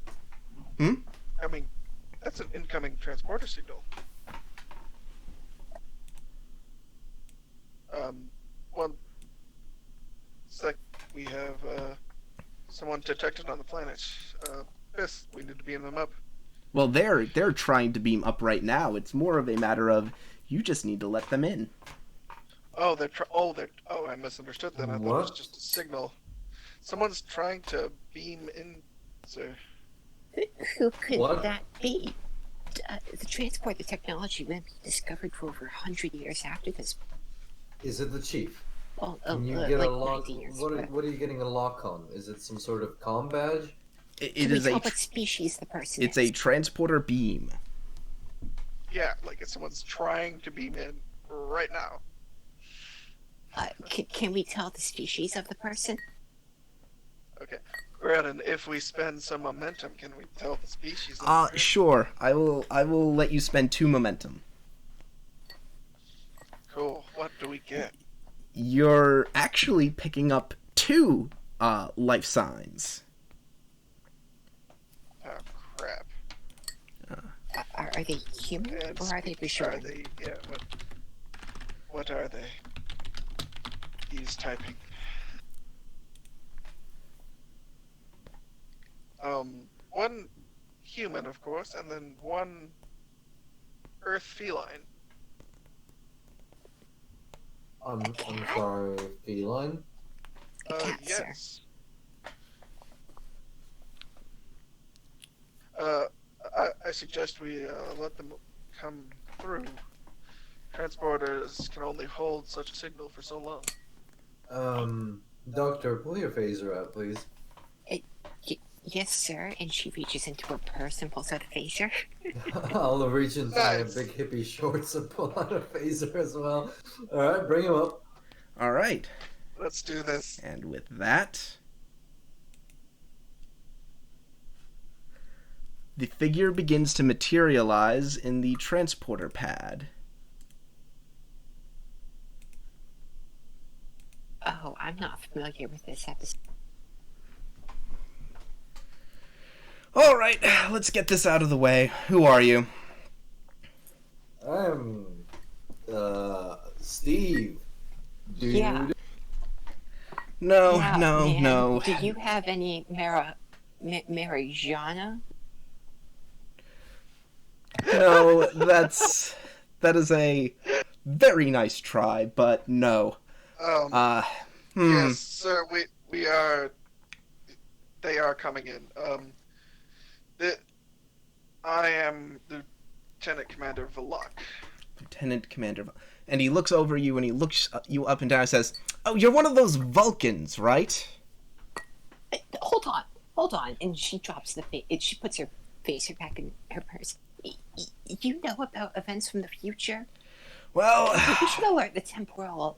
Hmm? I mean, that's an incoming transporter signal. One sec, we have someone detected on the planet. Yes, we need to beam them up. Well, they're trying to beam up right now. It's more of a matter of you just need to let them in. Oh, I misunderstood that. I thought it was just a signal. Someone's trying to beam in, sir. Who could that be? The transporter technology wouldn't be discovered for over 100 years after this. Is it the chief? Well, Can you like get a lock? 90 years. What are you getting a lock on? Is it some sort of comm badge? It Can is we tell what species the person It's is? a transporter beam. Yeah, like if someone's trying to beam in right now. Can we tell the species of the person? Okay. Brandon, if we spend some momentum, can we tell the species? Sure. I will let you spend 2 momentum. Cool. What do we get? You're actually picking up 2 life signs. Oh crap. Are they human And or are they visual? Are they? Yeah. What are they? He's typing. One human, of course, and then one Earth feline. I'm sorry, feline? A cat, sir. Yes. I suggest we let them come through. Transporters can only hold such a signal for so long. Doctor, pull your phaser out, please. Yes, sir. And she reaches into her purse and pulls out a phaser. I'll reach into my Nice. big hippie shorts and pull out a phaser as well. Alright, bring him up. Alright. Let's do this. And with that, the figure begins to materialize in the transporter pad. Oh, I'm not familiar with this episode. Alright, let's get this out of the way. Who are you? I'm Steve. Dude. Yeah. No, Yeah, no, man. no. Do you have any Marijuana? No, that is a very nice try, but no. Yes, sir. We are. They are coming in. I am Lieutenant Commander Valak. Lieutenant Commander. And he looks over you and he looks you up and down and says, "Oh, you're one of those Vulcans, right?" Hold on. And she drops she puts her face back in her purse. You know about events from the future? Well, we should alert the temporal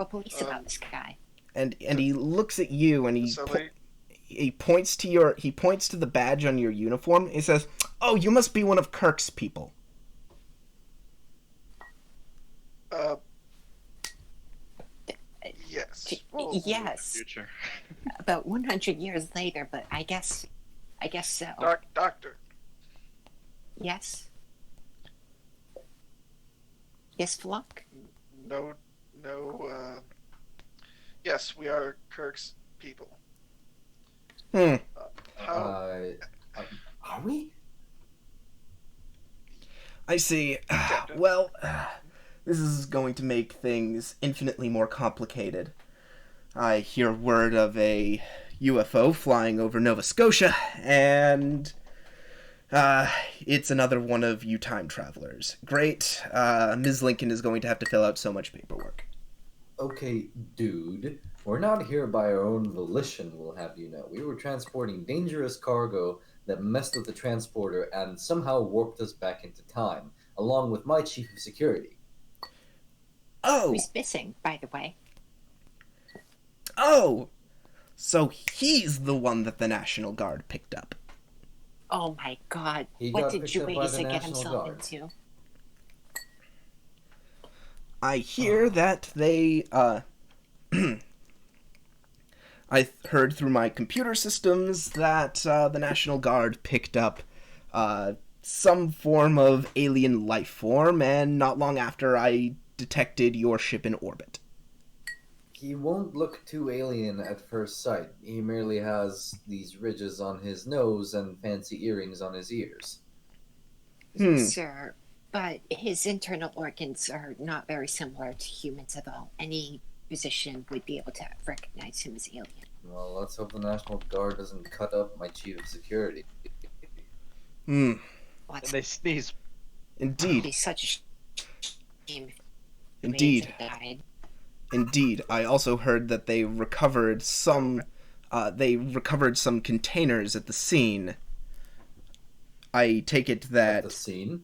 police about this guy. And he looks at you and he points to the badge on your uniform. He says, "Oh, you must be one of Kirk's people." Yes. Yes. Future. About 100 years later, but I guess so. Doctor. Yes. Yes, Flock? No. Yes, we are Kirk's people. Are we? I see. Well, this is going to make things infinitely more complicated. I hear word of a UFO flying over Nova Scotia, and it's another one of you time travelers. Great. Ms. Lincoln is going to have to fill out so much paperwork. Okay, dude. We're not here by our own volition, we'll have you know. We were transporting dangerous cargo that messed with the transporter and somehow warped us back into time, along with my chief of security. Oh! Who's missing, by the way? Oh! So he's the one that the National Guard picked up. Oh my god. He What got did picked up by Juiz the get National himself Guard. into? I hear that they, I heard through my computer systems that the National Guard picked up some form of alien life form, and not long after I detected your ship in orbit. He won't look too alien at first sight. He merely has these ridges on his nose and fancy earrings on his ears. Sir, but his internal organs are not very similar to humans at all. Any physician would be able to recognize him as alien. Well, let's hope the National Guard doesn't cut up my chief of security. And they sneeze. Indeed. It'd be such a shame. Indeed. Indeed. I also heard that they recovered some containers at the scene. I take it that... At the scene?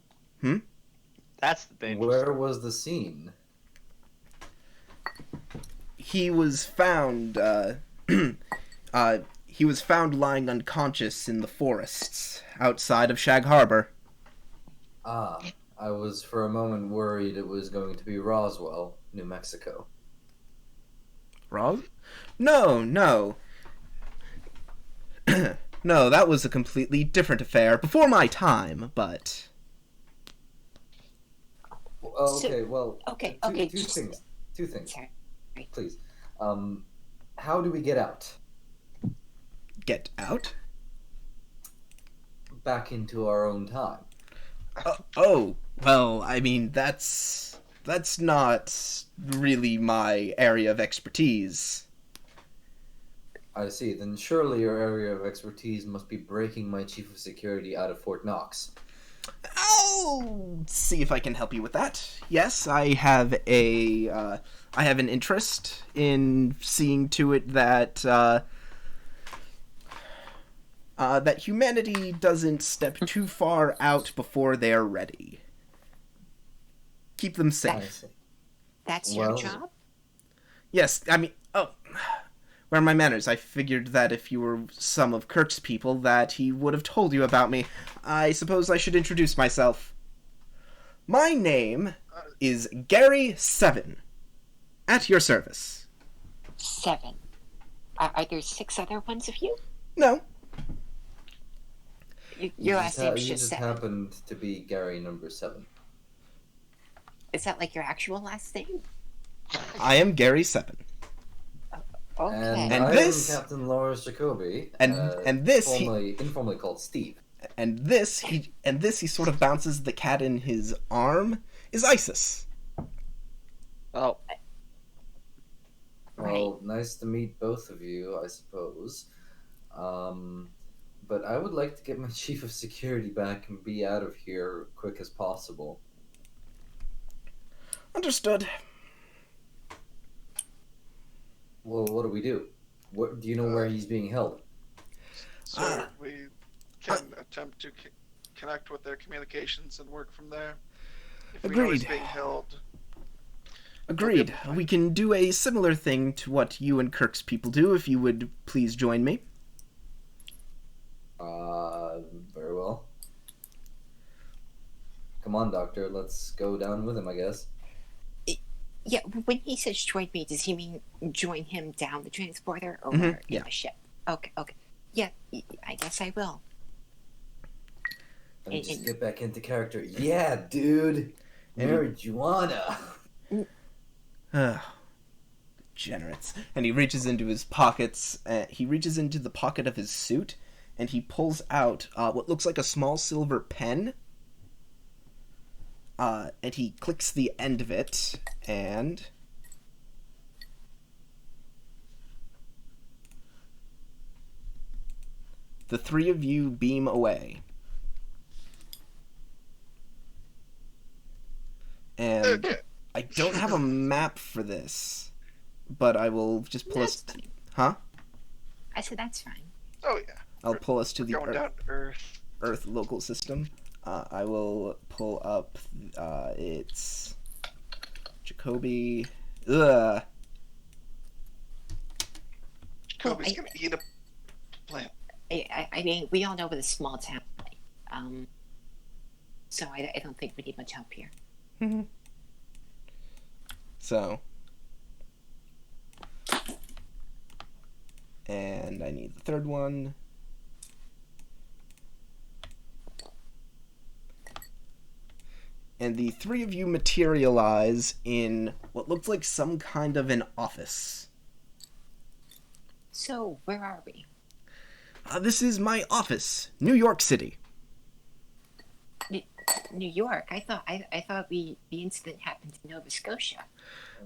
That's the danger. Where was the scene? He was found, he was found lying unconscious in the forests outside of Shag Harbor. Ah, I was for a moment worried it was going to be Roswell, New Mexico. No. No, that was a completely different affair before my time, but... Okay, Two things. Sorry. Please. How do we get out? Get out? Back into our own time. Well, I mean, that's not really my area of expertise. I see. Then surely your area of expertise must be breaking my chief of security out of Fort Knox. I'll see if I can help you with that. Yes, I have an interest in seeing to it that that humanity doesn't step too far out before they're ready. Keep them safe. That's your job? Yes, I mean, where are my manners? I figured that if you were some of Kirk's people, that he would have told you about me. I suppose I should introduce myself. My name is Gary 7. At your service. 7. Are there 6 other ones of you? No. Your last name is You just just 7. happened to be Gary number 7. Is that like your actual last name? I am Gary 7. Okay. And I this- am Captain Lawrence Jacoby. And this informally called Steve. And this he sort of bounces the cat in his arm is Isis. Oh, Well, nice to meet both of you, I suppose. but I would like to get my chief of security back and be out of here quick as possible. Understood. Well, what do we do? What do you know where he's being held? So we can attempt to connect with their communications and work from there. If we know he's Agreed. being held. Agreed. We can do a similar thing to what you and Kirk's people do, if you would please join me. Very well. Come on, Doctor. Let's go down with him, I guess. Yeah, when he says join me, does he mean join him down the transporter or yeah. in the ship? Okay. Yeah, I guess I will. Let me just get back into character. Yeah, dude. Marijuana. Degenerates. And he reaches into his pockets. He reaches into the pocket of his suit, and he pulls out what looks like a small silver pen. And he clicks the end of it, and the three of you beam away. And Okay. I don't have a map for this, but I will just pull us... Huh? I said that's fine. Oh yeah. I'll pull us to the Going down to Earth. Earth local system. I will pull up, it's Jacoby. Ugh. Jacoby's gonna eat a plant. I mean, we all know with a small town. So I don't think we need much help here. So. And I need the third one. And the three of you materialize in what looks like some kind of an office. So, where are we? This is my office, New York City. New York. I thought the incident happened in Nova Scotia.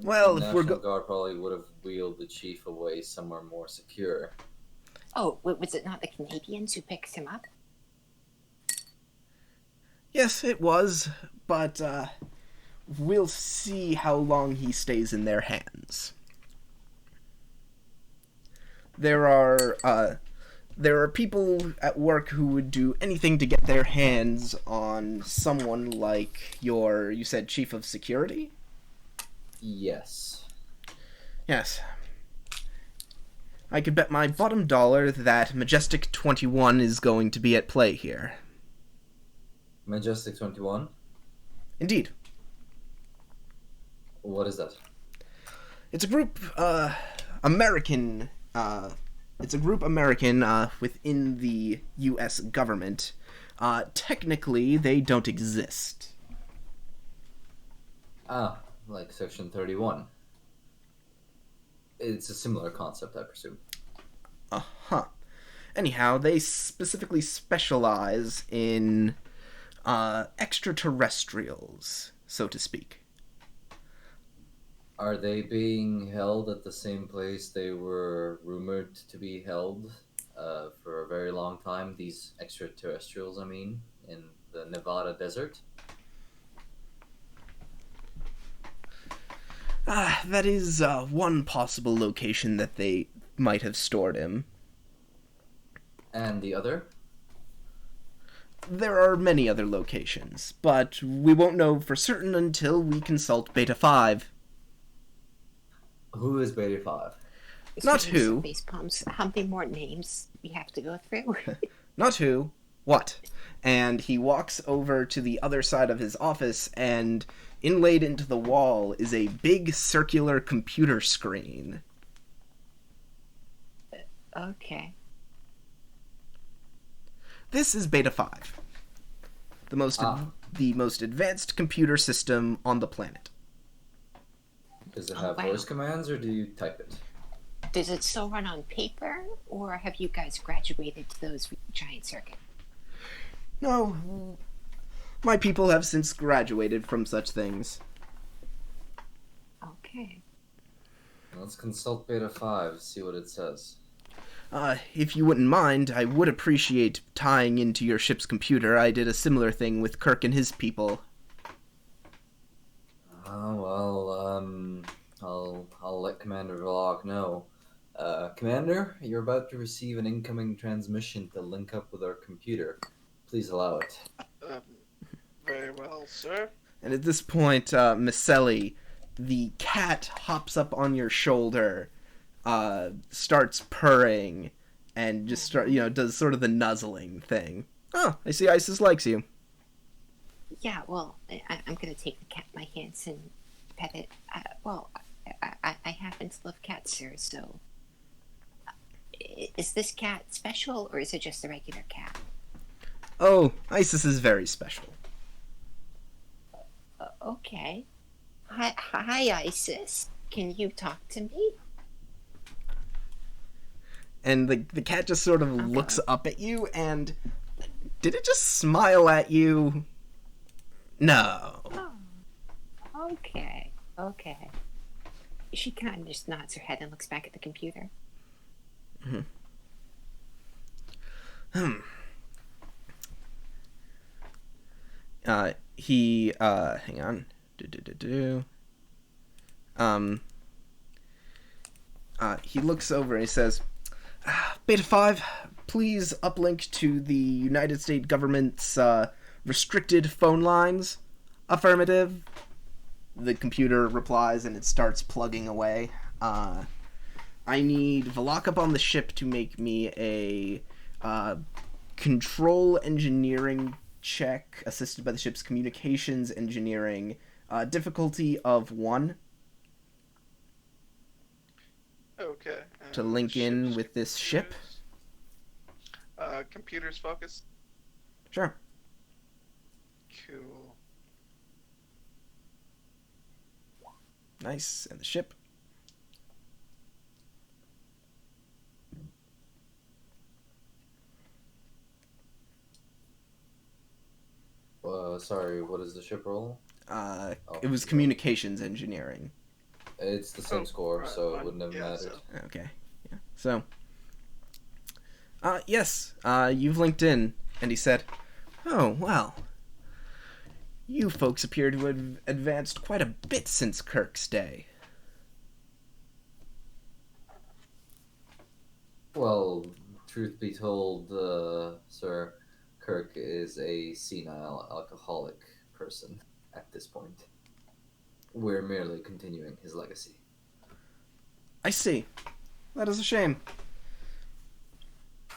Well, the if we're National Guard probably would have wheeled the chief away somewhere more secure. Oh, was it not the Canadians who picked him up? Yes, it was, but we'll see how long he stays in their hands. There are people at work who would do anything to get their hands on someone like you said, chief of security? Yes. Yes. I could bet my bottom dollar that Majestic 21 is going to be at play here. Majestic 21? Indeed. What is that? It's a group, American, within the U.S. government. Technically, they don't exist. Ah, like Section 31. It's a similar concept, I presume. Uh-huh. Anyhow, they specifically specialize in extraterrestrials, so to speak. Are they being held at the same place they were rumored to be held for a very long time? These extraterrestrials, I mean, in the Nevada desert? That is one possible location that they might have stored him. And the other? There are many other locations, but we won't know for certain until we consult Beta 5. Who is Beta 5? Not who. Face palms. How many more names we have to go through? Not who. What? And he walks over to the other side of his office, and inlaid into the wall is a big circular computer screen. Okay. This is Beta 5. The most advanced computer system on the planet. Does it have voice commands, or do you type it? Does it still run on paper, or have you guys graduated to those giant circuit? No. My people have since graduated from such things. Okay. Let's consult Beta 5, see what it says. If you wouldn't mind, I would appreciate tying into your ship's computer. I did a similar thing with Kirk and his people. I'll let Commander Vlog know. Commander, you're about to receive an incoming transmission to link up with our computer. Please allow it. Very well, sir. And at this point, Miseli, the cat hops up on your shoulder, starts purring, and just does sort of the nuzzling thing. Oh, I see Isis likes you. Yeah, well, I'm gonna take the cat in my hands and pet it. I happen to love cats, sir, so... Is this cat special, or is it just a regular cat? Oh, Isis is very special. Okay. Hi, Isis. Can you talk to me? And the cat just sort of looks up at you, and... Did it just smile at you? No. Oh, okay. She kind of just nods her head and looks back at the computer. Hang on. He looks over and he says, Beta 5, please uplink to the United States government's restricted phone lines. Affirmative. The computer replies and it starts plugging away. I need Valak up on the ship to make me a control engineering check assisted by the ship's communications engineering. Difficulty of 1. Okay. To link in with this ship. Computers focus. Sure. Cool. Nice. And the ship. Sorry, what is the ship roll? It was communications engineering. It's the same score, so it wouldn't have mattered. Okay. Yeah. So, yes, you've linked in. And he said, oh, well, you folks appear to have advanced quite a bit since Kirk's day. Well, truth be told, sir, Kirk is a senile alcoholic person at this point. We're merely continuing his legacy. I see. That is a shame.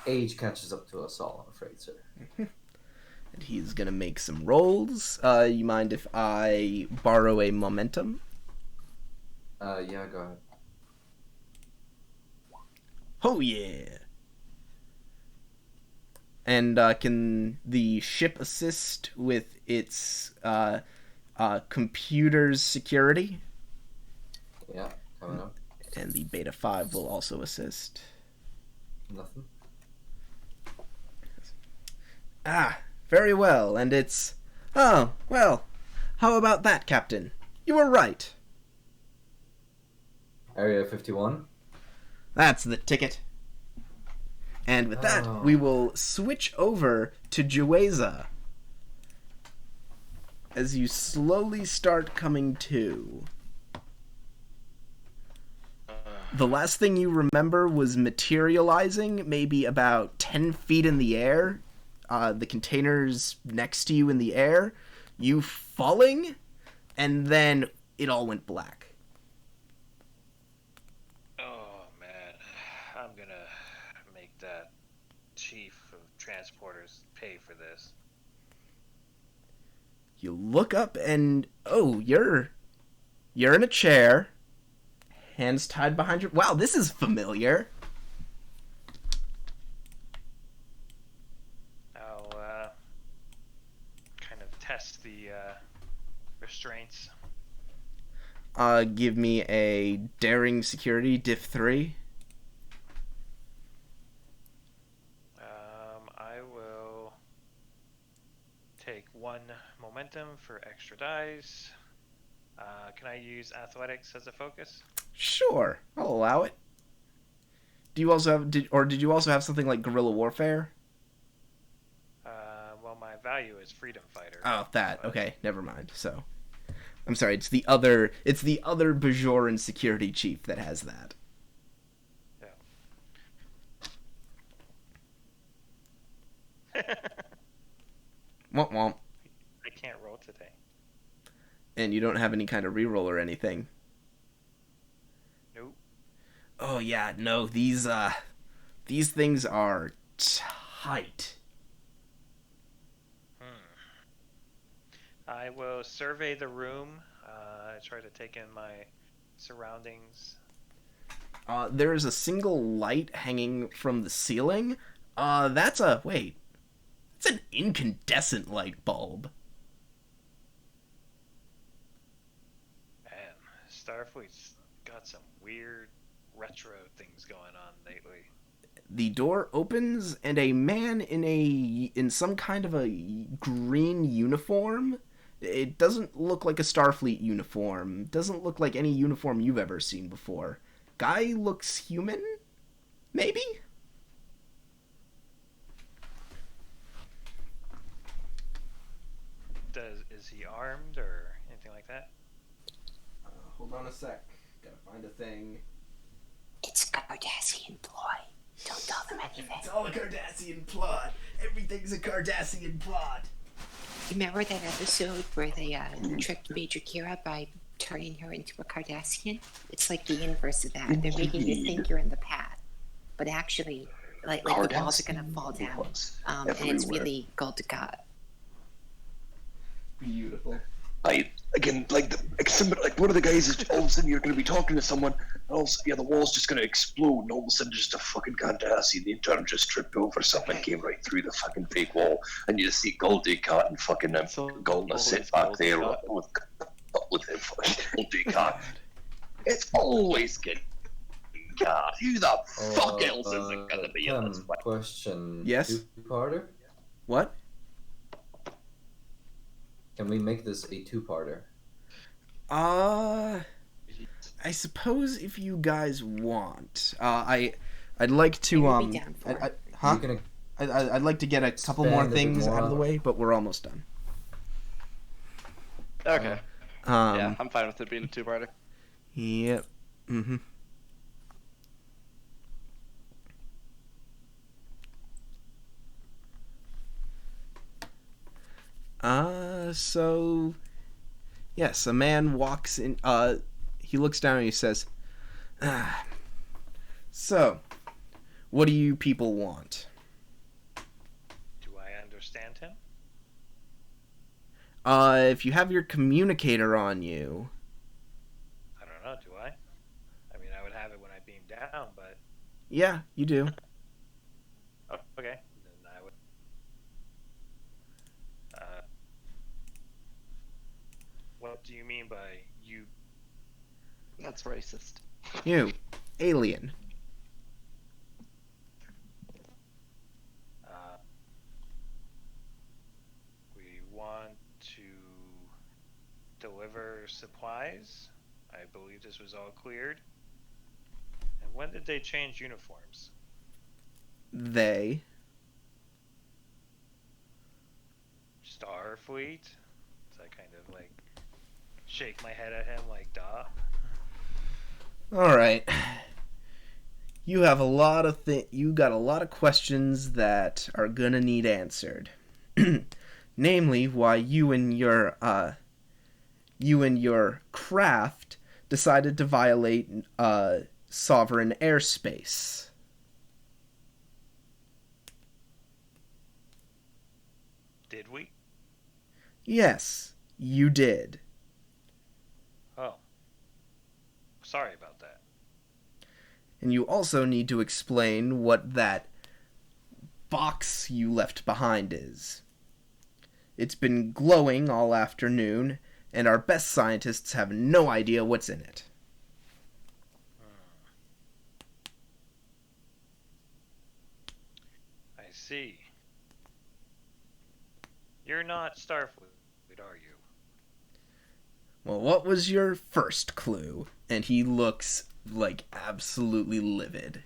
Age catches up to us all, I'm afraid, sir. And he's gonna make some rolls. You mind if I borrow a momentum? Yeah, go ahead. Oh, yeah. And can the ship assist with its computer's security? Yeah, coming up. And the Beta 5 will also assist. Nothing. Very well. And it's... Oh, well, how about that, Captain? You were right. Area 51? That's the ticket. And with that, we will switch over to Jueza. As you slowly start coming to. The last thing you remember was materializing, maybe about 10 feet in the air. The containers next to you in the air. You falling, and then it all went black. Oh, man. I'm gonna make that chief of transporters pay for this. You look up and, oh, you're in a chair. Hands tied behind your... Wow, this is familiar. I'll kind of test the restraints. Give me a daring security, diff 3. I will take 1 momentum for extra dice. Can I use athletics as a focus? Sure, I'll allow it. Do you also have did you also have something like guerrilla warfare? Well, my value is freedom fighter. Oh, that. Okay, never mind. So, I'm sorry. It's the other Bajoran security chief that has that. Yeah. Womp womp. I can't roll today. And you don't have any kind of reroll or anything. Nope. Oh yeah, no. These things are tight. I will survey the room. Try to take in my surroundings. There is a single light hanging from the ceiling. That's an incandescent light bulb. Man, Starfleet's got some weird retro things going on lately. The door opens and a man in some kind of a green uniform. It doesn't look like a Starfleet uniform. Doesn't look like any uniform you've ever seen before. Guy looks human? Maybe? Is he armed or anything like that? Hold on a sec. Gotta find a thing. It's a Cardassian ploy. Don't tell them anything. It's all a Cardassian plot. Everything's a Cardassian plot. Remember that episode where they tricked Major Kira by turning her into a Cardassian? It's like the inverse of that. They're making you think you're in the path, but actually, like the walls are gonna fall down, and it's really gold to God. Beautiful. One of the guys is all of a sudden you're going to be talking to someone, and all of a sudden, the wall's just going to explode, and all of a sudden just a fucking Cardassian. The intern just tripped over something, came right through the fucking fake wall, and you just see Goldie Cat and fucking Golda sit back there with him fucking Goldie Cat. It's always good. God, who the fuck else is it going to be in this place? Question. Yes? Two-parter? What? Can we make this a two-parter? I suppose if you guys want, I'd like to I'd like to get a couple more things out of the way, but we're almost done. Okay. Yeah, I'm fine with it being a two-parter. Yep. Mm-hmm. So, yes, a man walks in, he looks down and he says, so, what do you people want? Do I understand him? If you have your communicator on you. I don't know, do I? I mean, I would have it when I beam down, but... Yeah, you do. Oh, okay. Then I would... What do you mean by you? That's racist. You. Alien. We want to deliver supplies. I believe this was all cleared. And when did they change uniforms? They. Starfleet? So I kind of like shake my head at him like, duh. Alright. You have you got a lot of questions that are gonna need answered. Namely, why you and your craft decided to violate sovereign airspace. Did we? Yes, you did. Oh. Sorry about that. And you also need to explain what that box you left behind is. It's been glowing all afternoon, and our best scientists have no idea what's in it. I see. You're not Starfleet, are you? Well, what was your first clue? And he looks, like, absolutely livid.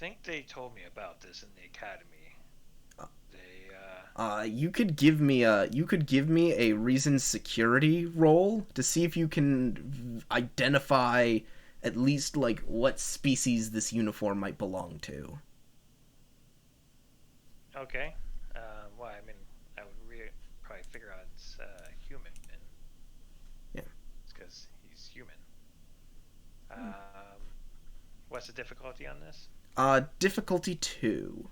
think they told me about this in the academy. You could give me a reasoned security roll to see if you can identify at least like what species this uniform might belong to. Okay. Well, I mean, I would probably figure out it's human. Yeah. It's because he's human. What's the difficulty on this? Difficulty 2.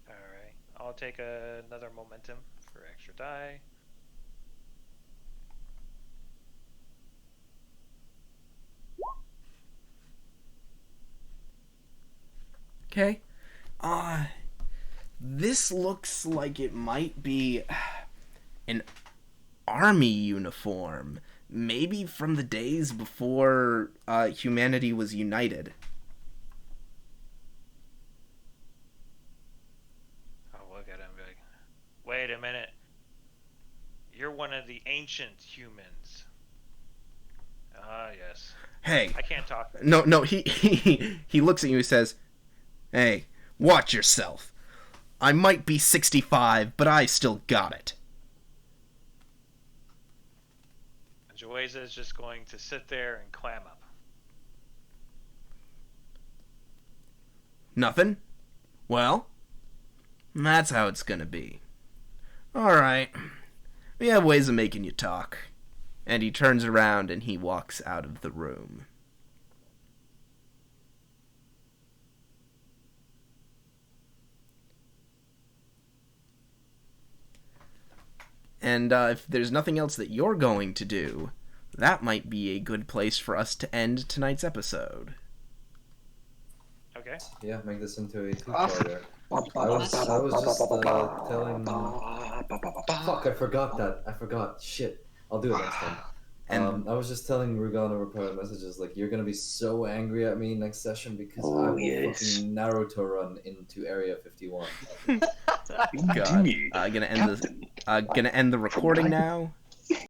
Alright. I'll take another momentum for extra die. Okay. This looks like it might be an army uniform. Maybe from the days before humanity was united. I'll look at him and be like, wait a minute. You're one of the ancient humans. Ah, yes. Hey. I can't talk. No, he looks at you and says, "Hey, watch yourself. I might be 65, but I still got it." Joeza is just going to sit there and clam up. Nothing? Well, that's how it's gonna be. Alright. We have ways of making you talk. And he turns around and he walks out of the room. And if there's nothing else that you're going to do, that might be a good place for us to end tonight's episode. Okay. Yeah, make this into a two-parter. I was just telling... Fuck, I forgot that. I forgot. Shit. I'll do it next time. And I was just telling Rugan over private messages, like, you're gonna be so angry at me next session because I will fucking Naruto run into Area 51. God, gonna end the recording now.